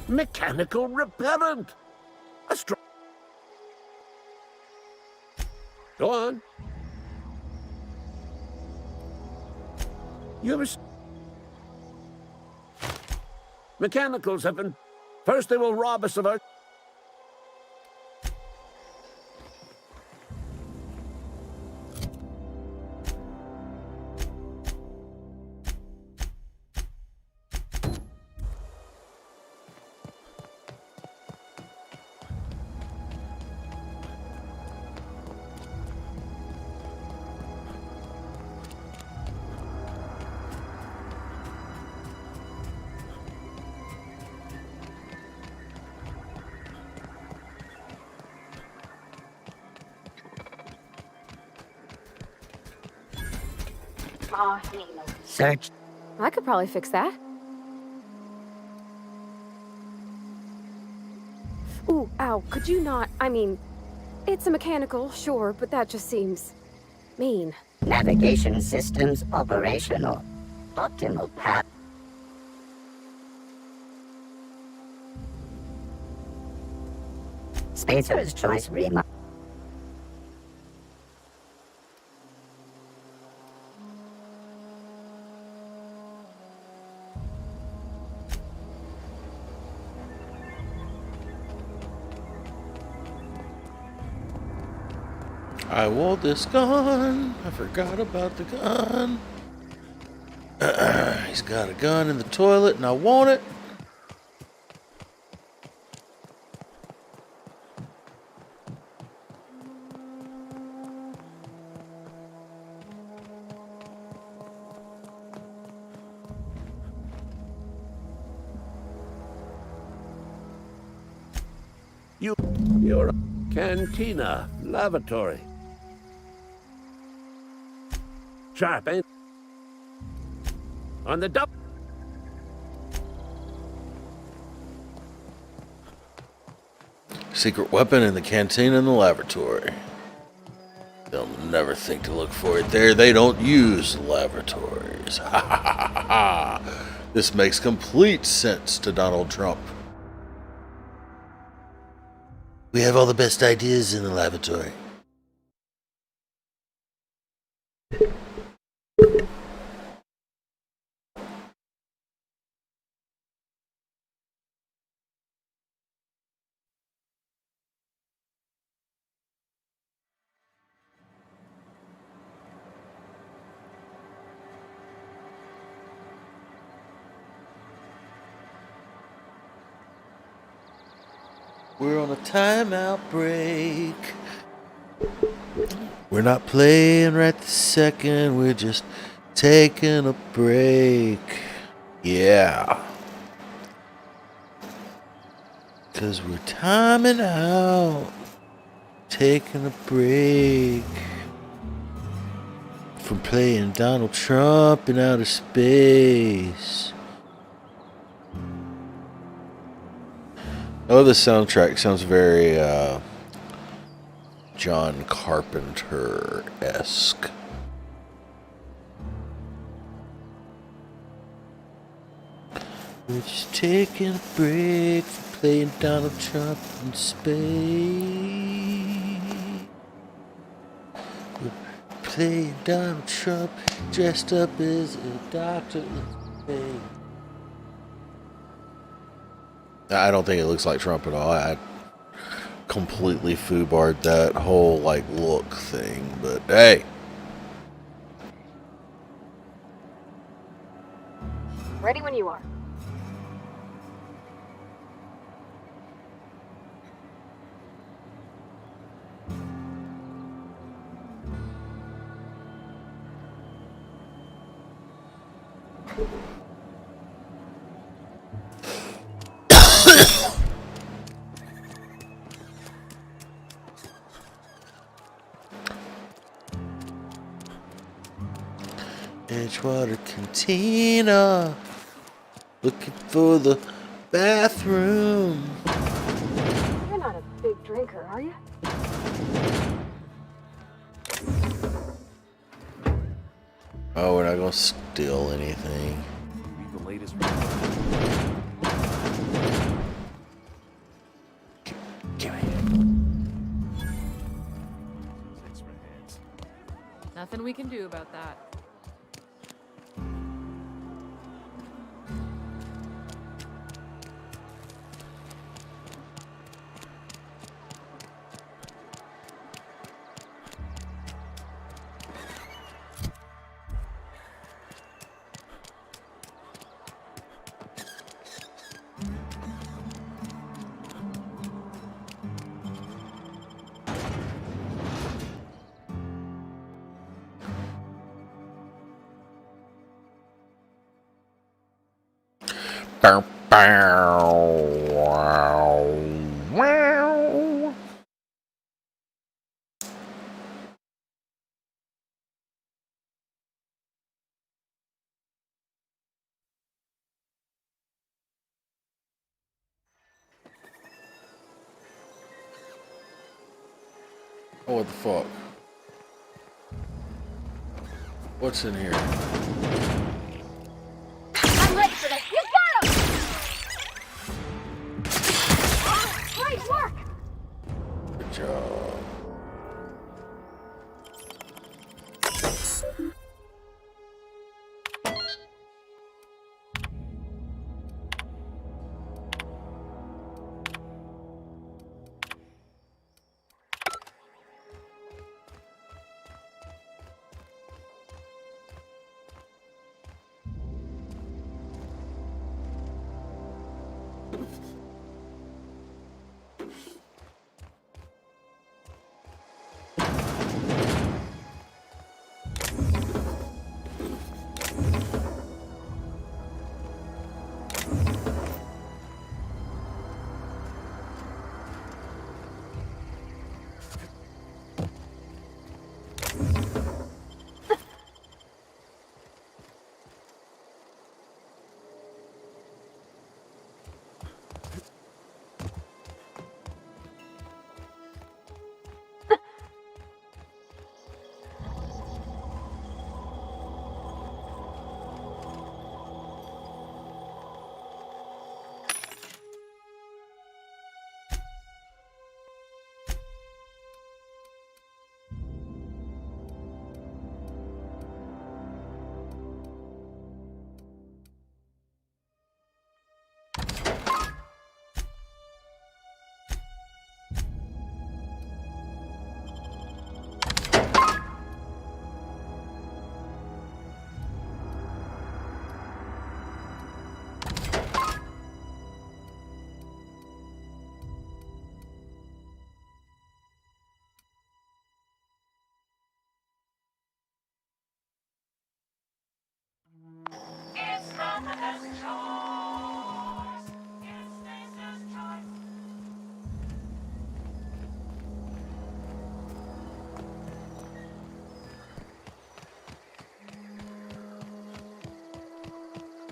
Mechanical repellent! A strong... Go on. You ever... Mechanicals have been... First they will rob us of our... Search. I could probably fix that. Ooh, ow, could you not? I mean, it's a mechanical, sure, but that just seems mean. Navigation systems operational. Optimal path. Spacer's choice remark. I want this gun. I forgot about the gun. He's got a gun in the toilet and I want it. You're a cantina, lavatory. Sharp, ain't? On the double. Secret weapon in the canteen and the lavatory. They'll never think to look for it there. They don't use lavatories. Ha ha ha ha ha. This makes complete sense to Donald Trump. We have all the best ideas in the lavatory. We're on a timeout break. We're not playing right this second. We're just taking a break. Yeah. 'Cause we're timing out. Taking a break. From playing Donald Trump in outer space. Oh, the soundtrack sounds very John Carpenter-esque. We're just taking a break from playing Donald Trump in space. We're playing Donald Trump dressed up as a doctor in space. I don't think it looks like Trump at all. I completely foobarred that whole like look thing, but hey. Ready when you are. Edgewater Cantina. Looking for the bathroom. You're not a big drinker, are you? Oh, we're not gonna steal anything. Read the latest. Give me. Nothing we can do about that. Bow, bow, wow, wow. Oh, what the fuck? What's in here? I'm ready for this. You got him! Great work! Good job.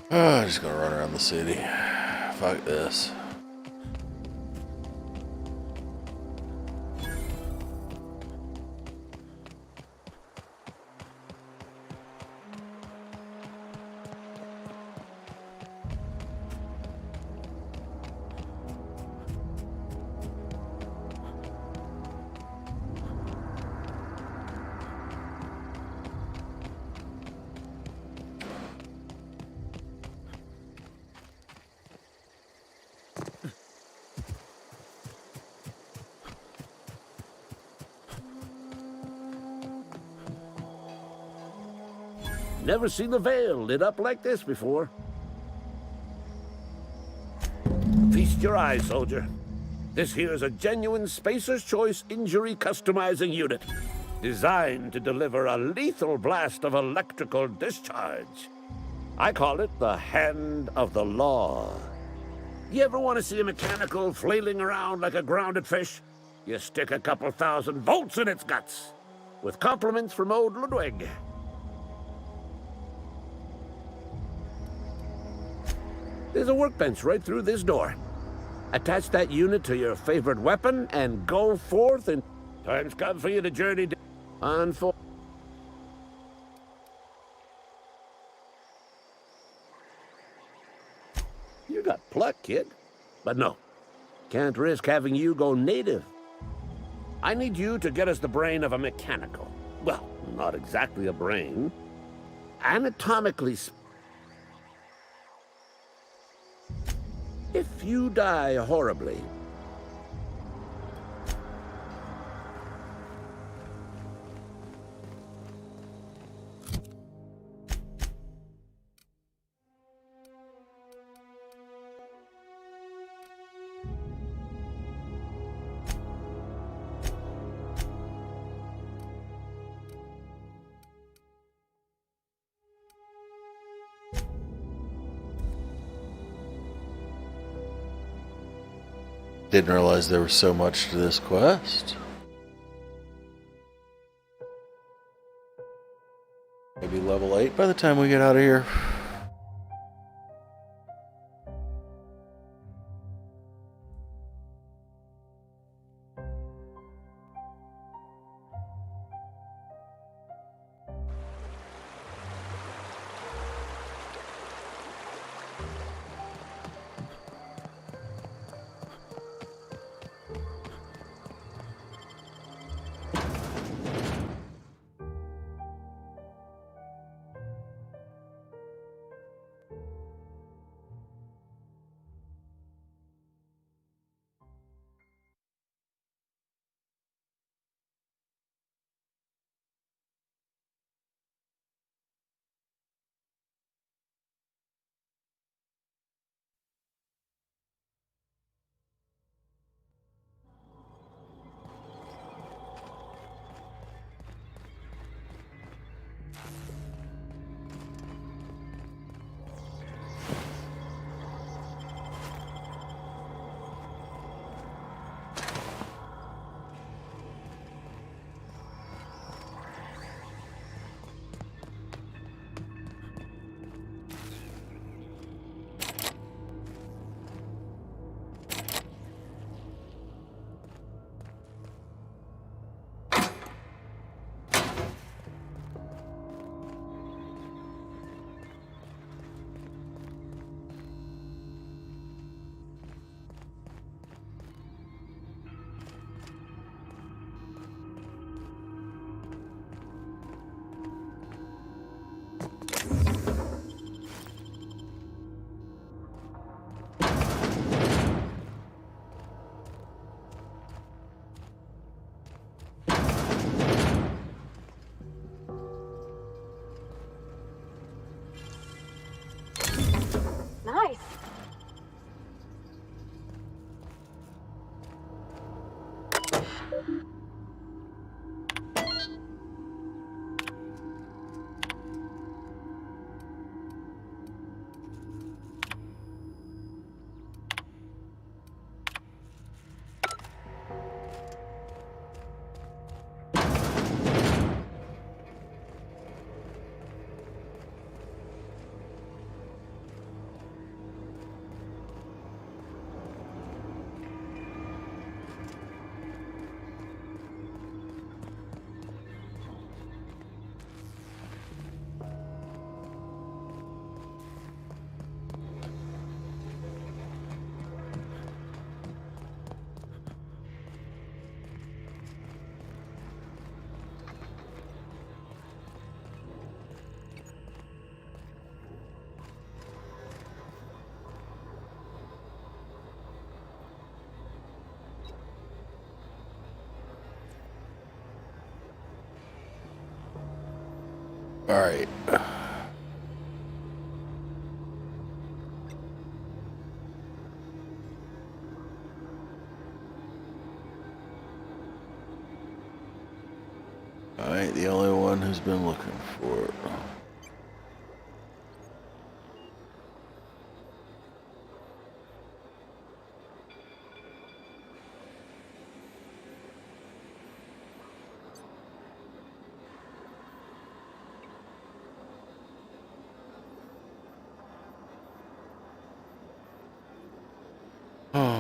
I'm just gonna run around the city. Fuck this. Never seen the Vale lit up like this before. Feast your eyes, soldier. This here's a genuine Spacer's Choice injury customizing unit, designed to deliver a lethal blast of electrical discharge. I call it the Hand of the Law. You ever want to see a mechanical flailing around like a grounded fish? You stick a couple thousand volts in its guts. With compliments from old Ludwig. There's a workbench right through this door. Attach that unit to your favorite weapon and go forth, and time's come for you to journey on foot. You got pluck, kid. But no, can't risk having you go native. I need you to get us the brain of a mechanical. Well, not exactly a brain. Anatomically if you die horribly, Didn't realize there was so much to this quest. Maybe level 8 by the time we get out of here. All right. I ain't the only one who's been looking for it. Oh.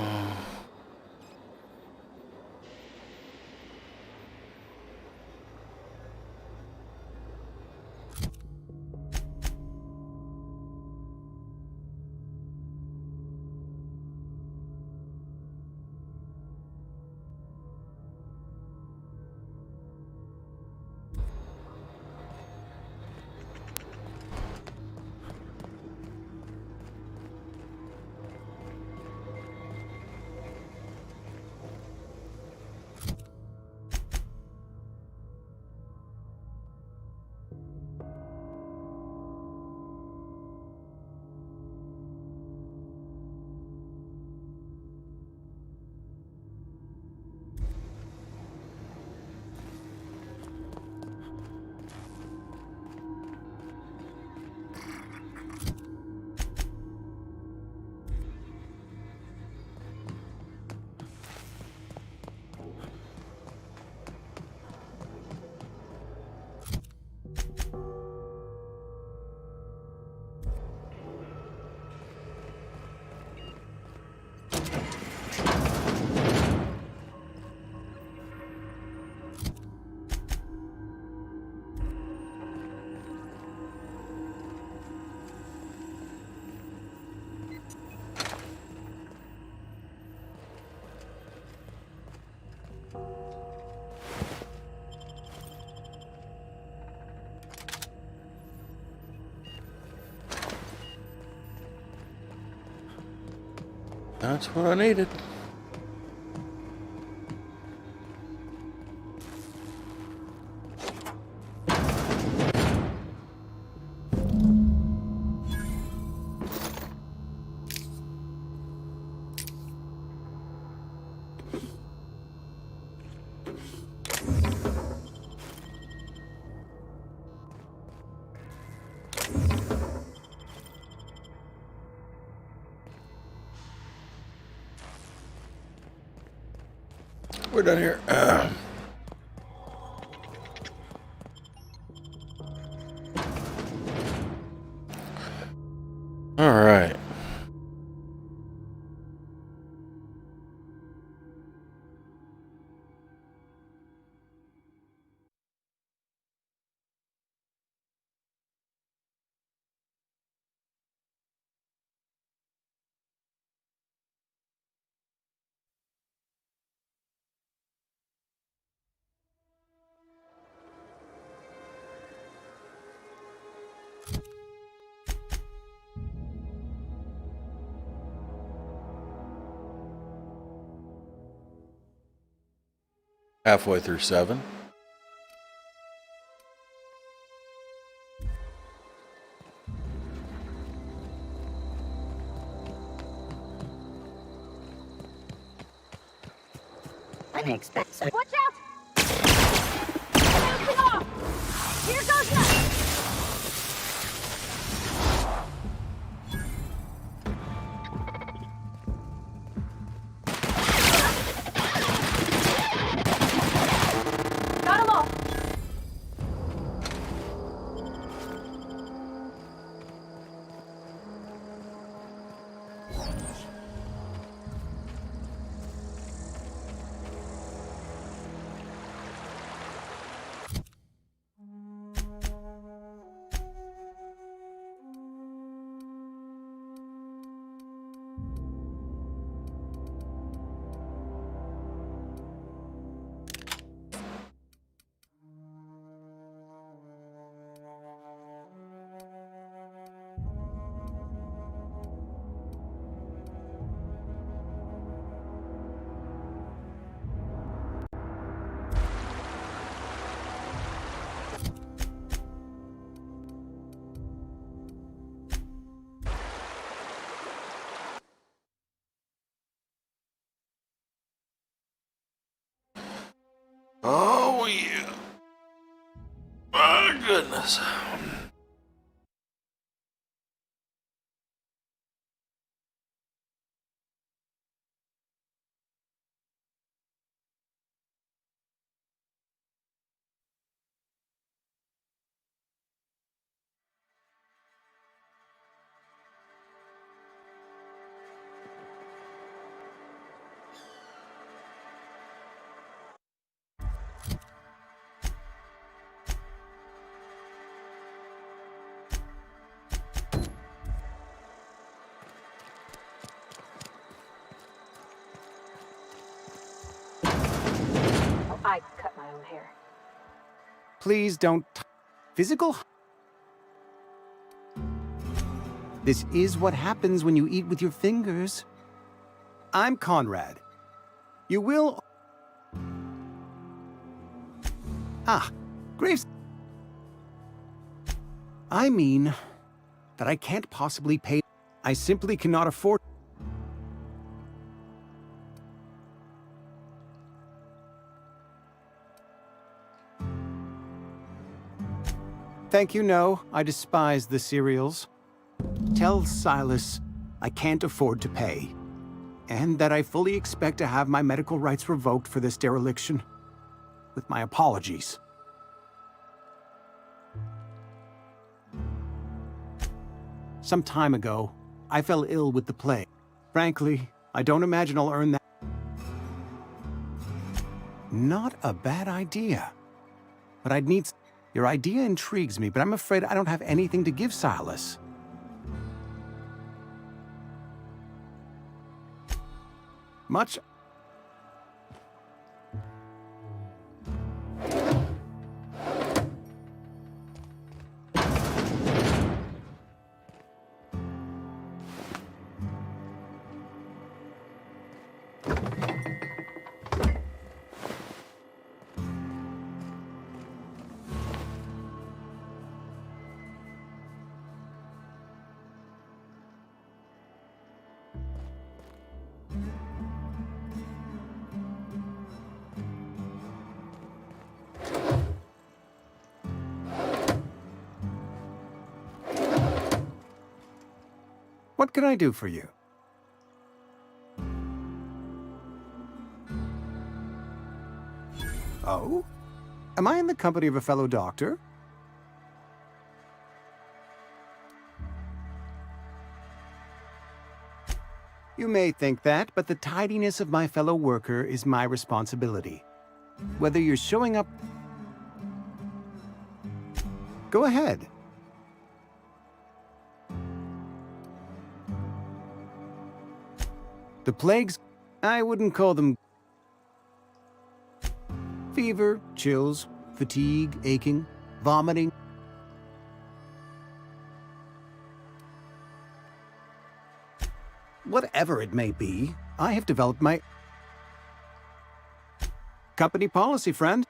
That's what I needed. We're done here. All right. Halfway through 7. Unexpected. Watch out! Bouncing off! Here goes nothing! Got 'em all! Oh, goodness. Oh, I cut my own hair. Please don't. Physical. This is what happens when you eat with your fingers. I'm Conrad. You will. Ah, Graves. I mean that I can't possibly pay. I simply cannot afford. Thank you, no. I despise the cereals. Tell Silas I can't afford to pay, and that I fully expect to have my medical rights revoked for this dereliction. With my apologies. Some time ago, I fell ill with the plague. Frankly, I don't imagine I'll earn that. Not a bad idea. But I'd need... Your idea intrigues me, but I'm afraid I don't have anything to give Silas. Much... What can I do for you? Oh? Am I in the company of a fellow doctor? You may think that, but the tidiness of my fellow worker is my responsibility. Whether you're showing up... Go ahead. The plagues, I wouldn't call them... Fever, chills, fatigue, aching, vomiting. Whatever it may be, I have developed my... company policy, friend.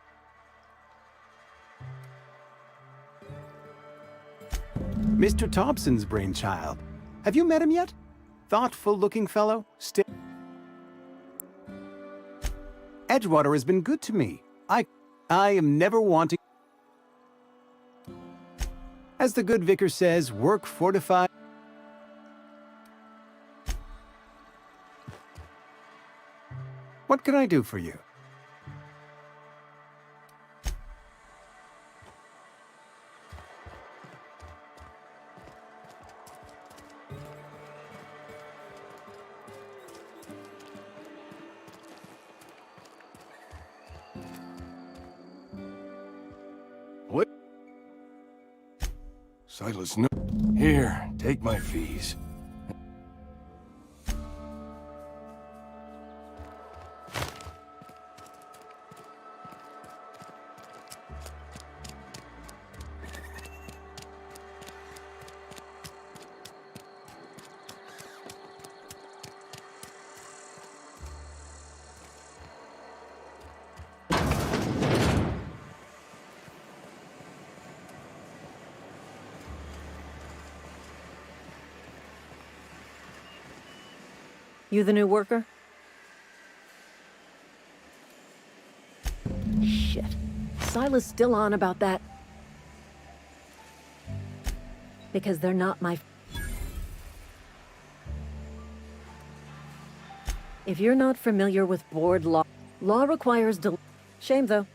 Mr. Thompson's brainchild. Have you met him yet? Thoughtful-looking fellow, still... Edgewater has been good to me. I am never wanting... As the good vicar says, work fortified... What can I do for you? What? Silas, no. Here, take my fees. You the new worker? Shit. Silas still on about that. because they're not my... If you're not familiar with board law, law requires Shame, though.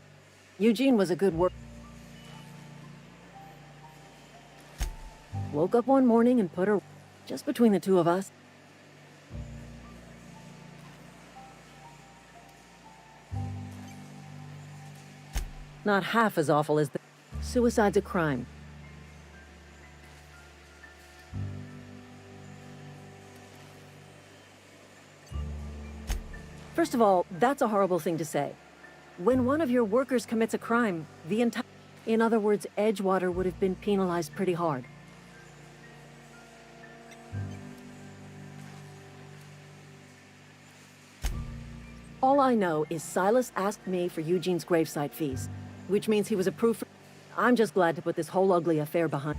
Eugene was a good worker. Woke up one morning and put her... just between the two of us. Not half as awful as the... Suicide's a crime. First of all, that's a horrible thing to say. When one of your workers commits a crime, the entire... In other words, Edgewater would have been penalized pretty hard. All I know is Silas asked me for Eugene's gravesite fees, which means he was approved for... I'm just glad to put this whole ugly affair behind...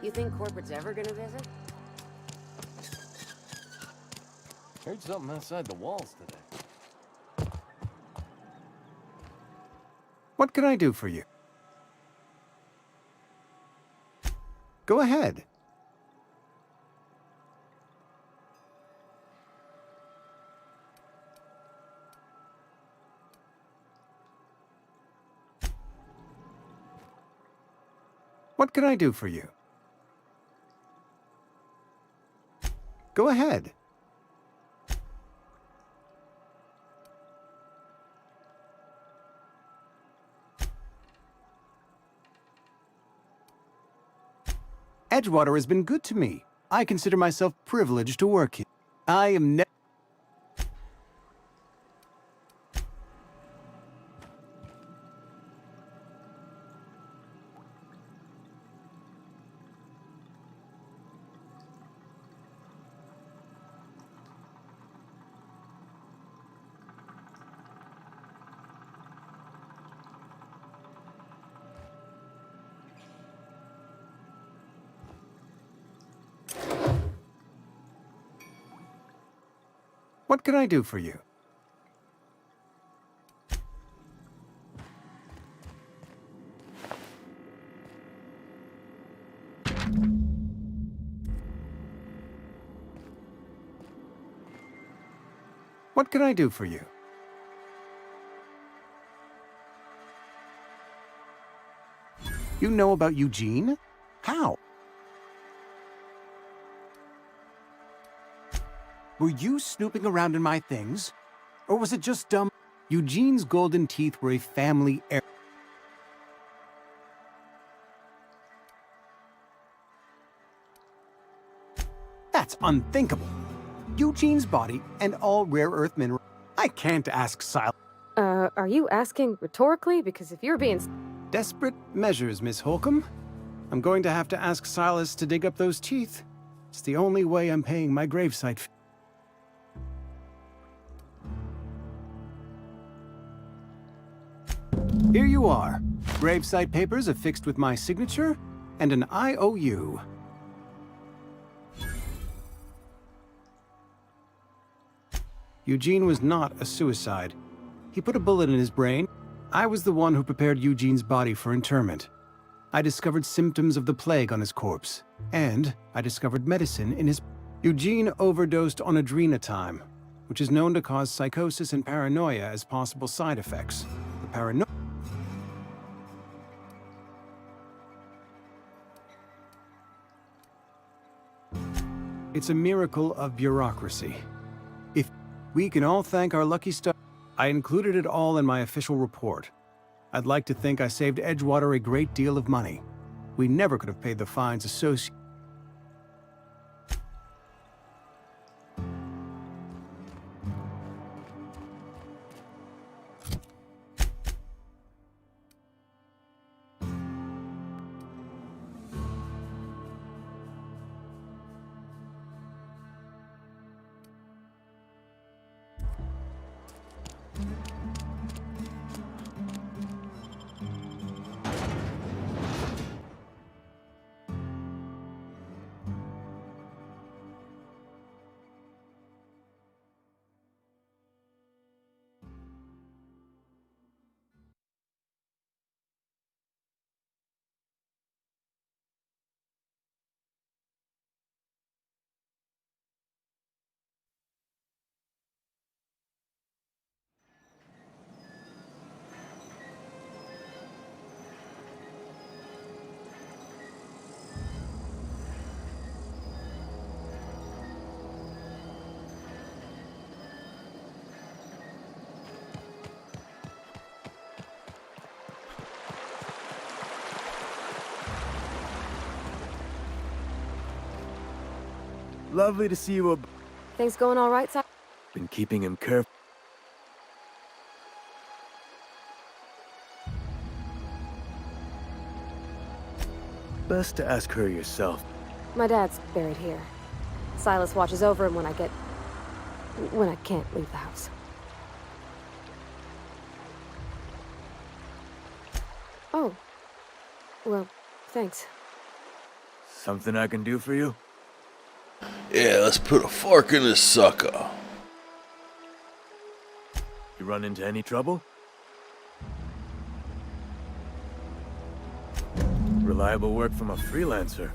You think corporate's ever gonna visit? Heard something outside the walls today. What can I do for you? Go ahead. What can I do for you? Go ahead. Edgewater has been good to me. I consider myself privileged to work here. I am never... What can I do for you? What can I do for you? You know about Eugene? How? Were you snooping around in my things? Or was it just dumb? Eugene's golden teeth were a family heir. That's unthinkable. Eugene's body and all rare earth minerals. I can't ask Silas. Are you asking rhetorically? Because if you're being... Desperate measures, Miss Holcomb. I'm going to have to ask Silas to dig up those teeth. It's the only way I'm paying my gravesite fee. Here you are. Gravesite papers affixed with my signature and an IOU. Eugene was not a suicide. He put a bullet in his brain. I was the one who prepared Eugene's body for interment. I discovered symptoms of the plague on his corpse, and I discovered medicine in his... Eugene overdosed on adrenatime, which is known to cause psychosis and paranoia as possible side effects. The paranoia... It's a miracle of bureaucracy. If we can all thank our lucky star, I included it all in my official report. I'd like to think I saved Edgewater a great deal of money. We never could have paid the fines associated. Lovely to see you. Things going all right, Si? Been keeping him careful. Best to ask her yourself. My dad's buried here. Silas watches over him when I can't leave the house. Oh. Well, thanks. Something I can do for you? Yeah, let's put a fork in this sucker. You run into any trouble? Reliable work from a freelancer.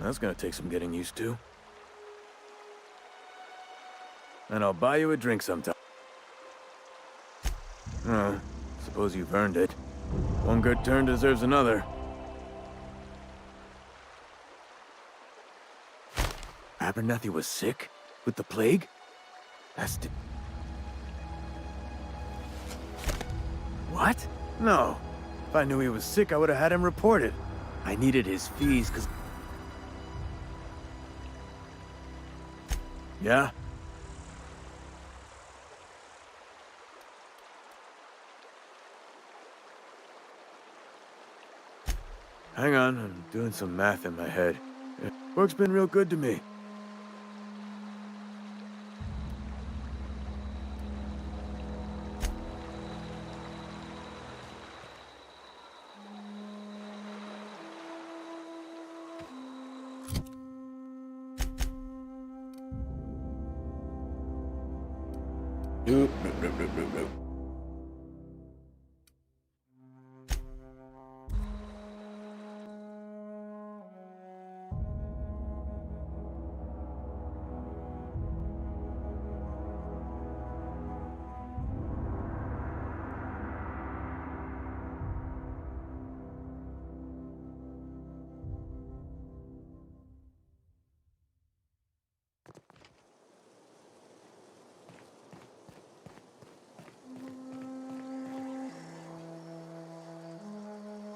That's gonna take some getting used to. And I'll buy you a drink sometime. Suppose you've earned it. One good turn deserves another. Abernathy was sick? With the plague? What? No. If I knew he was sick, I would have had him reported. I needed his fees, cause... Yeah? Hang on, I'm doing some math in my head. Work's been real good to me. Nope, nope, nope, nope, nope, nope.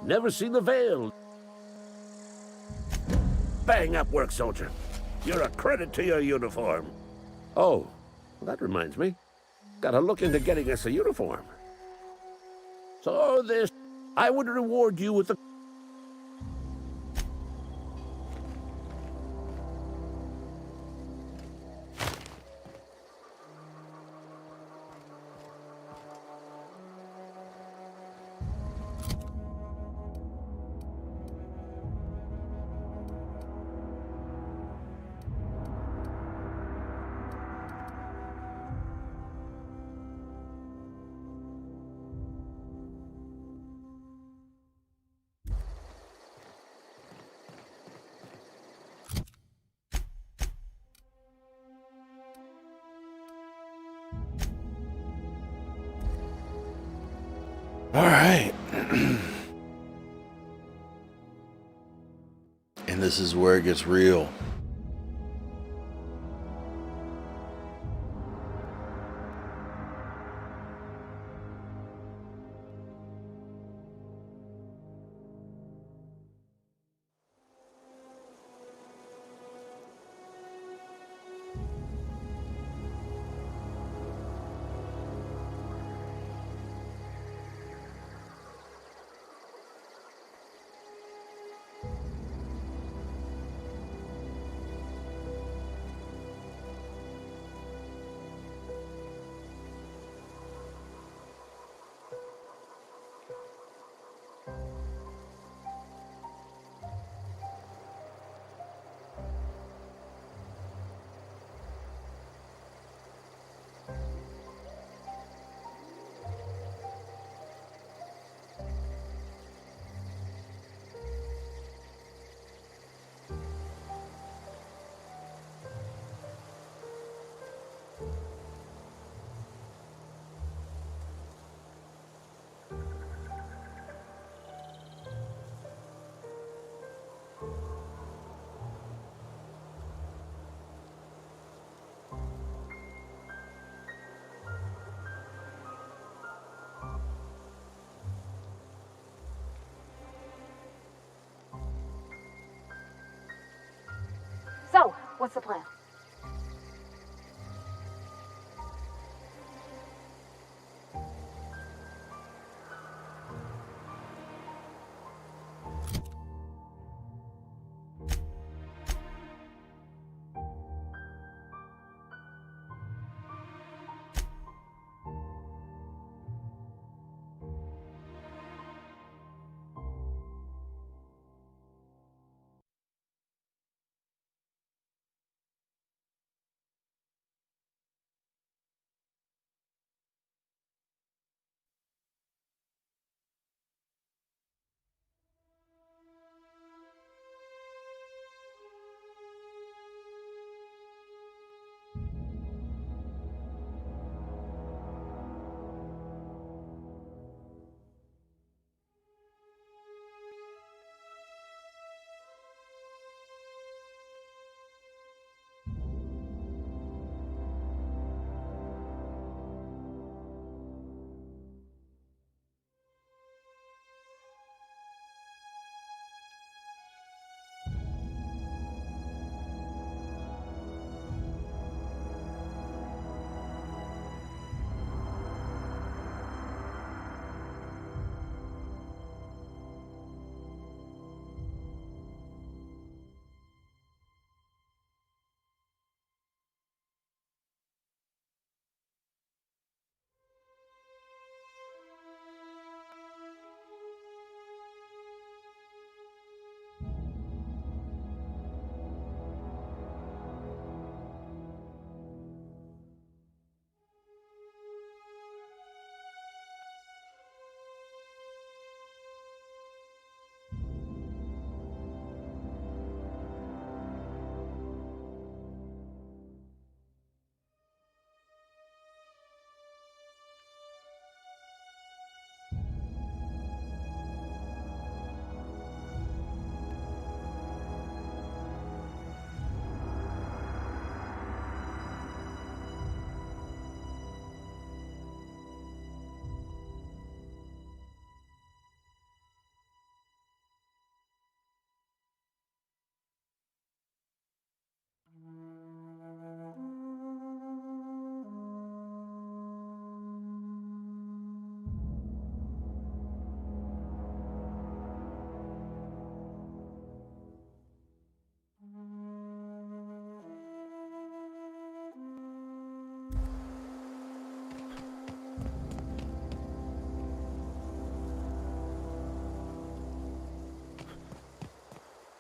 Never seen the Veil. Bang up work, soldier. You're a credit to your uniform. Oh, that reminds me. Gotta look into getting us a uniform. So I would reward you with the... All right. And this is where it gets real. What's the plan?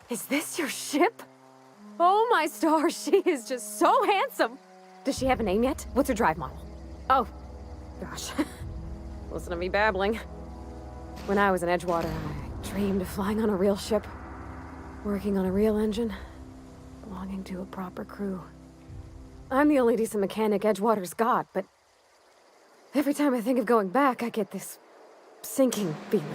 Is this your ship? Oh my stars, she is just so handsome. Does she have a name yet? What's her drive model? Oh, gosh. Listen to me babbling. When I was in Edgewater, I dreamed of flying on a real ship, working on a real engine, belonging to a proper crew. I'm the only decent mechanic Edgewater's got, but every time I think of going back, I get this sinking feeling.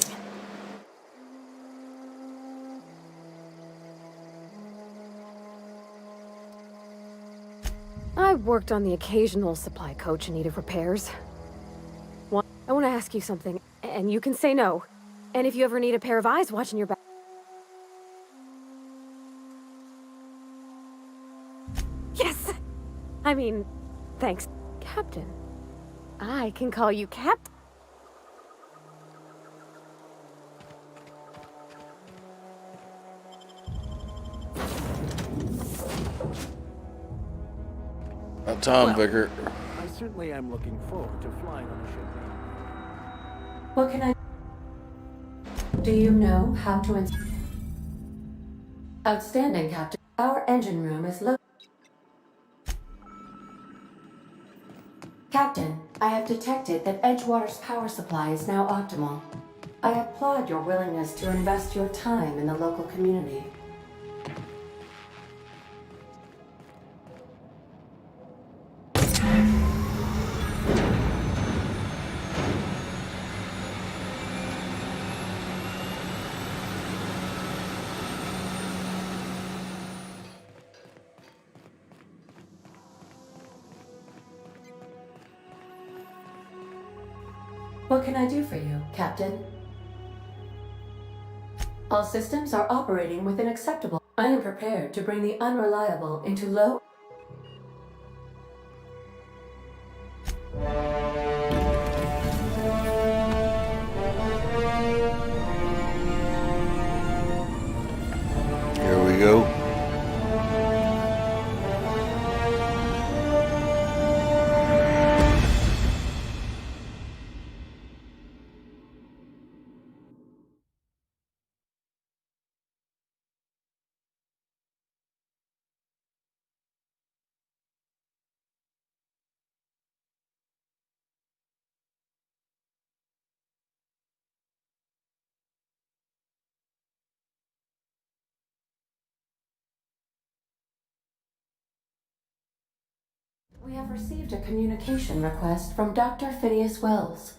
I worked on the occasional supply coach in need of repairs. I want to ask you something, and you can say no. And if you ever need a pair of eyes watching your back... Yes! I mean, thanks, Captain. I can call you Captain. Tom Vicker. I certainly am looking forward to flying on the ship. What can I... Do you know how to... Outstanding, Captain. Our engine room is located... Captain, I have detected that Edgewater's power supply is now optimal. I applaud your willingness to invest your time in the local community. What can I do for you, Captain? All systems are operating within acceptable... I am prepared to bring the unreliable into low... Here we go. We have received a communication request from Dr. Phineas Wells.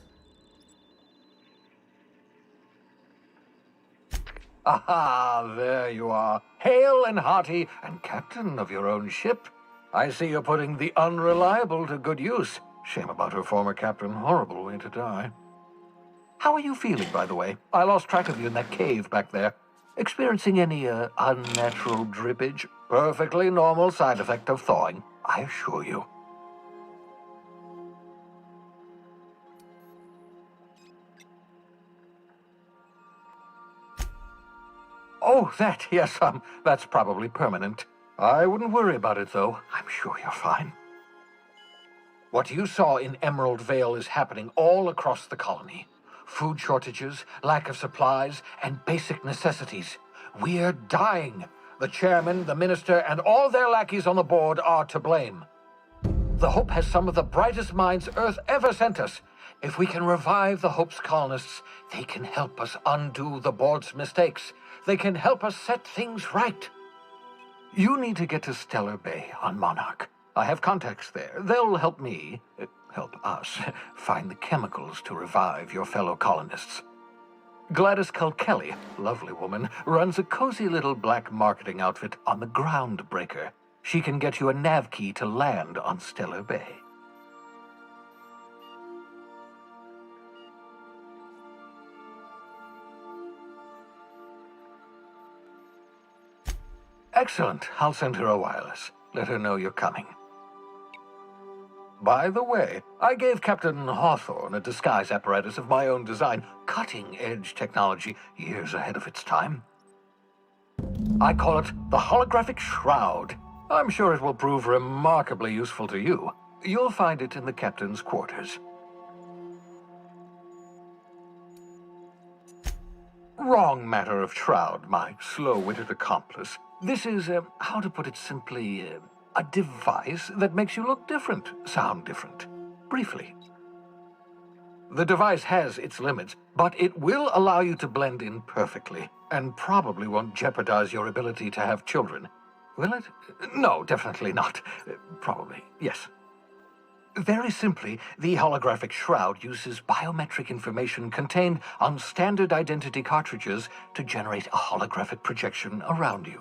Aha, there you are. Hale and hearty, and captain of your own ship. I see you're putting the unreliable to good use. Shame about her former captain. Horrible way to die. How are you feeling, by the way? I lost track of you in that cave back there. Experiencing any, unnatural drippage? Perfectly normal side effect of thawing, I assure you. Oh, that, yes, that's probably permanent. I wouldn't worry about it, though. I'm sure you're fine. What you saw in Emerald Vale is happening all across the colony. Food shortages, lack of supplies, and basic necessities. We're dying. The chairman, the minister, and all their lackeys on the board are to blame. The Hope has some of the brightest minds Earth ever sent us. If we can revive the Hope's colonists, they can help us undo the board's mistakes. They can help us set things right. You need to get to Stellar Bay on Monarch. I have contacts there. They'll help help us, find the chemicals to revive your fellow colonists. Gladys Kelly, lovely woman, runs a cozy little black marketing outfit on the Groundbreaker. She can get you a nav key to land on Stellar Bay. Excellent. I'll send her a wireless. Let her know you're coming. By the way, I gave Captain Hawthorne a disguise apparatus of my own design, cutting-edge technology, years ahead of its time. I call it the Holographic Shroud. I'm sure it will prove remarkably useful to you. You'll find it in the captain's quarters. Wrong matter of Shroud, my slow-witted accomplice. This is, how to put it simply, a device that makes you look different, sound different. Briefly. The device has its limits, but it will allow you to blend in perfectly, and probably won't jeopardize your ability to have children. Will it? No, definitely not. Probably, yes. Very simply, the holographic shroud uses biometric information contained on standard identity cartridges to generate a holographic projection around you.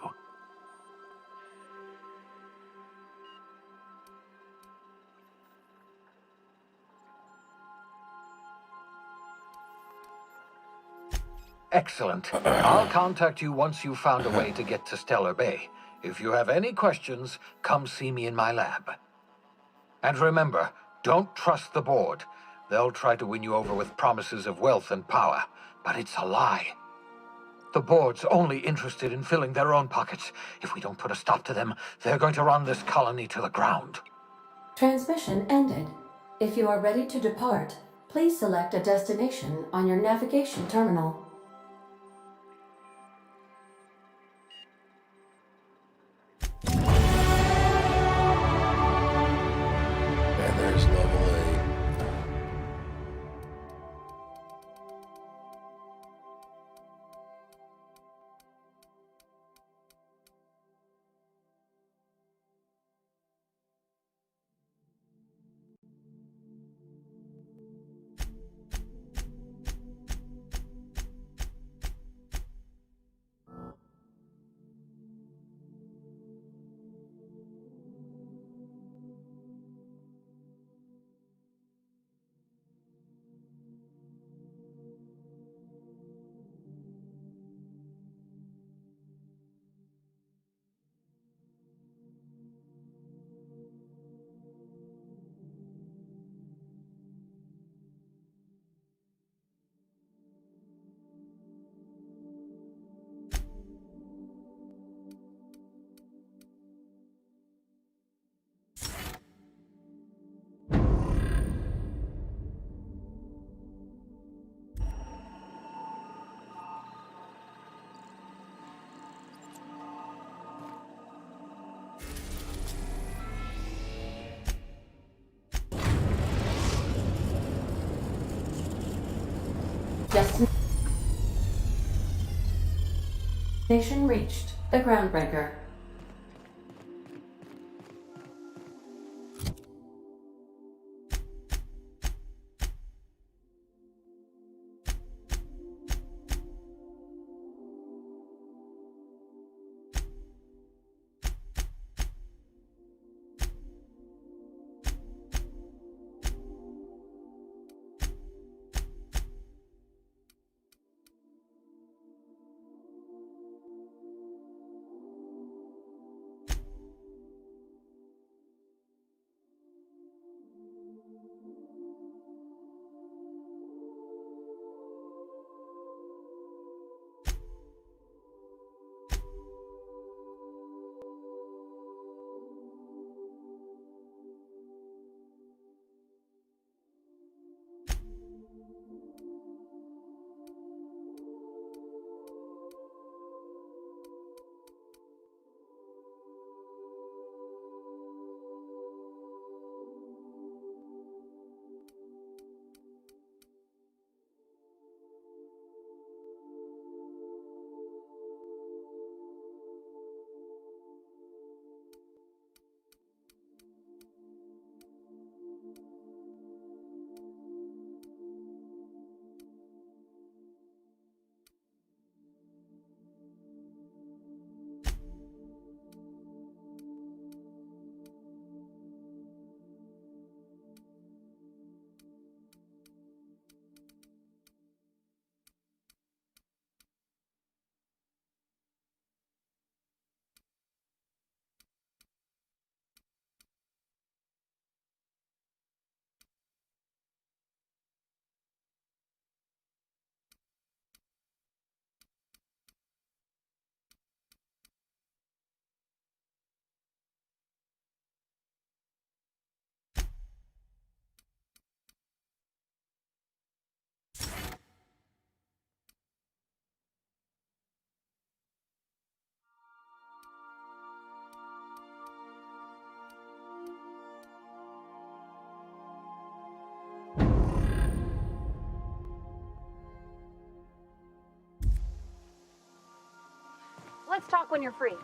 Excellent. I'll contact you once you've found a way to get to Stellar Bay. If you have any questions, come see me in my lab. And remember, don't trust the board. They'll try to win you over with promises of wealth and power, but it's a lie. The board's only interested in filling their own pockets. If we don't put a stop to them, they're going to run this colony to the ground. Transmission ended. If you are ready to depart, please select a destination on your navigation terminal. And there's level A. Destination reached. The Groundbreaker. Let's talk when you're free.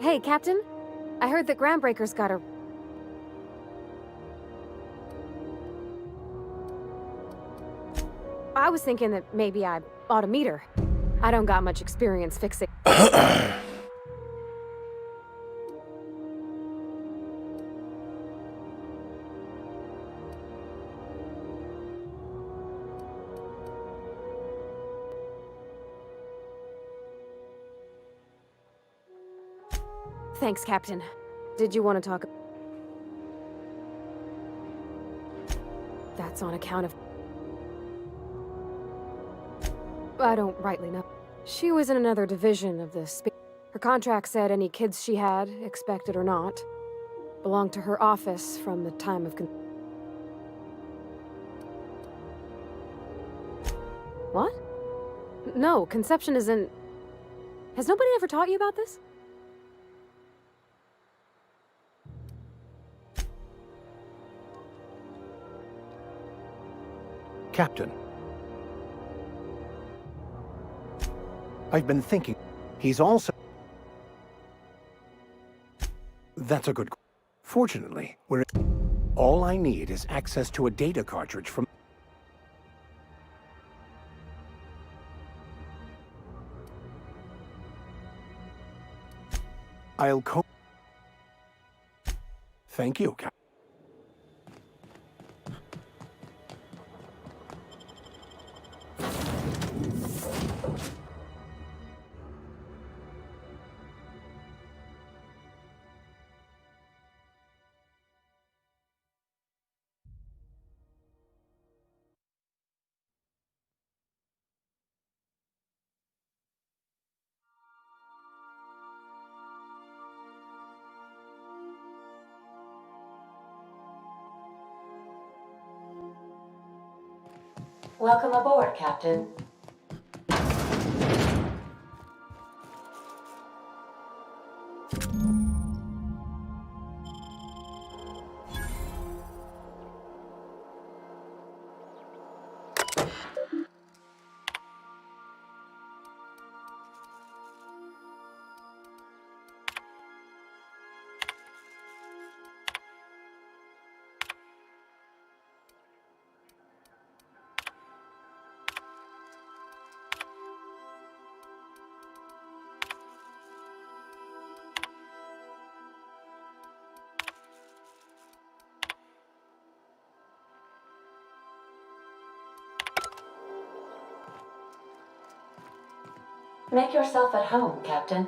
Hey, Captain. I heard that Groundbreaker's got a... I was thinking that maybe I ought to meet her. I don't got much experience fixing... Thanks, Captain. Did you want to talk... That's on account of... I don't rightly know. She was in another division of the space. Her contract said any kids she had, expected or not, belonged to her office from the time of... What? No, conception isn't... Has nobody ever taught you about this? Captain. I've been thinking. He's also... That's a good... Fortunately, we're... All I need is access to a data cartridge from... I'll Thank you, Captain. Welcome aboard, Captain. Make yourself at home, Captain.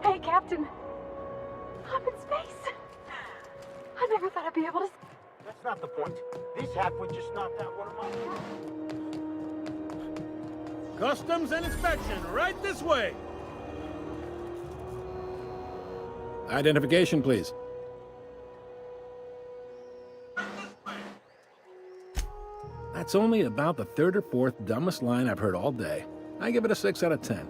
Hey, Captain. I'm in space. I never thought I'd be able to... That's not the point. This halfwit just knocked out one of my... Customs and inspection, right this way. Identification, please. That's only about the third or fourth dumbest line I've heard all day. I give it a 6 out of 10.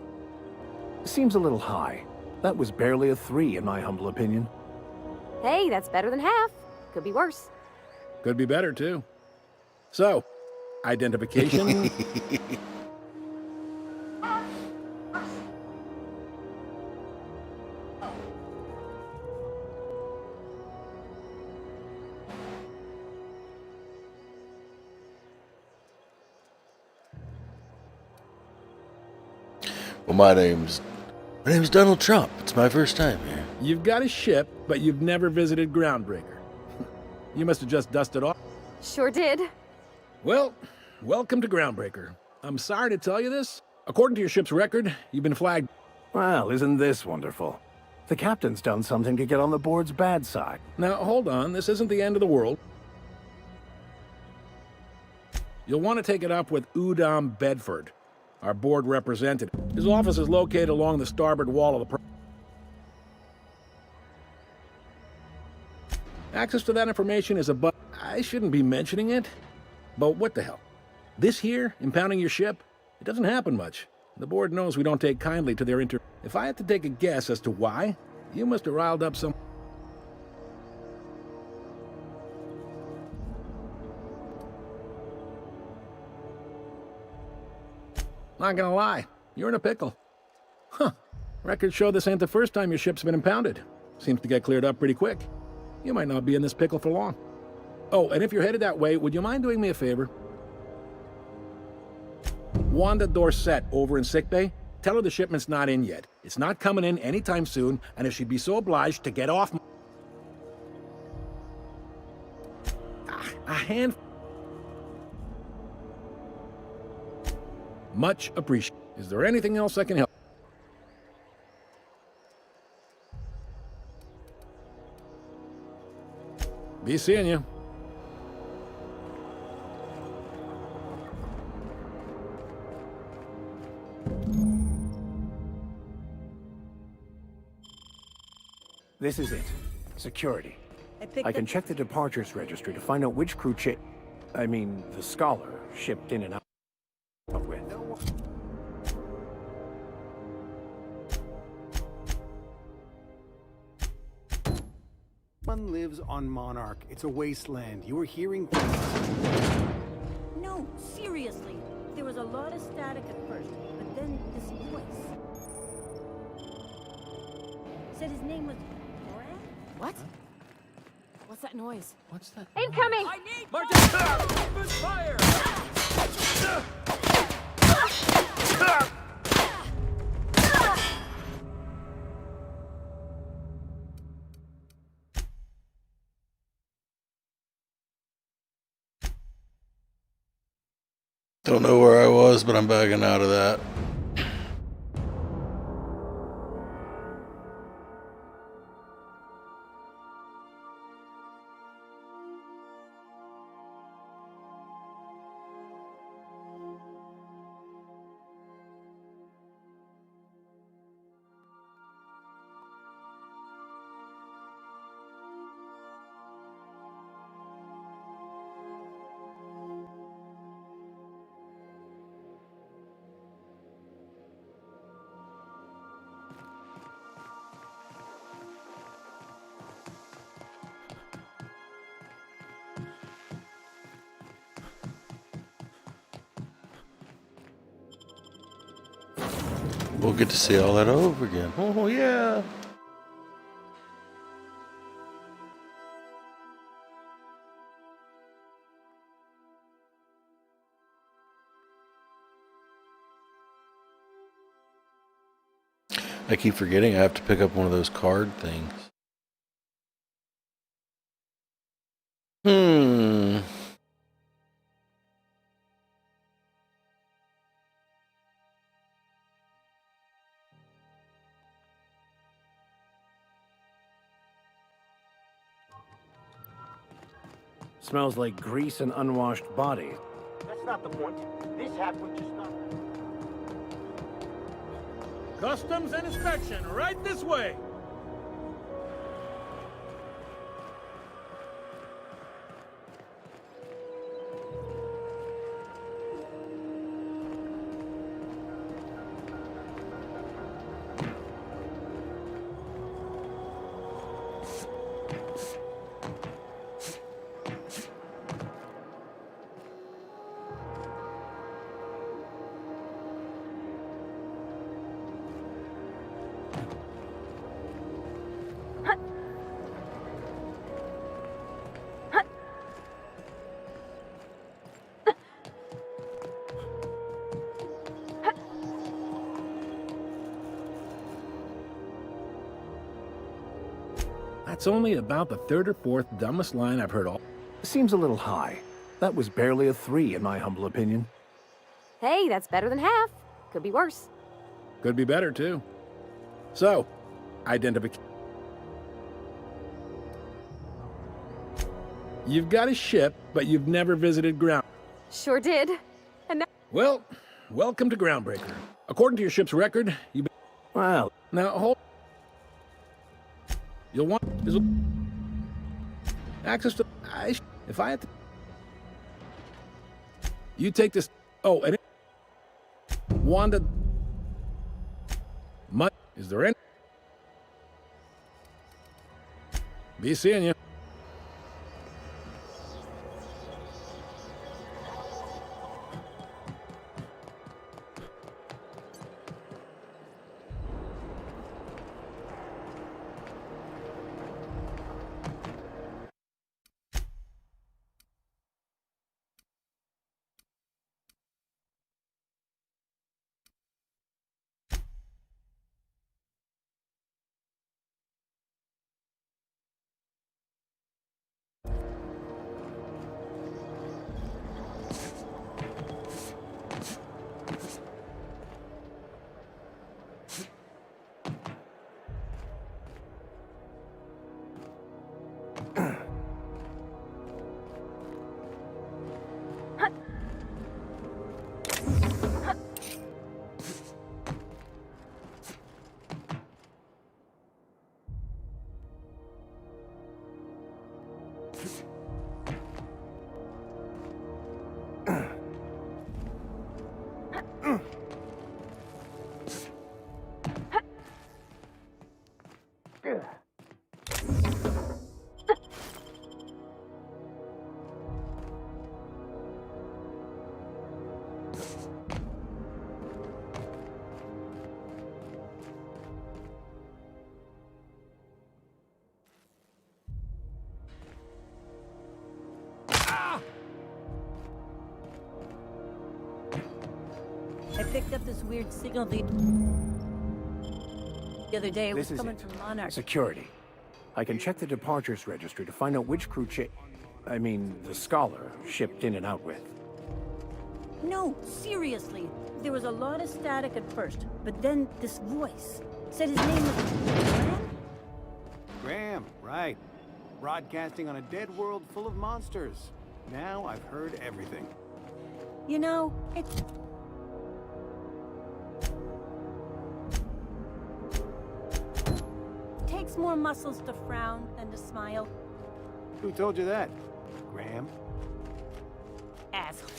Seems a little high. That was barely a 3, in my humble opinion. Hey, that's better than half. Could be worse. Could be better, too. So, identification... Well, my name's Donald Trump. It's my first time here. You've got a ship, but you've never visited Groundbreaker. You must have just dusted off. Sure did. Well, welcome to Groundbreaker. I'm sorry to tell you this. According to your ship's record, you've been flagged. Well, isn't this wonderful? The captain's done something to get on the board's bad side. Now, hold on. This isn't the end of the world. You'll want to take it up with Udom Bedford, our board representative. His office is located along the starboard wall of the... Access to that information is above... I shouldn't be mentioning it, but what the hell? This here, impounding your ship, it doesn't happen much. The board knows we don't take kindly to their If I had to take a guess as to why, you must have riled up some... Not gonna lie, you're in a pickle. Huh. Records show this ain't the first time your ship's been impounded. Seems to get cleared up pretty quick. You might not be in this pickle for long. Oh, and if you're headed that way, would you mind doing me a favor? Wanda Dorset over in sickbay, tell her the shipment's not in yet. It's not coming in anytime soon, and if she'd be so obliged to get off... A hand... Much appreciated. Is there anything else I can help? Be seeing you. This is it. Security. I can check the departures registry to find out which crew the Scholar shipped in and out with. One lives on Monarch. It's a wasteland. You were hearing things. No, seriously. There was a lot of static at first, but then this voice. Said his name was Brad? What? What's that noise? What's that? Incoming! I need Open fire! Don't know where I was, but I'm backing out of that. We'll get to see all that over again. Oh, yeah. I keep forgetting I have to pick up one of those card things. Smells like grease and unwashed body. That's not the point. This hat would just not. Customs and inspection, right this way. That's only about the third or fourth dumbest line I've heard all. Seems a little high. That was barely a 3 in my humble opinion. Hey, that's better than half. Could be worse. Could be better, too. So, identification. You've got a ship, but you've never visited ground. Sure did. And now Well, welcome to Groundbreaker. According to your ship's record, you've been... Well, now, hold... You'll want... access to... if I had to... You take this... Oh, and... Wanda... Is there any... Be seeing you. I picked up this weird signal the other day. It was This is coming it. from Monarch. Security. I can check the departures registry to find out which crew the Scholar shipped in and out with. No, seriously. There was a lot of static at first, but then this voice said his name was... Graham, right. Broadcasting on a dead world full of monsters. Now I've heard everything. You know, it... takes more muscles to frown than to smile. Who told you that, Graham? Asshole.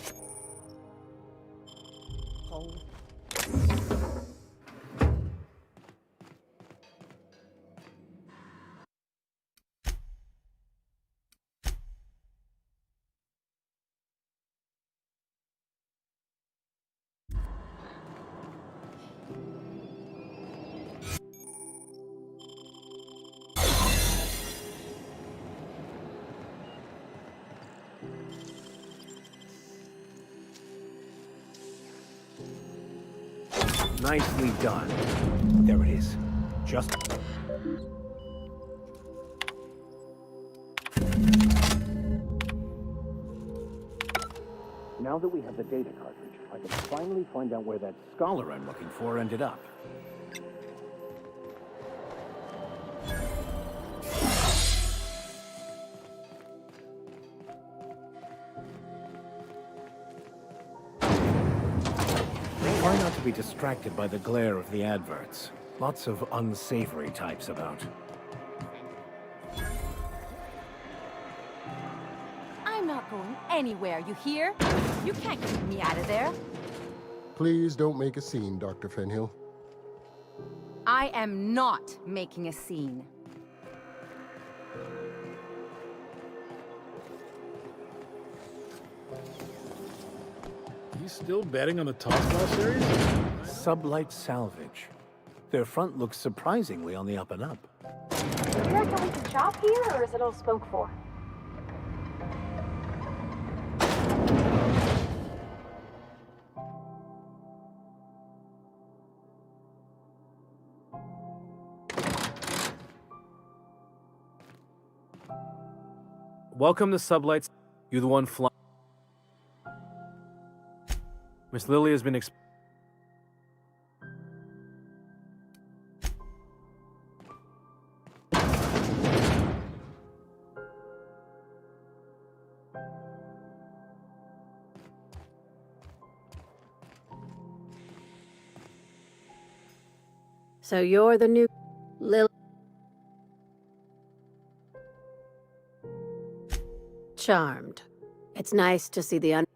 Nicely done. There it is. Just... Now that we have the data cartridge, I can finally find out where that Scholar I'm looking for ended up. Try not to be distracted by the glare of the adverts. Lots of unsavory types about. I'm not going anywhere, you hear? You can't keep me out of there. Please don't make a scene, Dr. Fenhill. I am not making a scene. You still betting on the Tossball series? Sublight Salvage. Their front looks surprisingly on the up and up. You reckon we can shop here, or is it all spoke for? Welcome to Sublights. You the one flying. Miss Lily has been So you're the new Lily. Charmed. It's nice to see the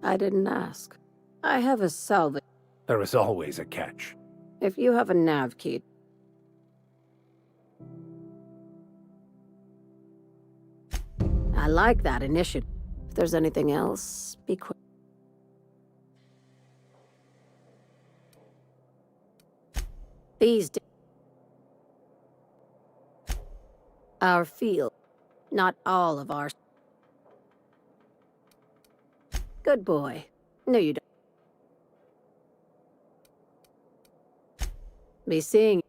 I didn't ask. I have a salvage. There is always a catch. If you have a nav key. I like that initiative. If there's anything else, be quick. These days, our field, not all of our. Good boy. No, you don't. Be seeing.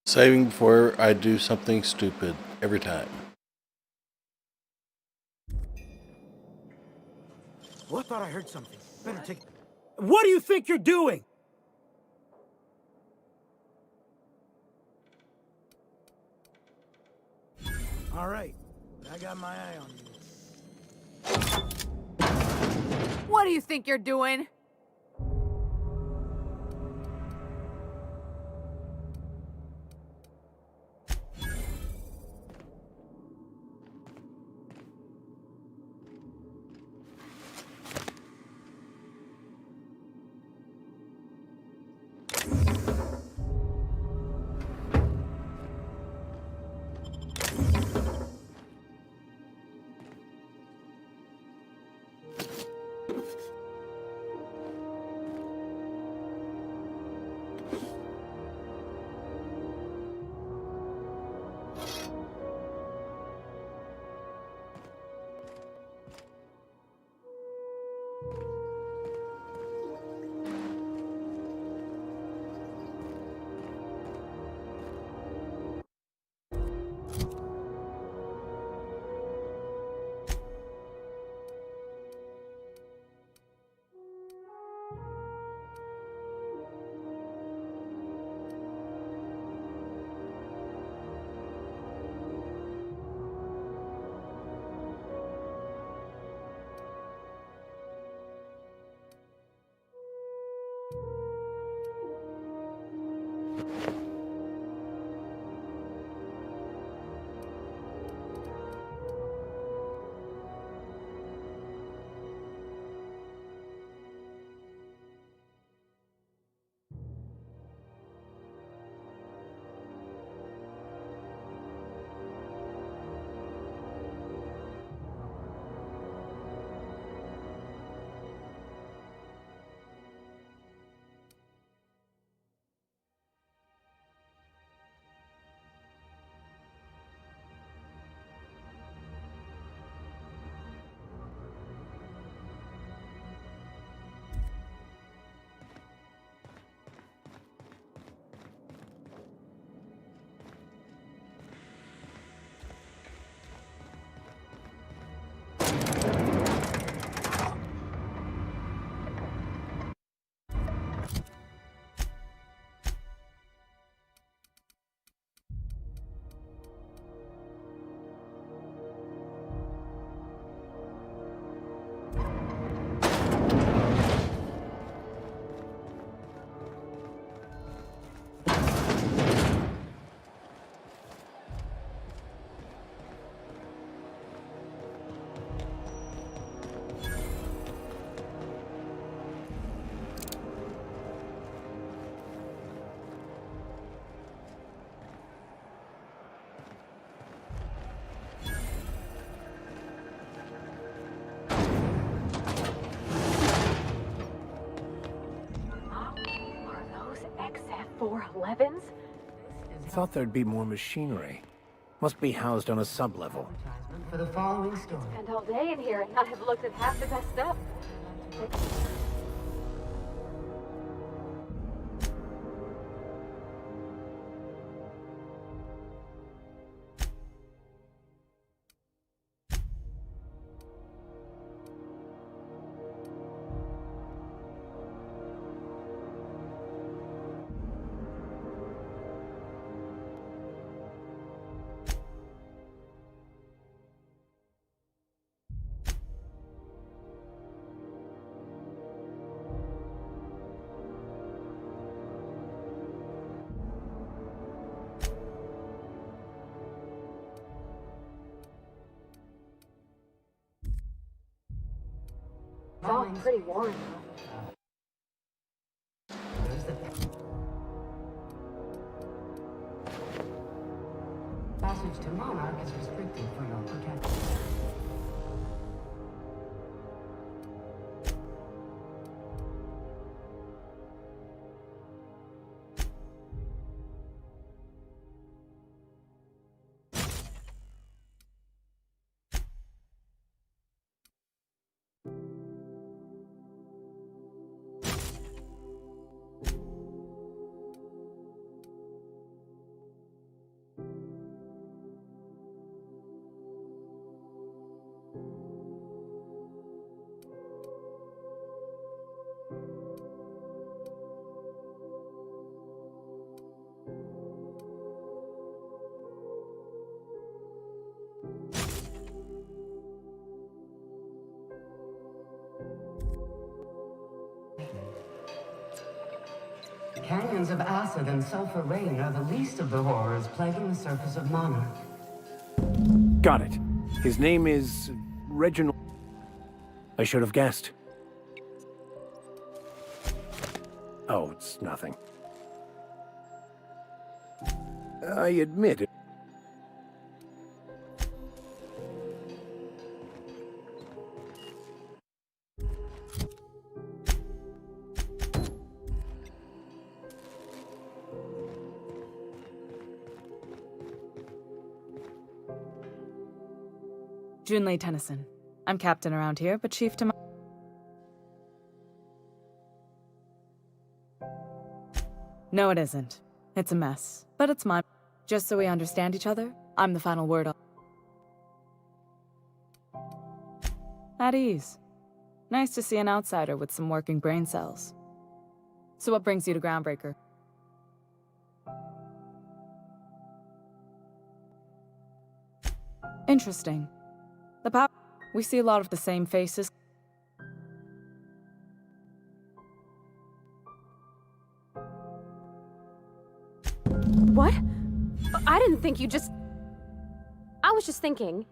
Saving before I do something stupid every time. Well, I thought I heard something. Better take... What do you think you're doing? All right, I got my eye on you. What do you think you're doing? XF411s? I thought there'd be more machinery. Must be housed on a sublevel. For the following story. Spend all day in here and not have looked at half the best stuff. It's all pretty worn. Passage to Monarch is restricted for your protection. eruptions of acid and sulfur rain are the least of the horrors plaguing the surface of Monarch. Got it. His name is Reginald. I should have guessed. Oh, it's nothing. I admit it. Junlei Tennyson. I'm captain around here, but chief to my... No, it isn't. It's a mess, but it's mine. Just so we understand each other, I'm the final word on... At ease. Nice to see an outsider with some working brain cells. So what brings you to Groundbreaker? Interesting. The power... We see a lot of the same faces. What? I didn't think you just... I was just thinking.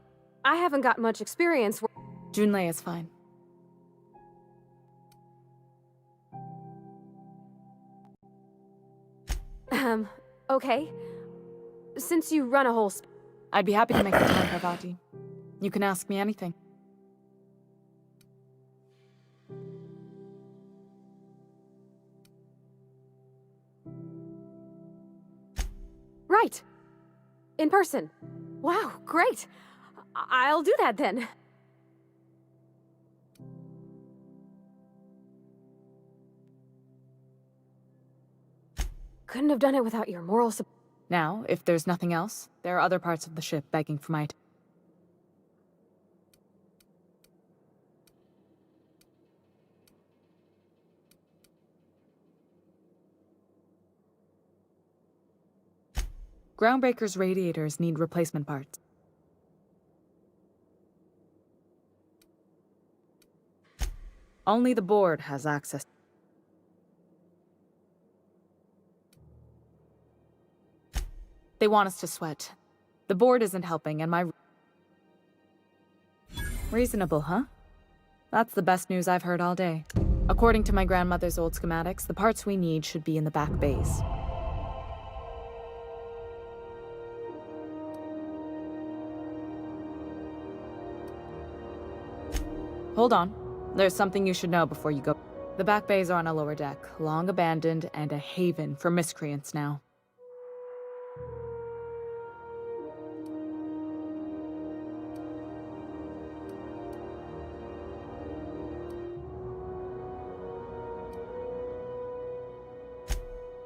I haven't got much experience. Junlei is fine. Okay. Since you run a whole... I'd be happy to make the time, Parvati. You can ask me anything. Right. In person. Wow, great. I'll do that then. Couldn't have done it without your moral support. Now, if there's nothing else, there are other parts of the ship begging for my... Groundbreaker's radiators need replacement parts. Only the board has access. They want us to sweat. The board isn't helping, and my... Reasonable, huh? That's the best news I've heard all day. According to my grandmother's old schematics, the parts we need should be in the back bays. Hold on. There's something you should know before you go. The back bays are on a lower deck, long abandoned and a haven for miscreants now.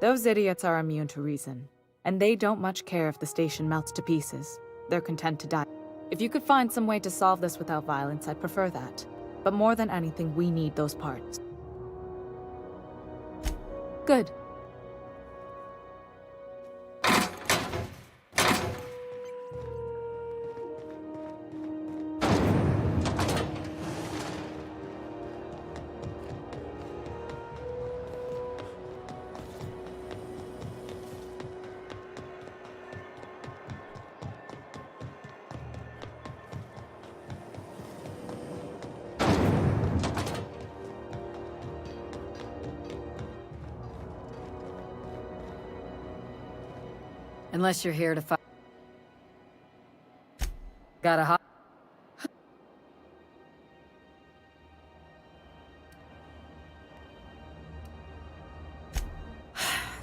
Those idiots are immune to reason, and they don't much care if the station melts to pieces. They're content to die. If you could find some way to solve this without violence, I'd prefer that. But more than anything, we need those parts. Good. Unless you're here to fight. Got a hot...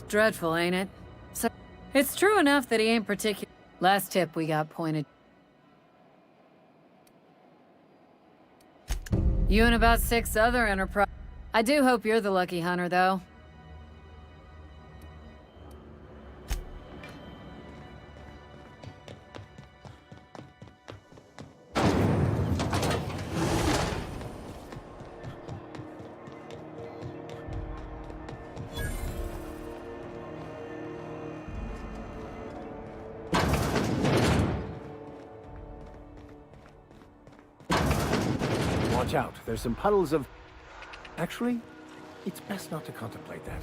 Dreadful, ain't it? So, it's true enough that he ain't particular. Last tip we got pointed. You and about 6 other enterprise. I do hope you're the lucky hunter, though. Watch out. There's some puddles of... Actually, it's best not to contemplate that.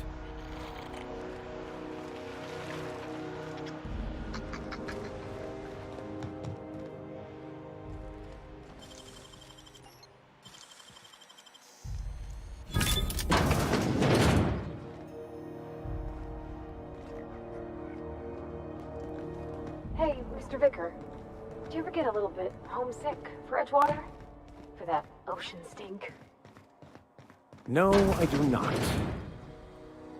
Mr. Vicar, do you ever get a little bit homesick for Edgewater? For that ocean stink? No, I do not.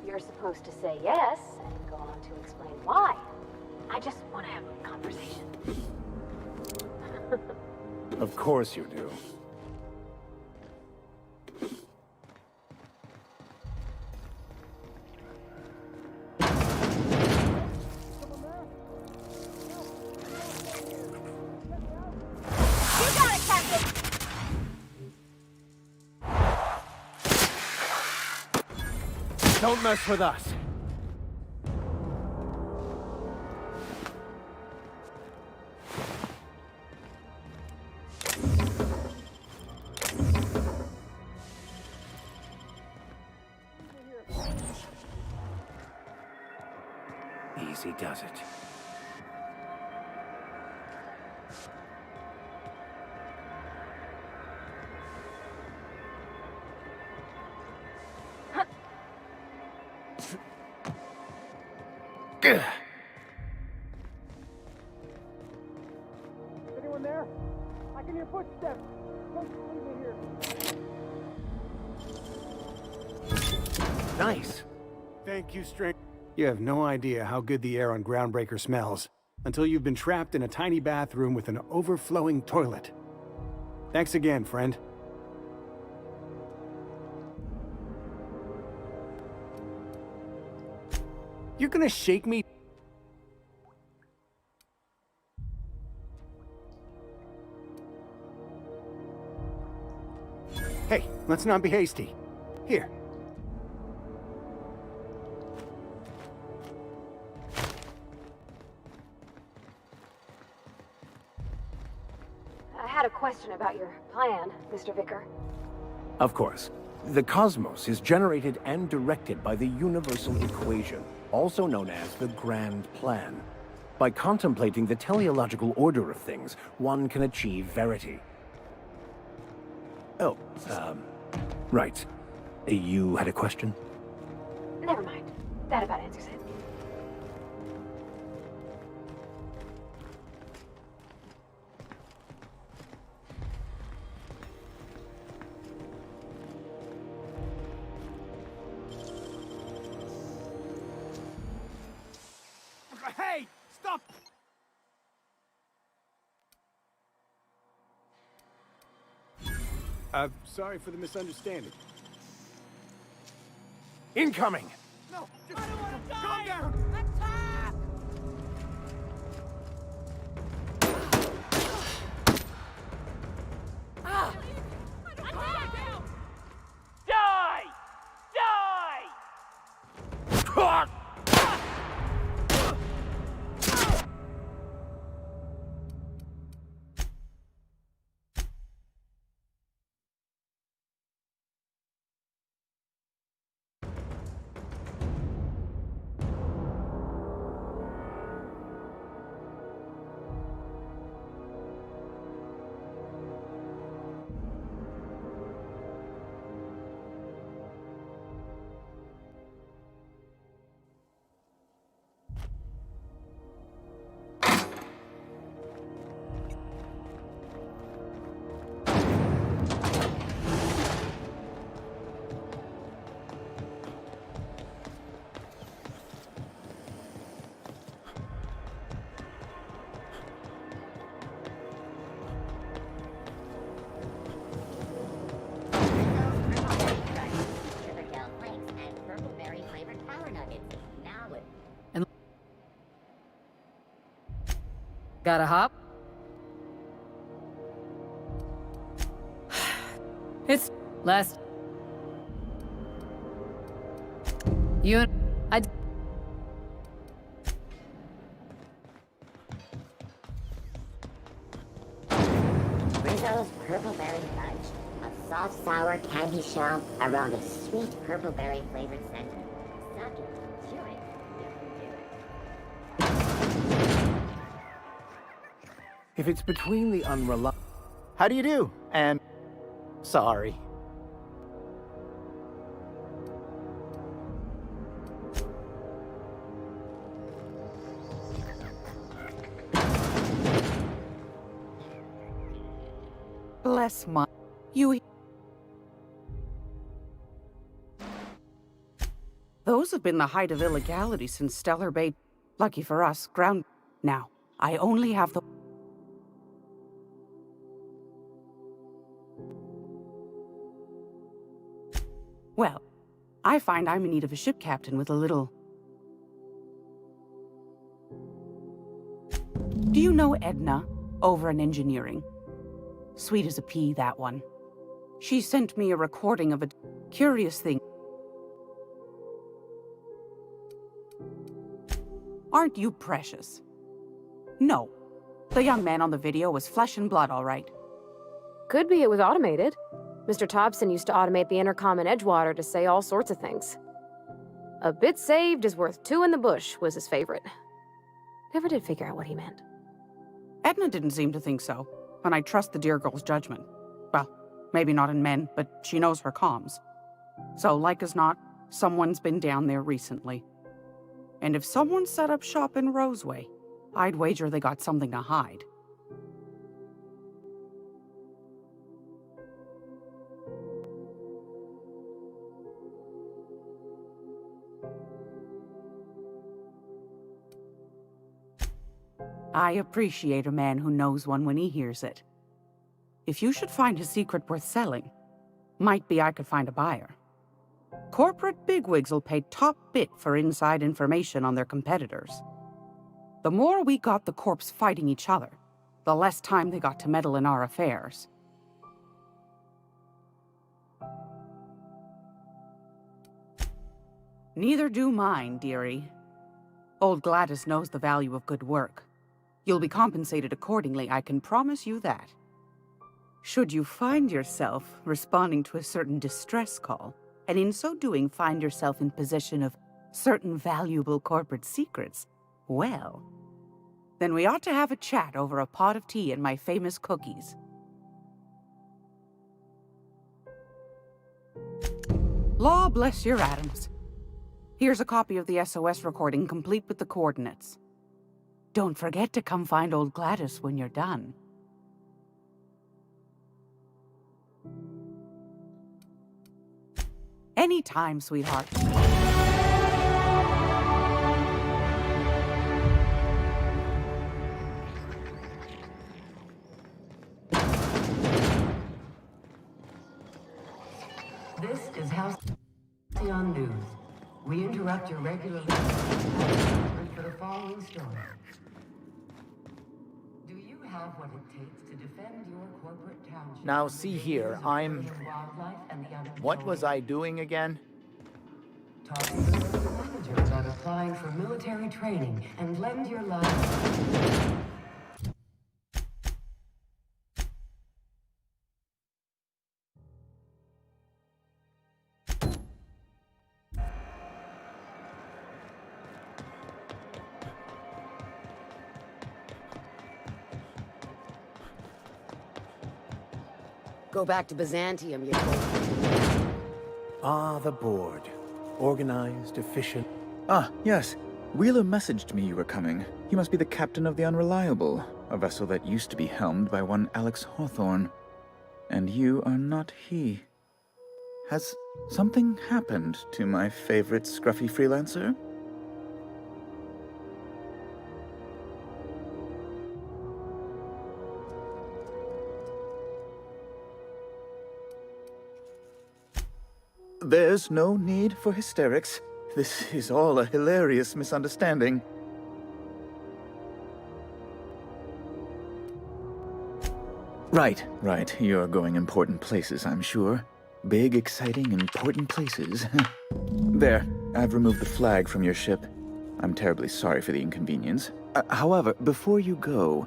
You're supposed to say yes and go on to explain why. I just want to have a conversation. Of course you do. Don't mess with us. Easy does it. Anyone there? I can hear footsteps. Don't leave me here. Nice. Thank you, String. You have no idea how good the air on Groundbreaker smells until you've been trapped in a tiny bathroom with an overflowing toilet. Thanks again, friend. You're gonna shake me? Hey, let's not be hasty. Here. I had a question about your plan, Mr. Vicar. Of course. The cosmos is generated and directed by the universal equation, also known as the Grand Plan. By contemplating the teleological order of things, one can achieve verity. Oh, right. You had a question? Never mind. That about answers it. Hey! Stop! Sorry for the misunderstanding. Incoming! No, just I don't want to die. Calm down. Attack! Ah! Die! Die! Gotta hop? It's last. You and I. Rizzo's Purpleberry Fudge, a soft, sour candy shell around a sweet purpleberry flavored center. Suck it, chew it, If it's between the unreliable... How do you do? And... sorry. Bless my... You... Those have been the height of illegality since Stellar Bay. Lucky for us, ground... Now, I only have the... Well, I find I'm in need of a ship captain with a little... Do you know Edna, over in engineering? Sweet as a pea, that one. She sent me a recording of a curious thing. Aren't you precious? No. The young man on the video was flesh and blood, all right. Could be it was automated. Mr. Thompson used to automate the intercom in Edgewater to say all sorts of things. A bit saved is worth two in the bush was his favorite. Never did figure out what he meant. Edna didn't seem to think so, and I trust the dear girl's judgment. Well, maybe not in men, but she knows her comms. So, like as not, someone's been down there recently. And if someone set up shop in Roseway, I'd wager they got something to hide. I appreciate a man who knows one when he hears it. If you should find a secret worth selling, might be I could find a buyer. Corporate bigwigs will pay top bit for inside information on their competitors. The more we got the corps fighting each other, the less time they got to meddle in our affairs. Neither do mine, dearie. Old Gladys knows the value of good work. You'll be compensated accordingly, I can promise you that. Should you find yourself responding to a certain distress call, and in so doing find yourself in possession of certain valuable corporate secrets, well, then we ought to have a chat over a pot of tea and my famous cookies. Law bless your Adams. Here's a copy of the SOS recording complete with the coordinates. Don't forget to come find old Gladys when you're done. Anytime, sweetheart. This is House on News. We interrupt your regular for the following story. Do you have what it takes to defend your corporate township? Now see here, I'm... What was I doing again? Talking to the manager about applying for military training and lend your life. Go back to Byzantium, you Ah, the board. Organized, efficient. Ah, yes. Wheeler messaged me you were coming. He must be the captain of the Unreliable, a vessel that used to be helmed by one Alex Hawthorne. And you are not he. Has something happened to my favorite scruffy freelancer? There's no need for hysterics. This is all a hilarious misunderstanding. Right. You're going important places, I'm sure. Big, exciting, important places. There, I've removed the flag from your ship. I'm terribly sorry for the inconvenience. However, before you go,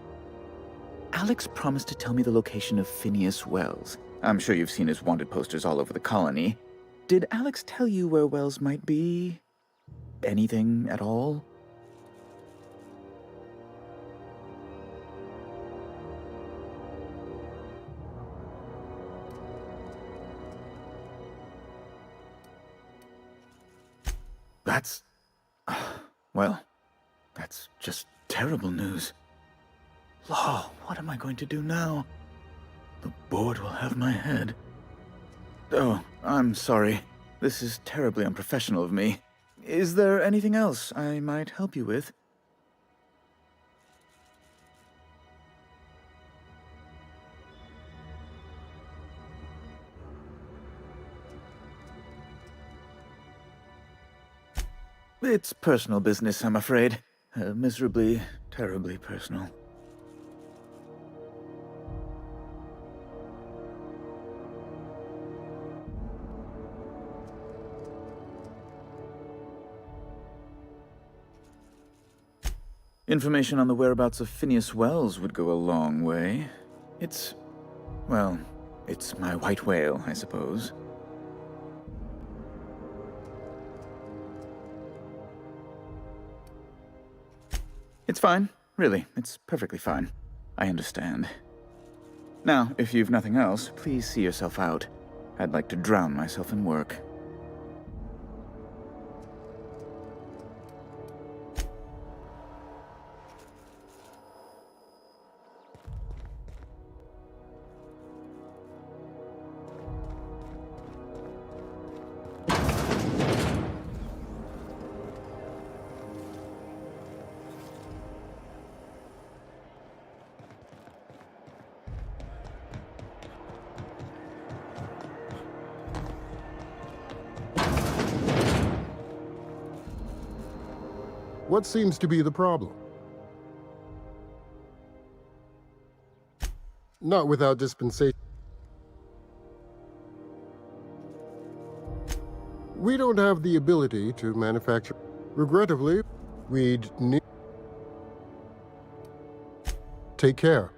Alex promised to tell me the location of Phineas Wells. I'm sure you've seen his wanted posters all over the colony. Did Alex tell you where Wells might be? Anything at all? That's... well, that's just terrible news. Law, what am I going to do now? The board will have my head. Oh, I'm sorry. This is terribly unprofessional of me. Is there anything else I might help you with? It's personal business, I'm afraid. Miserably, terribly personal. Information on the whereabouts of Phineas Wells would go a long way. Well, it's my white whale, I suppose. It's fine. Really, it's perfectly fine. I understand. Now, if you've nothing else, please see yourself out. I'd like to drown myself in work. What seems to be the problem? Not without dispensation. We don't have the ability to manufacture. Regrettably, we'd need... Take care.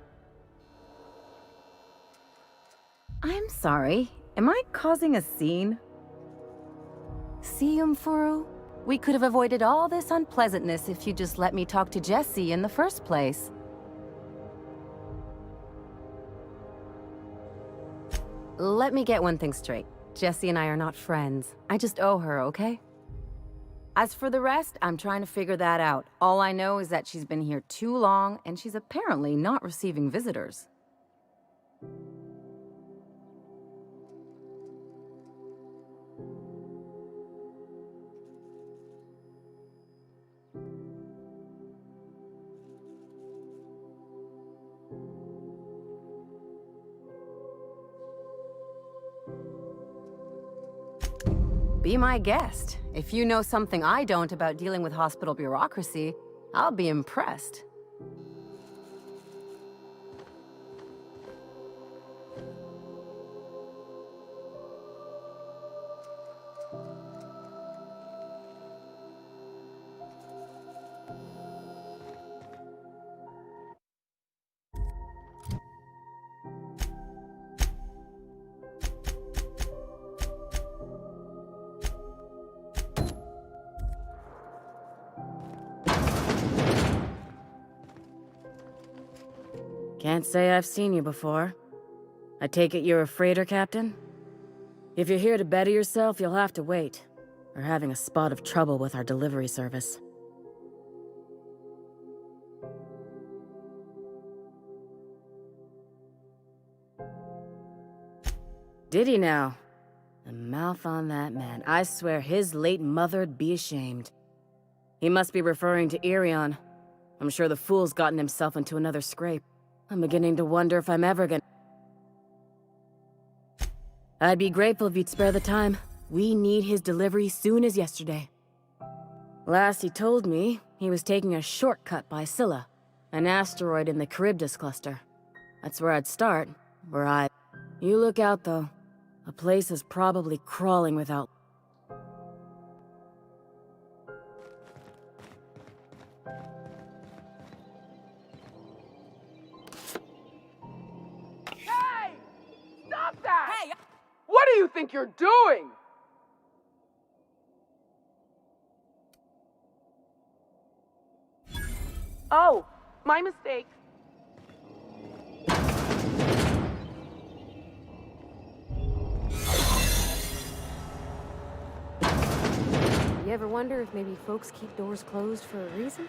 I'm sorry. Am I causing a scene? See, Furu? We could have avoided all this unpleasantness if you just let me talk to Jesse in the first place. Let me get one thing straight. Jesse and I are not friends. I just owe her, okay? As for the rest, I'm trying to figure that out. All I know is that she's been here too long, and she's apparently not receiving visitors. Be my guest. If you know something I don't about dealing with hospital bureaucracy, I'll be impressed. Can't say I've seen you before. I take it you're a freighter captain? If you're here to better yourself, you'll have to wait. We're having a spot of trouble with our delivery service. Did he now? The mouth on that man. I swear his late mother'd be ashamed. He must be referring to Irion. I'm sure the fool's gotten himself into another scrape. I'm beginning to wonder if I'm ever gonna... I'd be grateful if you'd spare the time. We need his delivery soon as yesterday. Last he told me, he was taking a shortcut by Scylla, an asteroid in the Charybdis cluster. That's where I'd start, You look out, though. The place is probably crawling without... Hey! Stop that! Hey! What do you think you're doing? Oh, my mistake. You ever wonder if maybe folks keep doors closed for a reason?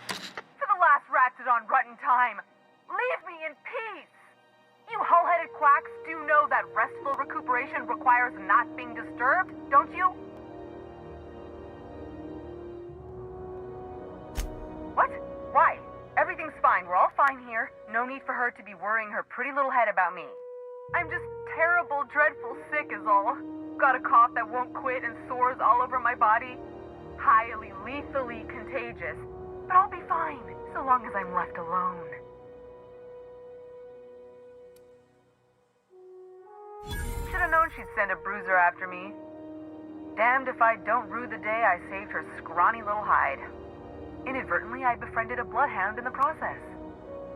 To the last rat on rotten time. Leave me in peace. quacks do know that restful recuperation requires not being disturbed, don't you? What? Why? Everything's fine. We're all fine here. No need for her to be worrying her pretty little head about me. I'm just terrible, dreadful sick is all. Got a cough that won't quit and sores all over my body. Highly, lethally contagious. But I'll be fine, so long as I'm left alone. Should've known she'd send a bruiser after me. Damned if I don't rue the day I saved her scrawny little hide. Inadvertently, I befriended a bloodhound in the process.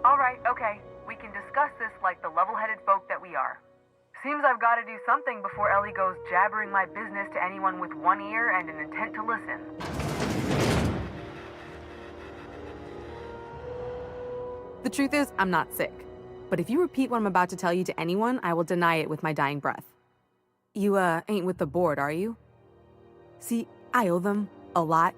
Alright, okay. We can discuss this like the level-headed folk that we are. Seems I've got to do something before Ellie goes jabbering my business to anyone with one ear and an intent to listen. The truth is, I'm not sick. But if you repeat what I'm about to tell you to anyone, I will deny it with my dying breath. You, ain't with the board, are you? See, I owe them a lot.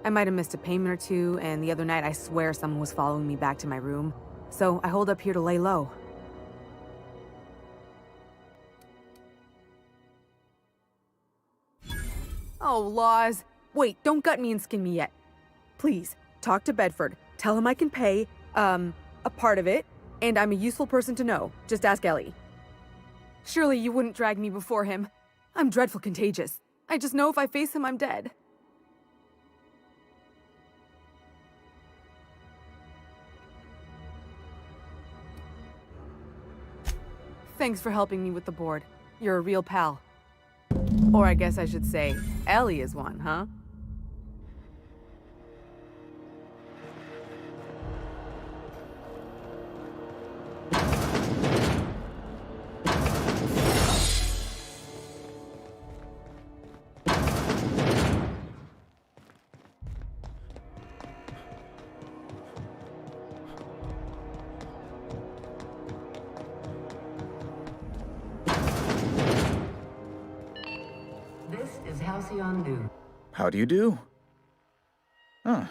I might have missed a payment or two, and the other night I swear someone was following me back to my room. So I hold up here to lay low. Oh, laws. Wait, don't gut me and skin me yet. Please, talk to Bedford. Tell him I can pay, a part of it, and I'm a useful person to know. Just ask Ellie. Surely you wouldn't drag me before him. I'm dreadful contagious. I just know if I face him, I'm dead. Thanks for helping me with the board. You're a real pal. Or I guess I should say, Ellie is one, huh? How do you do? Huh.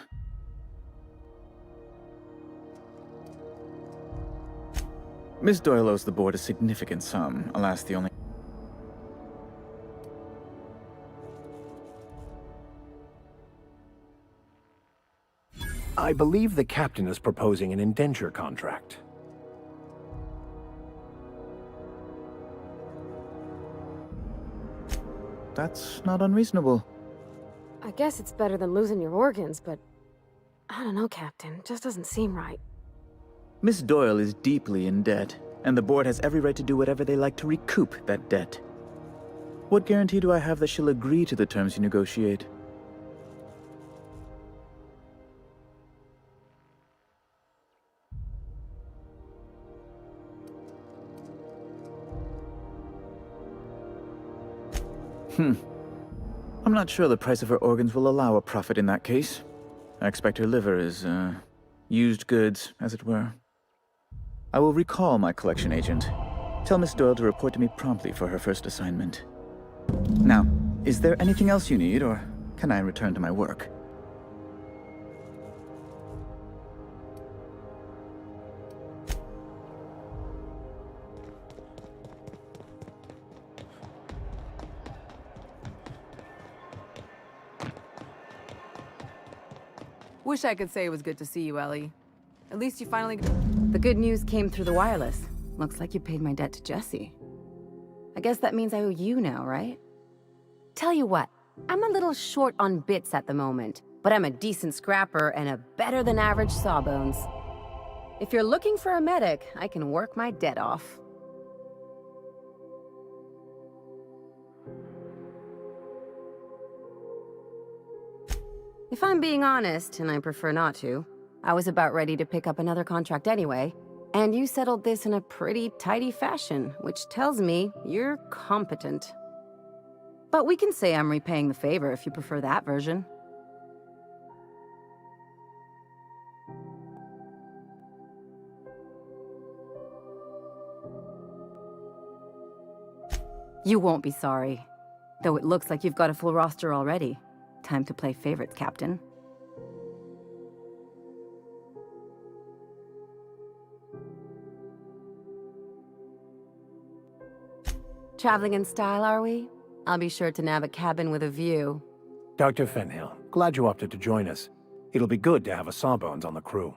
Miss Doyle owes the board a significant sum. Alas, the only... I believe the captain is proposing an indenture contract. That's not unreasonable. I guess it's better than losing your organs, but I don't know, Captain. It just doesn't seem right. Miss Doyle is deeply in debt, and the board has every right to do whatever they like to recoup that debt. What guarantee do I have that she'll agree to the terms you negotiate? I'm not sure the price of her organs will allow a profit in that case. I expect her liver is, used goods, as it were. I will recall my collection agent. Tell Miss Doyle to report to me promptly for her first assignment. Now, is there anything else you need, or can I return to my work? Wish I could say it was good to see you, Ellie. At least you finally... The good news came through the wireless. Looks like you paid my debt to Jesse. I guess that means I owe you now, right? Tell you what, I'm a little short on bits at the moment, but I'm a decent scrapper and a better-than-average sawbones. If you're looking for a medic, I can work my debt off. If I'm being honest, and I prefer not to, I was about ready to pick up another contract anyway, and you settled this in a pretty tidy fashion, which tells me you're competent. But we can say I'm repaying the favor if you prefer that version. You won't be sorry. Though it looks like you've got a full roster already. Time to play favorites, Captain. Traveling in style, are we? I'll be sure to nab a cabin with a view. Dr. Fenhill, glad you opted to join us. It'll be good to have a Sawbones on the crew.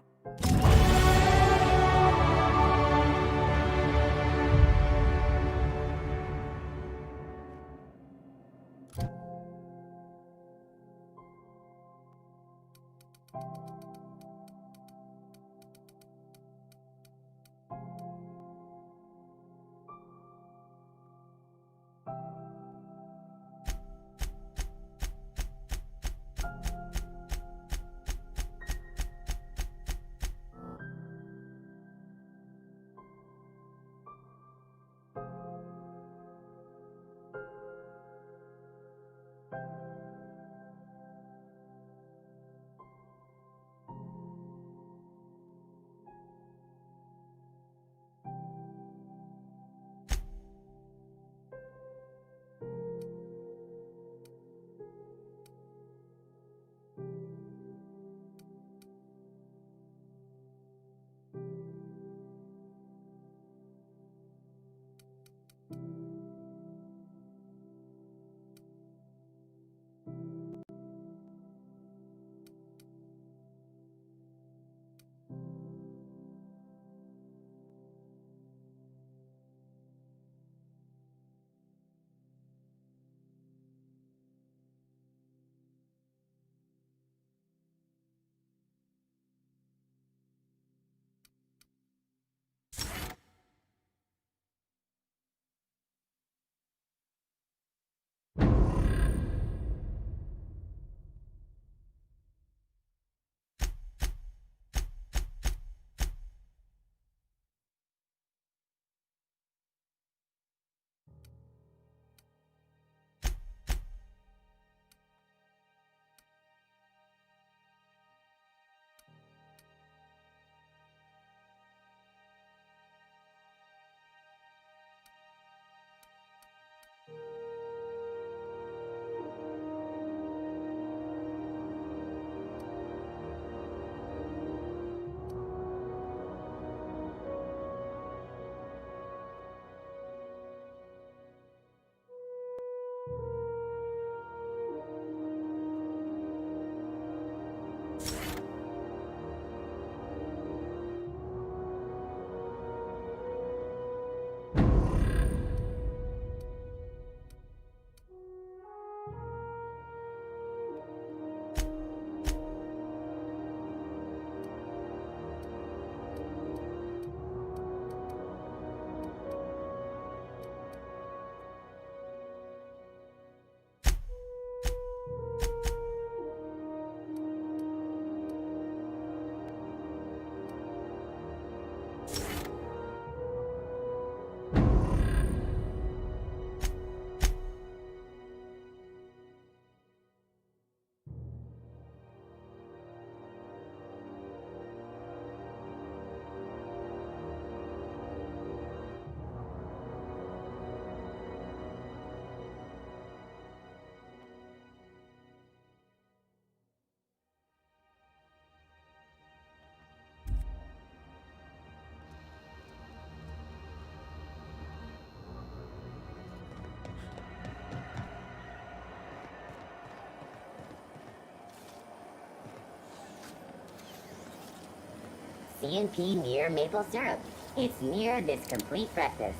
CNP Mere Maple Syrup. It's near this complete breakfast.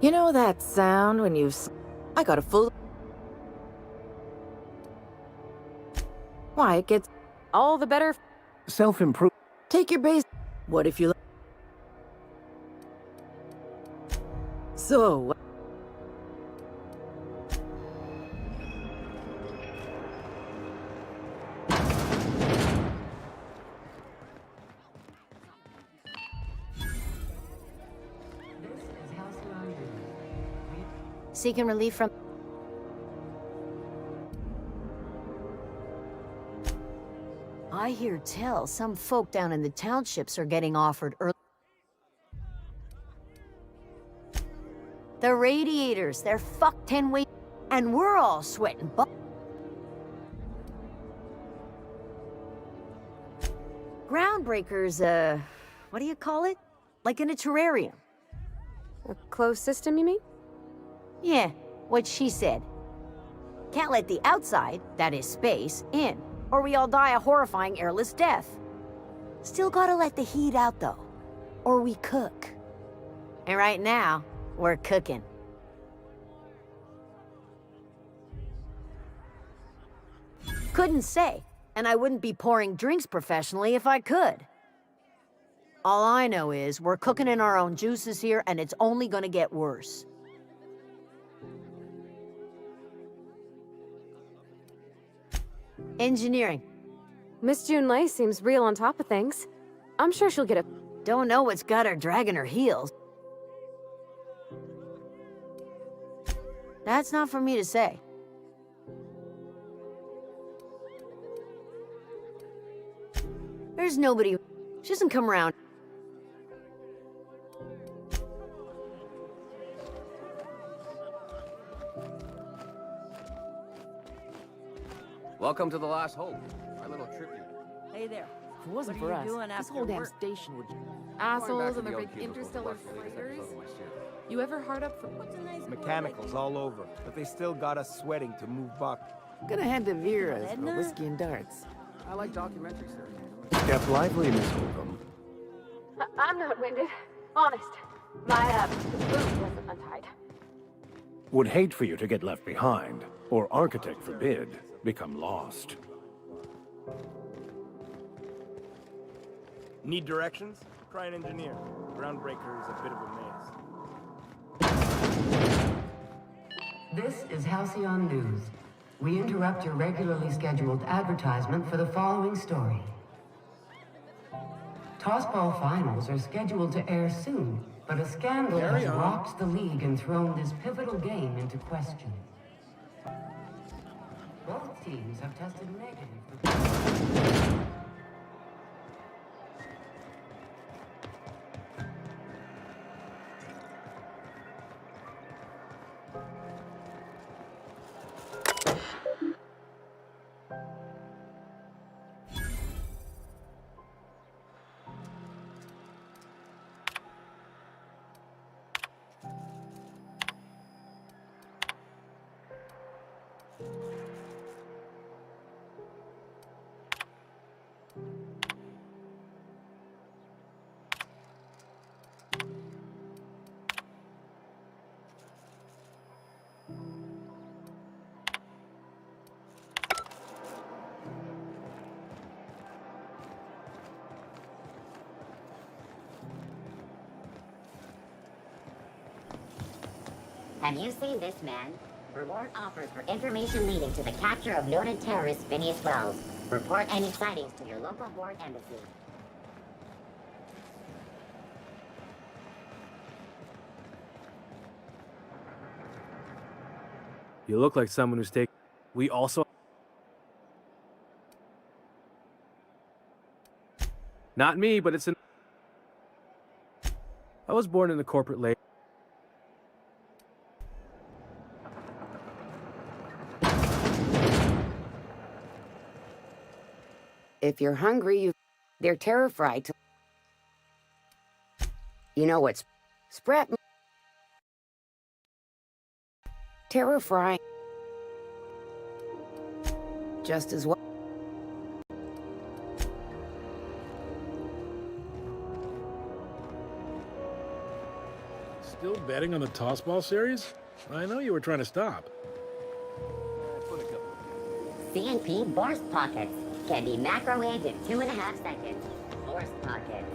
You know that sound when you... I got a full... Why, it gets all the better... Self-improve... Take your base... What if you... So, Seeking relief from... I hear tell some folk down in the townships are getting offered early... The radiators, they're fucked 10 weight, and we're all sweating Groundbreakers, what do you call it? Like in a terrarium. A closed system, you mean? Yeah, what she said. Can't let the outside, that is space, in, or we all die a horrifying airless death. Still gotta let the heat out though, or we cook. And right now, we're cooking. Couldn't say, and I wouldn't be pouring drinks professionally if I could. All I know is we're cooking in our own juices here, and it's only gonna get worse. Engineering. Miss June Lei seems real on top of things. I'm sure she'll get a... Don't know what's got her dragging her heels. That's not for me to say. There's nobody... She doesn't come around. Welcome to the last hope. Our little tribute. Hey there. If it wasn't What are for you us, doing this after whole damn work? station would... Assholes and the their old big cubicle interstellar for the latest freighters. episode of my series. You ever hard up for... Mechanicals all over, but they still got us sweating to move back. Gonna hand to Vera's for whiskey and darts. I like documentary series. Step lively, Miss Holcomb. I'm not winded. Honest. My, boot wasn't untied. Would hate for you to get left behind, or architect forbid, become lost. Need directions? Try an engineer. Groundbreaker is a bit of a maze. This is Halcyon News. We interrupt your regularly scheduled advertisement for the following story. Tossball finals are scheduled to air soon, but a scandal has rocked the league and thrown this pivotal game into question. Both teams have tested negative for... Have you seen this man? Reward offered for information leading to the capture of noted terrorist Phineas Wells. Report any sightings to your local board embassy. You look like someone who's taken... We also... Not me, but it's an... I was born in the corporate labor. If you're hungry, they're terror fried. You know what's spread terror frying just as well. Still betting on the tossball series? I know you were trying to stop. CNP Borst Pockets can be microwaved in 2.5 seconds. Borst Pockets.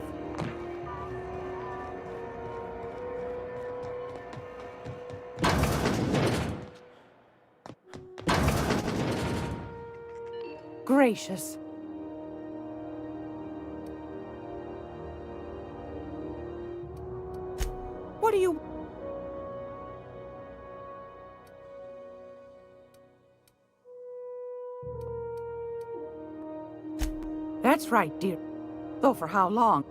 gracious. What do you... That's right, dear. Though for how long?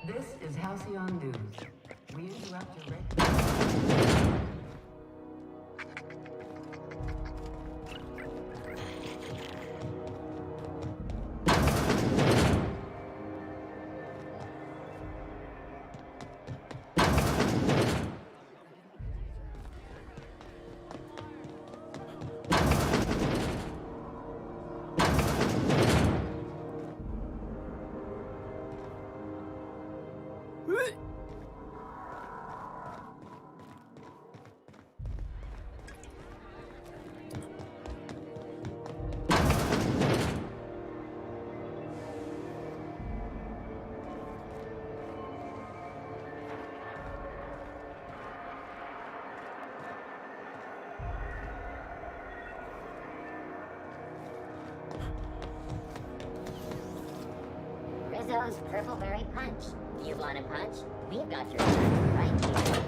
This is Halcyon News. We interrupt your Rizzo's Purpleberry Punch. Do you want a punch? We've got your punch right here.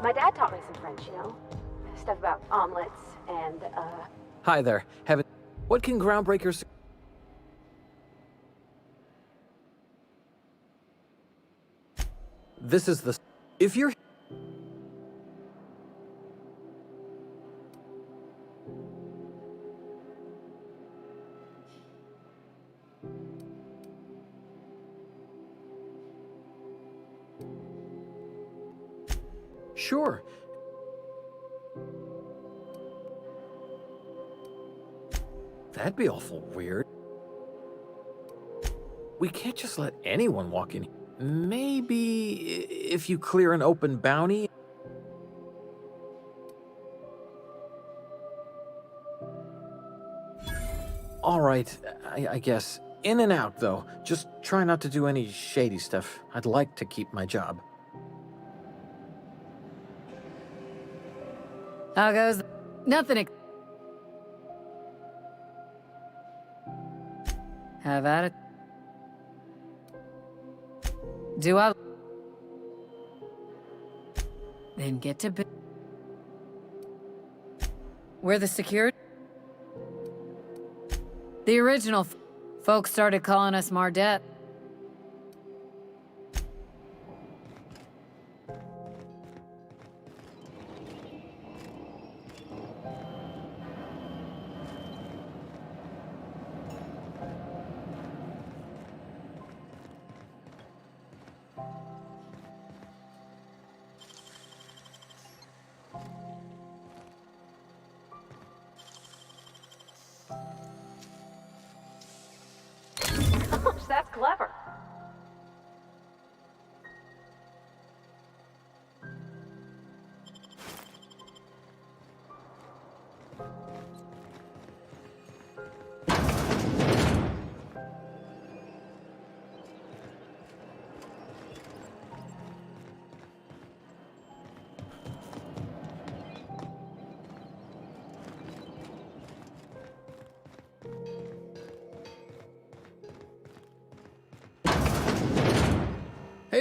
My dad taught me some French, you know? Stuff about omelets and, Hi there. What can groundbreakers... This is the... If you're... Sure. That'd be awful weird. We can't just let anyone walk in. Maybe if you clear an open bounty? All right, I guess. In and out, though. Just try not to do any shady stuff. I'd like to keep my job. How goes? Nothing. Have at it. Do I? Then get to bed. Where the security? The original folks started calling us Mardette.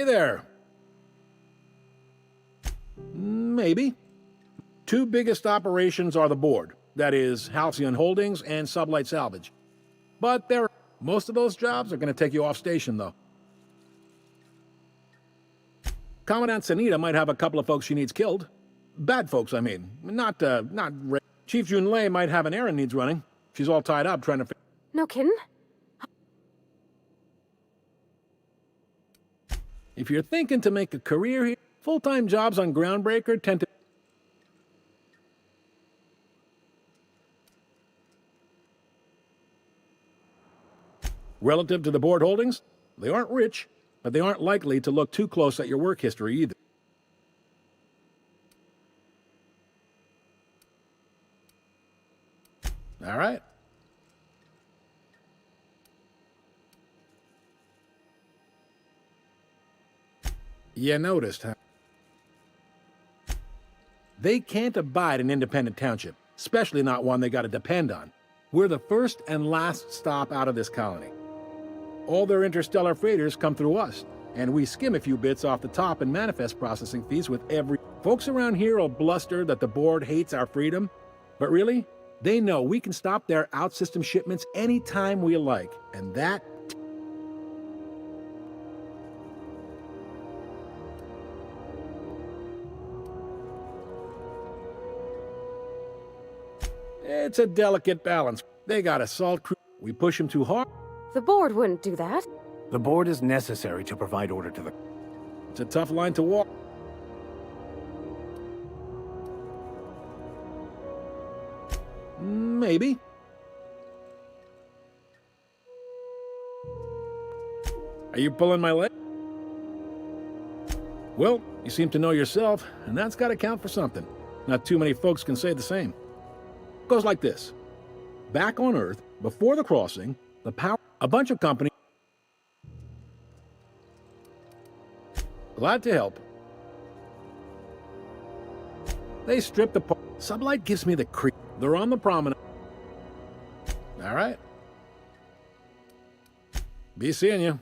Hey there. Maybe. Two biggest operations are the board. That is, Halcyon Holdings and Sublight Salvage. But most of those jobs are going to take you off station, though. Commandant Sanita might have a couple of folks she needs killed. Bad folks, I mean. Not Chief Junlei might have an errand needs running. She's all tied up trying to... No kidding? If you're thinking to make a career here, full-time jobs on Groundbreaker tend to... Relative to the board holdings, they aren't rich, but they aren't likely to look too close at your work history either. All right. You noticed, huh? They can't abide an independent township, especially not one they gotta depend on. We're the first and last stop out of this colony. All their interstellar freighters come through us, and we skim a few bits off the top in manifest processing fees with every... Folks around here will bluster that the board hates our freedom, but really, they know we can stop their out-system shipments anytime we like, and that... It's a delicate balance. They got a salt crew. We push them too hard. The board wouldn't do that. The board is necessary to provide order to the... It's a tough line to walk. Maybe. Are you pulling my leg? Well, you seem to know yourself, and that's got to count for something. Not too many folks can say the same. It goes like this. Back on Earth, before the crossing, a bunch of companies... Glad to help. They stripped the... Sublight gives me the creep. They're on the promenade. All right. Be seeing you.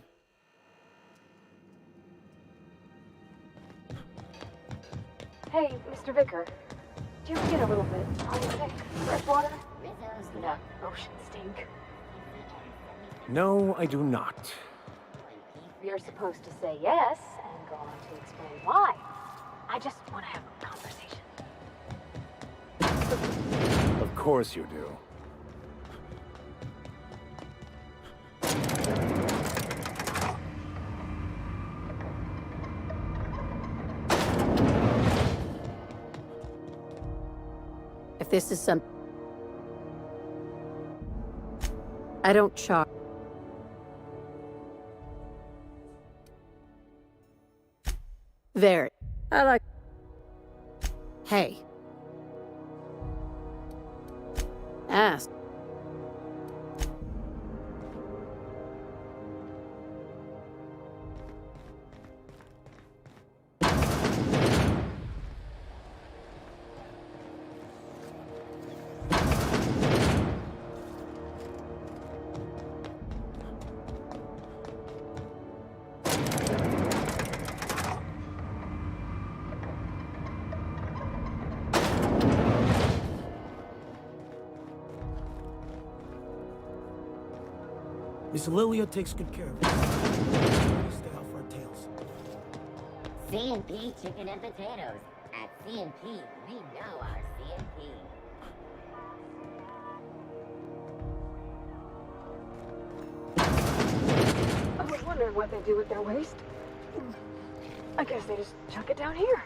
Hey, Mr. Vicker. Do you ever get a little bit homesick? Fresh water? No, ocean stink. No, I do not. You're supposed to say yes and go on to explain why. I just want to have a conversation. Of course you do. If this is some... I don't charge. Very. I like... Hey. Ask. Miss Lilia takes good care of us. Stay off our tails. C&P chicken and potatoes. At C&P, we know our C&P. I was wondering what they do with their waste. I guess they just chuck it down here.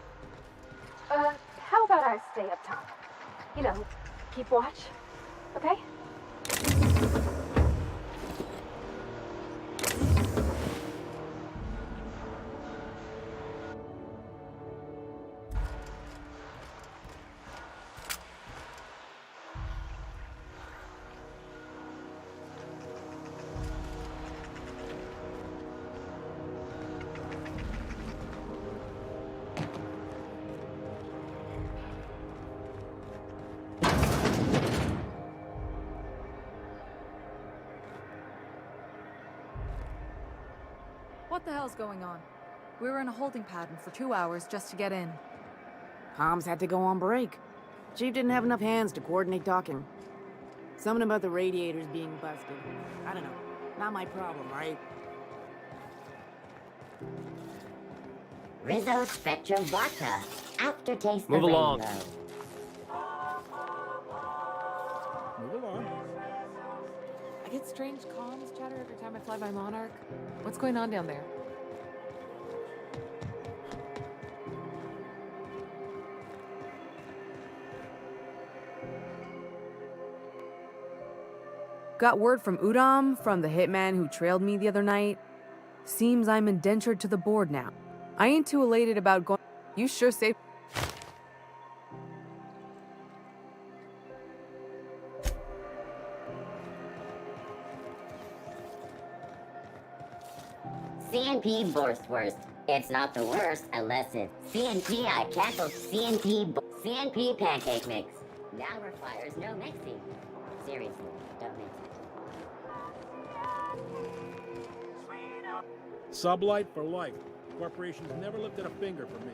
How about I stay up top? You know, keep watch, okay? What the hell's going on? We were in a holding pattern for 2 hours just to get in. Comms had to go on break. Chief didn't have enough hands to coordinate docking. Something about the radiators being busted. I don't know. Not my problem, right? Rizzo Spectrum Vodka. Aftertaste Move the along. rainbow. Move along. I get strange comms chatter every time I fly by Monarch. What's going on down there? Got word from Udom, from the hitman who trailed me the other night. Seems I'm indentured to the board now. I ain't too elated about going. You sure saved. CNP Borstwurst. It's not the worst unless it's CNP. I canceled CNP pancake mix. Now requires no mixing. Seriously, don't mix it. Sublight for life. Corporations never lifted a finger for me.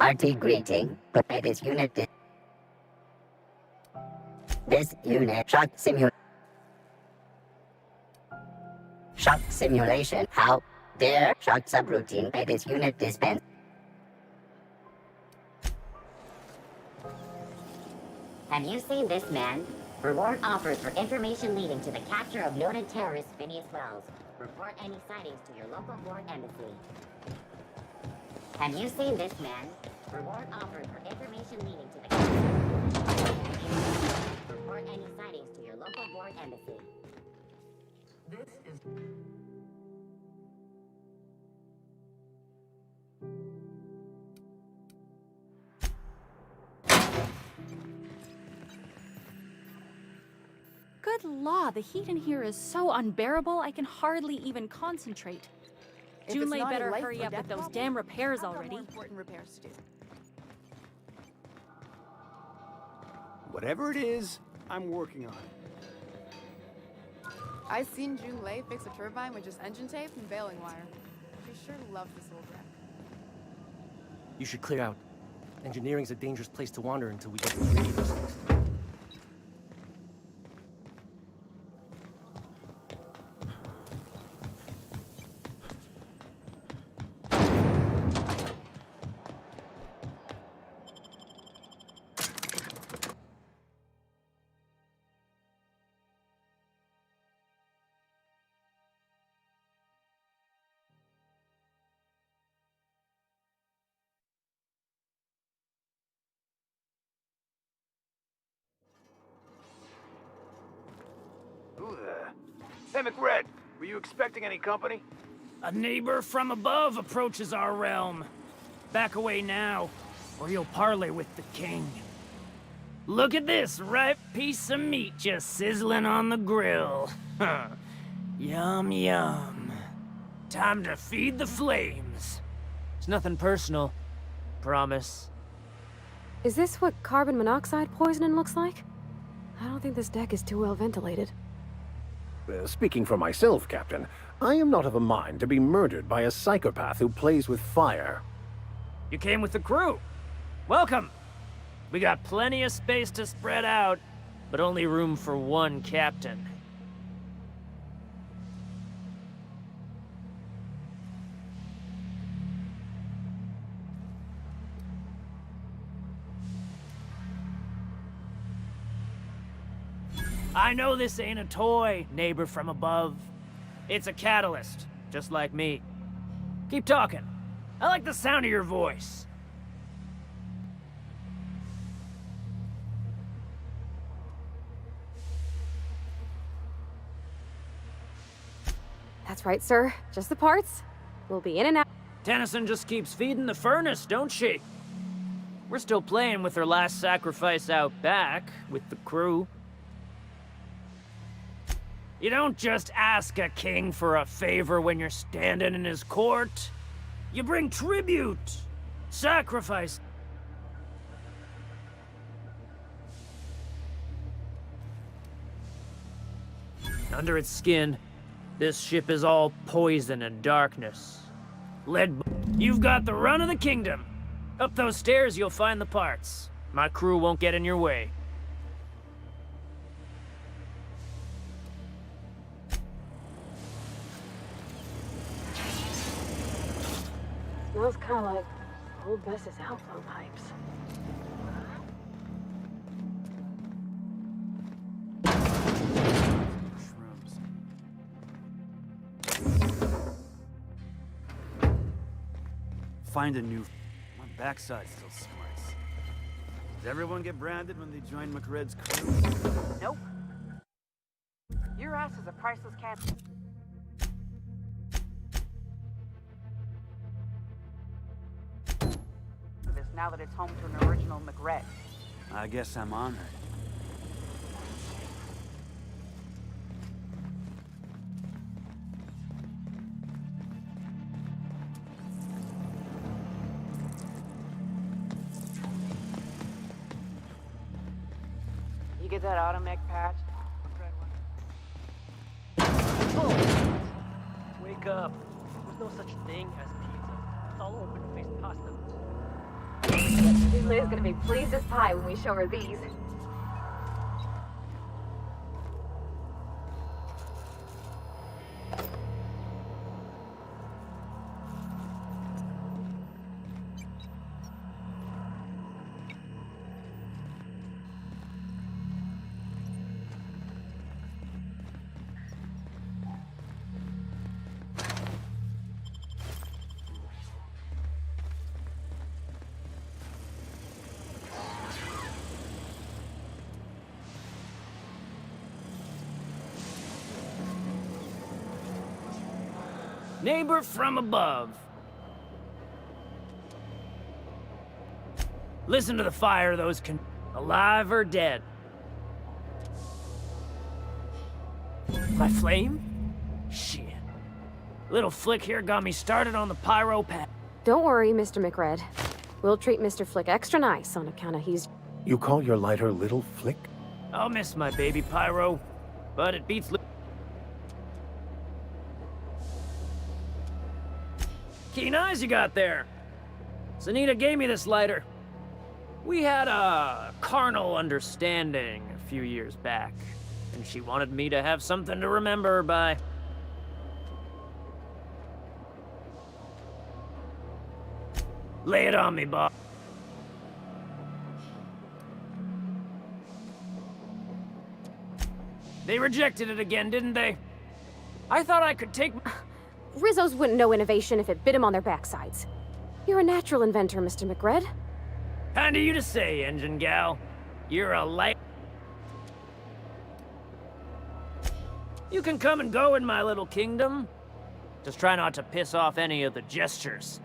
RT greeting, but this unit shock simulation. How dare shock subroutine by this unit dispense? Have you seen this man? Reward offers for information leading to the capture of noted terrorist Phineas Wells. Report any sightings to your local board embassy. Have you seen this man? Reward offered for information leading to the capture. Report any sightings to your local board embassy. This is... Good law, the heat in here is so unbearable I can hardly even concentrate. Junlei better hurry up with those damn repairs already. Important repairs to do. Whatever it is, I'm working on it. I seen Junlei fix a turbine with just engine tape and baling wire. She sure loves this old wreck. You should clear out. Engineering's a dangerous place to wander until we get to the radios. Who there? Hey, McRed, were you expecting any company? A neighbor from above approaches our realm. Back away now, or you'll parley with the king. Look at this ripe piece of meat just sizzling on the grill. Yum, yum. Time to feed the flames. It's nothing personal. Promise. Is this what carbon monoxide poisoning looks like? I don't think this deck is too well ventilated. Speaking for myself, Captain, I am not of a mind to be murdered by a psychopath who plays with fire. You came with the crew. Welcome. We got plenty of space to spread out, but only room for one captain. I know this ain't a toy, neighbor from above. It's a catalyst, just like me. Keep talking. I like the sound of your voice. That's right, sir. Just the parts. We'll be in and out. Tennyson just keeps feeding the furnace, don't she? We're still playing with her last sacrifice out back, with the crew. You don't just ask a king for a favor when you're standing in his court. You bring tribute, sacrifice. Under its skin, this ship is all poison and darkness. You've got the run of the kingdom. Up those stairs, you'll find the parts. My crew won't get in your way. Smells kind of like old Bess's outflow pipes. Find a new... My backside still smarts. Does everyone get branded when they join McRed's crew? Nope. Your ass is a priceless cat. This now that it's home to an original McRed. I guess I'm honored. You get that automech patch? Wake up. There's no such thing as pizza. It's all open-faced pasta. Liz gonna be pleased as pie when we show her these. Neighbor from above. Listen to the fire those alive or dead. My flame? Shit. Little Flick here got me started on the pyro pad. Don't worry, Mr. McRed. We'll treat Mr. Flick extra nice on account of he's... You call your lighter Little Flick? I'll miss my baby pyro, but it beats... Keen eyes you got there. Sunita gave me this lighter. We had a carnal understanding a few years back, and she wanted me to have something to remember her by. Lay it on me, Bob. They rejected it again, didn't they? I thought I could take... Rizzos wouldn't know innovation if it bit him on their backsides. You're a natural inventor, Mr. McRed. Kind of you to say, engine gal. You're a light... You can come and go in my little kingdom. Just try not to piss off any of the gestures.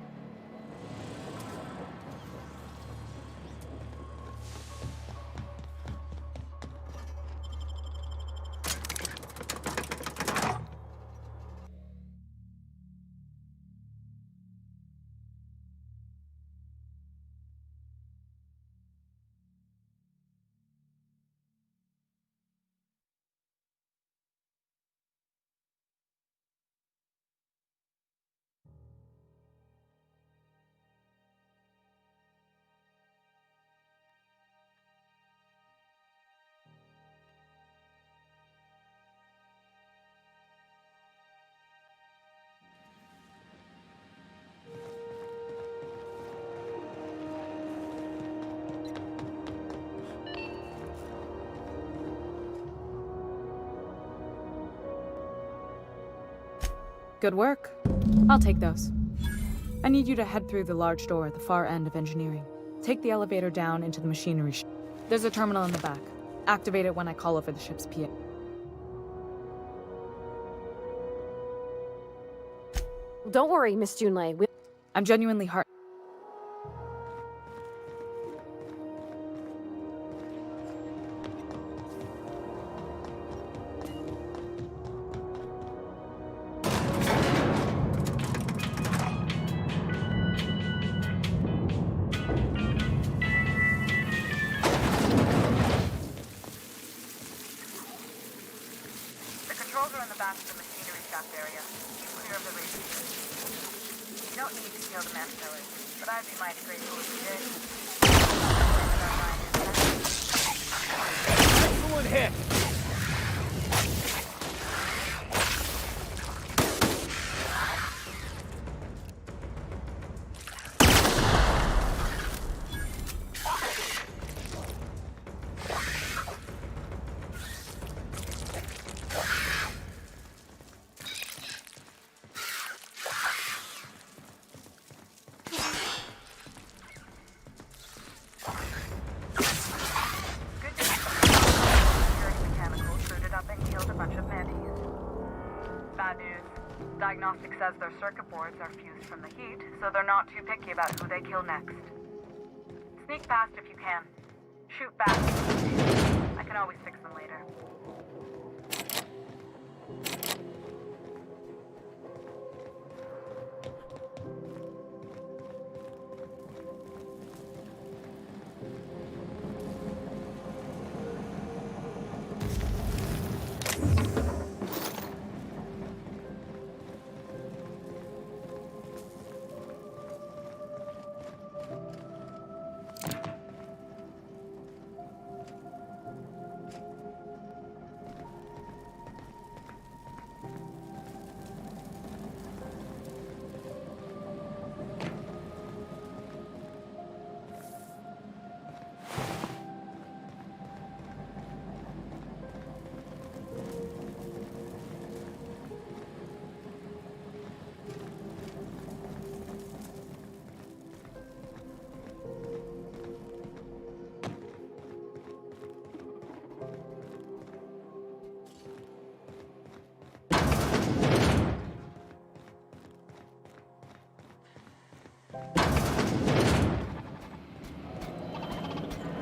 Good work. I'll take those. I need you to head through the large door at the far end of engineering. Take the elevator down into the machinery shop. There's a terminal in the back. Activate it when I call over the ship's PA. Don't worry, Miss Junlei. I'm genuinely heart... want me to kill the man killers, but I'd be mighty grateful if you did. Excellent hit! Diagnostic says their circuit boards are fused from the heat, so they're not too picky about who they kill next. Sneak past if you can. Shoot back if you need to. I can always fix them later.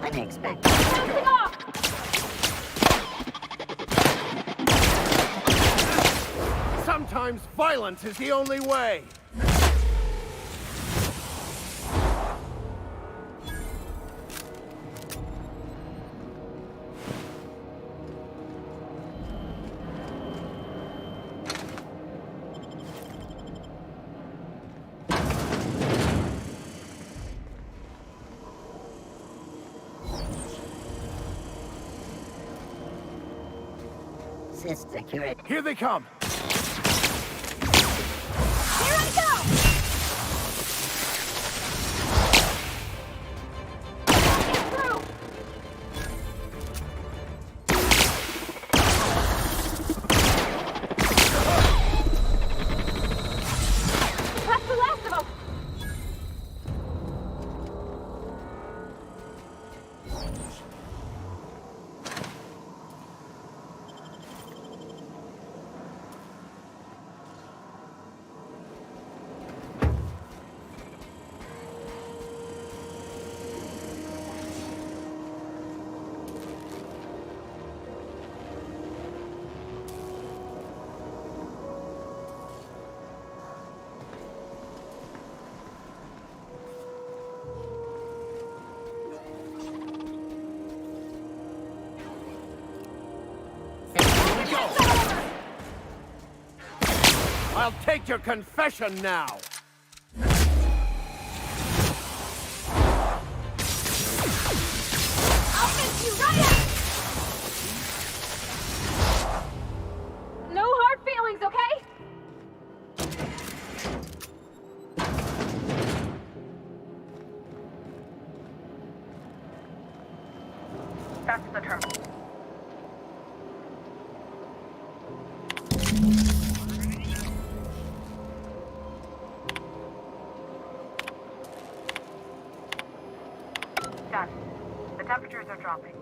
Unexpected. Sometimes violence is the only way! Security. Here they come! Here I go! Get through! That's the last of them! I'll take your confession now! I'll fix you right up! No hard feelings, okay? That's the terminal. Done. The temperatures are dropping.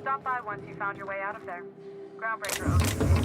Stop by once you found your way out of there. Groundbreaker OTC.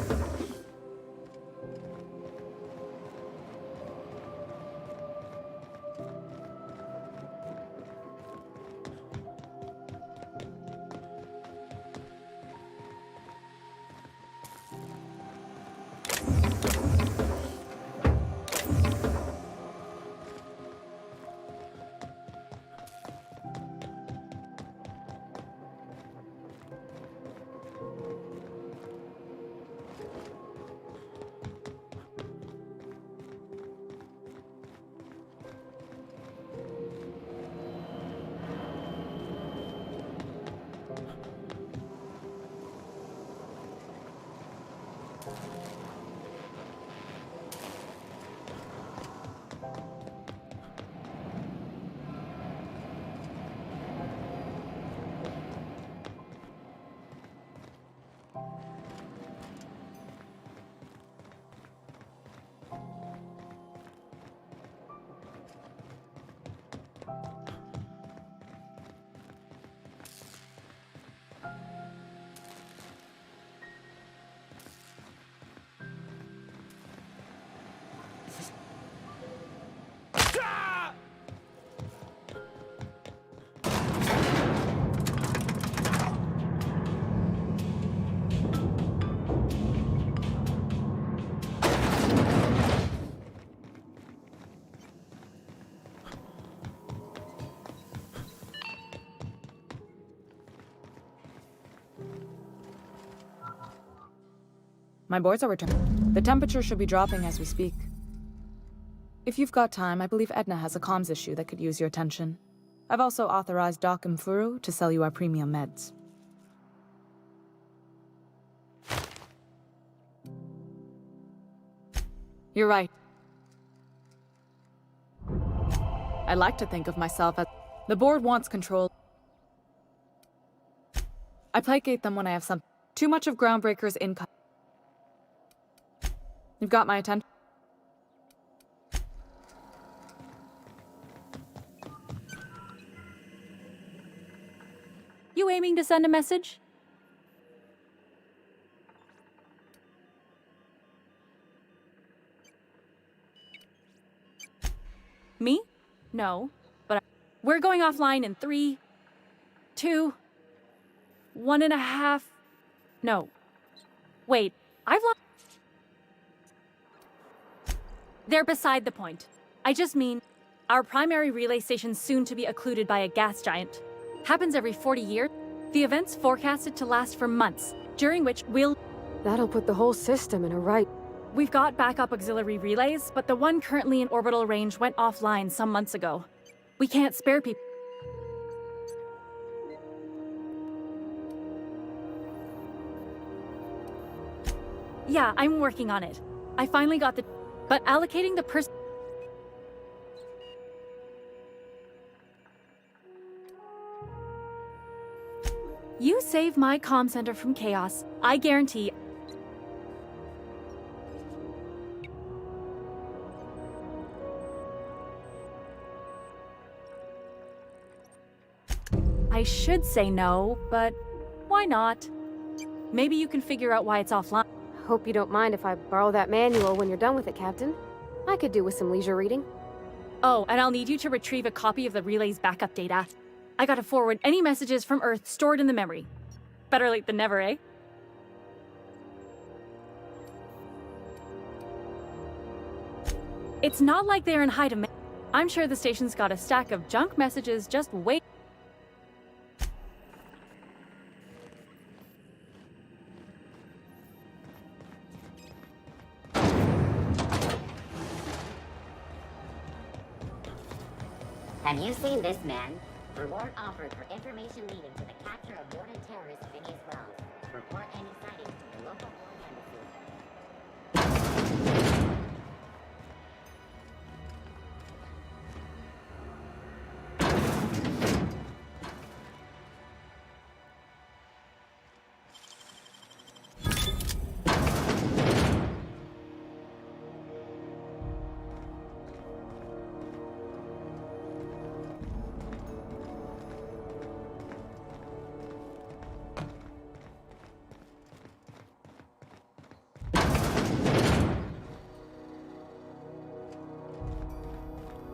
My boards are returning. The temperature should be dropping as we speak. If you've got time, I believe Edna has a comms issue that could use your attention. I've also authorized Doc and Furu to sell you our premium meds. You're right. I like to think of myself as... The board wants control. I placate them when I have some... Too much of Groundbreaker's income. You've got my attention. You aiming to send a message? Me? No, but we're going offline in 3, 2, 1.5... No. Wait, I've lost... They're beside the point. I just mean, our primary relay station's soon to be occluded by a gas giant. Happens every 40 years. The event's forecasted to last for months, during which we'll... That'll put the whole system in a right... We've got backup auxiliary relays, but the one currently in orbital range went offline some months ago. We can't spare people. Yeah, I'm working on it. I finally got the... But allocating the person... You save my comm center from chaos. I guarantee... I should say no, but why not? Maybe you can figure out why it's offline. Hope you don't mind if I borrow that manual when you're done with it, Captain. I could do with some leisure reading. Oh, and I'll need you to retrieve a copy of the relay's backup data. I gotta forward any messages from Earth stored in the memory. Better late than never, eh? It's not like they're in hide. I'm sure the station's got a stack of junk messages just wait. Have you seen this man? Reward offered for information leading to the capture of wanted terrorist Phineas Wells. Report any sightings to your local embassy.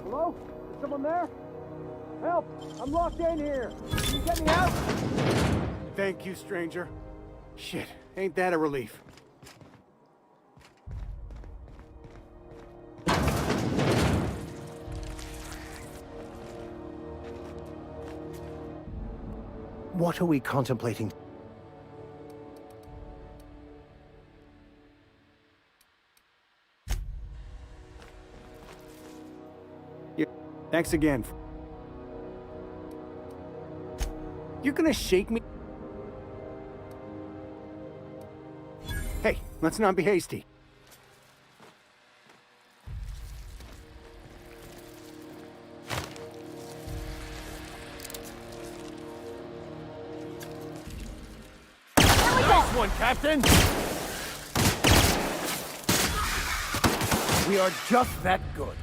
Hello? Is someone there? Help! I'm locked in here! Can you get me out? Thank you, stranger. Shit, ain't that a relief? What are we contemplating? Yeah, thanks again. You're gonna shake me? Hey, let's not be hasty. Nice one, Captain! We are just that good.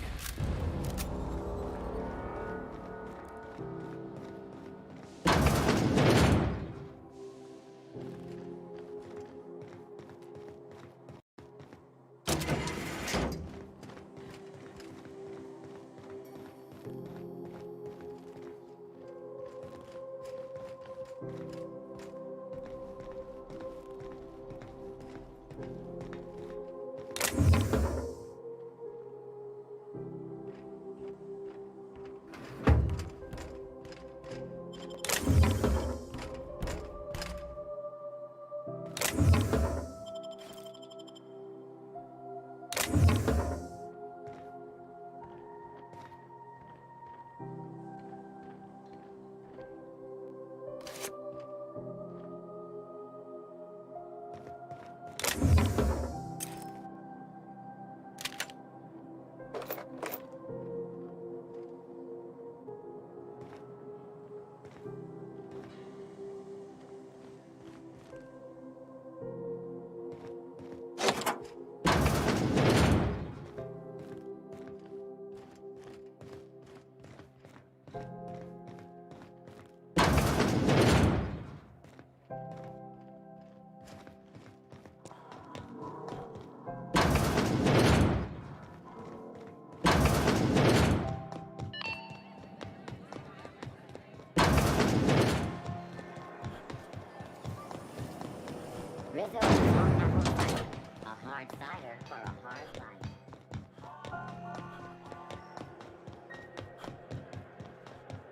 Rizzo strong apple cider. A hard cider for a hard life.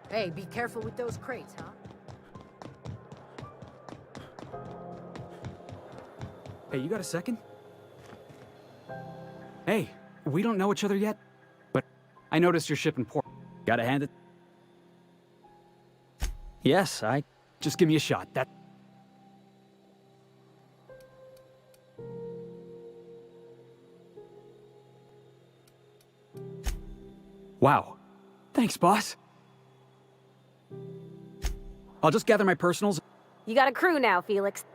Hey, be careful with those crates, huh? Hey, you got a second? Hey, we don't know each other yet, but I noticed your ship in port. Gotta hand it. Yes, just give me a shot. That. Wow. Thanks, boss. I'll just gather my personals. You got a crew now, Felix.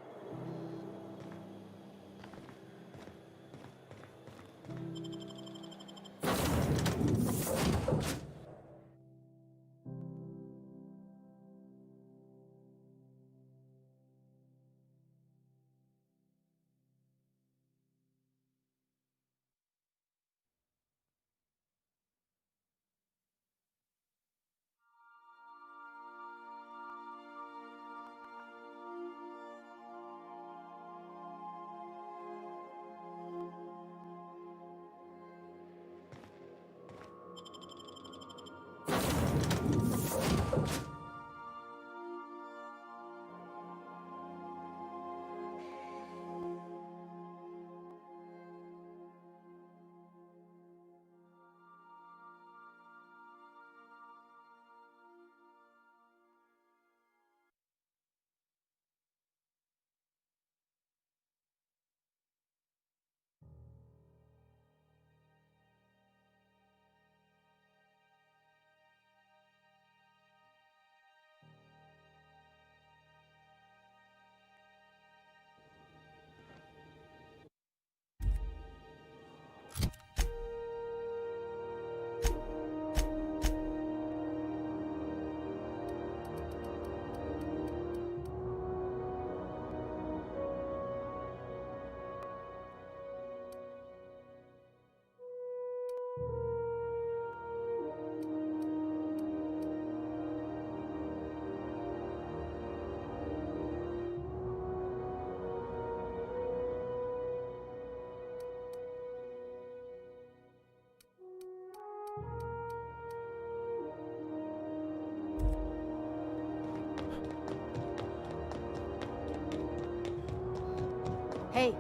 Hey.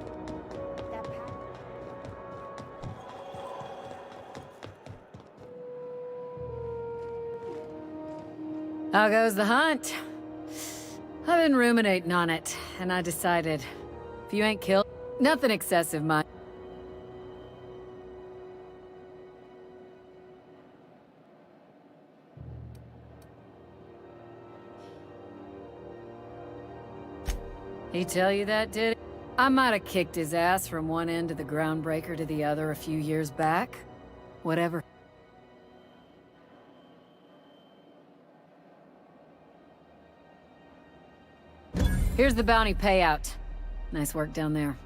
That pack. How goes the hunt? I've been ruminating on it, and I decided, if you ain't killed, nothing excessive, mind. He tell you that, did he? I might have kicked his ass from one end of the groundbreaker to the other a few years back. Whatever. Here's the bounty payout. Nice work down there.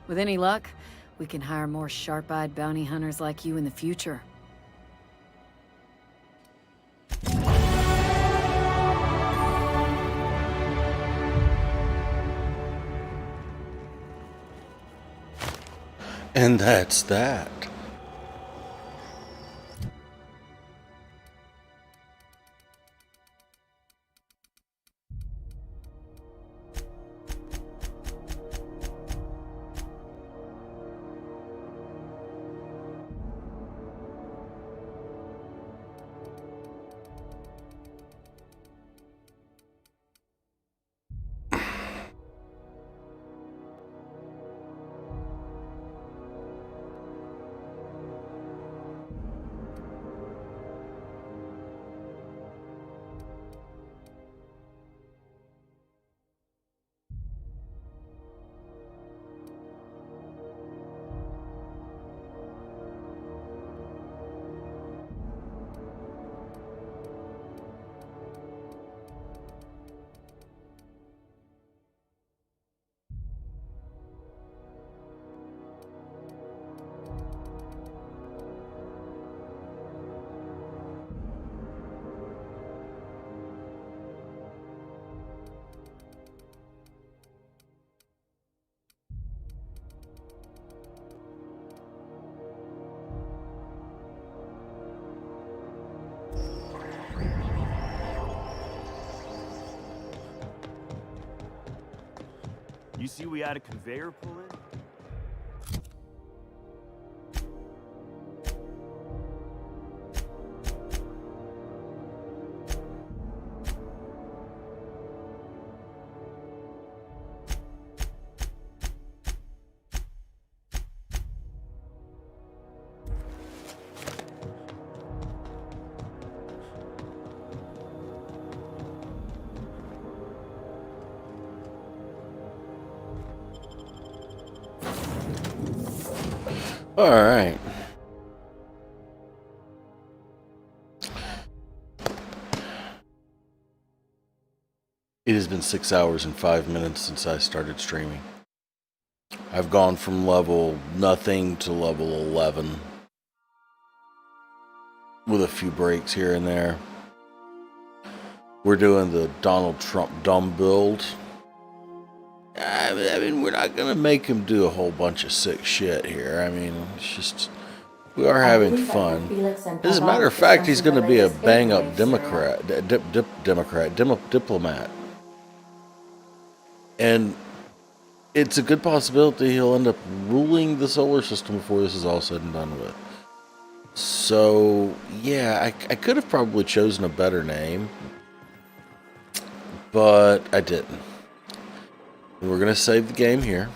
With any luck, we can hire more sharp-eyed bounty hunters like you in the future. And that's that. You see we had a conveyor pull in? All right. It has been 6 hours and 5 minutes since I started streaming. I've gone from level nothing to level 11 with a few breaks here and there. We're doing the Donald Trump dumb build. I mean, we're not going to make him do a whole bunch of sick shit here. I mean, it's just, we are having fun. As a matter of fact, he's going to be a bang-up diplomat. And it's a good possibility he'll end up ruling the solar system before this is all said and done with. So, yeah, I could have probably chosen a better name, but I didn't. We're going to save the game here.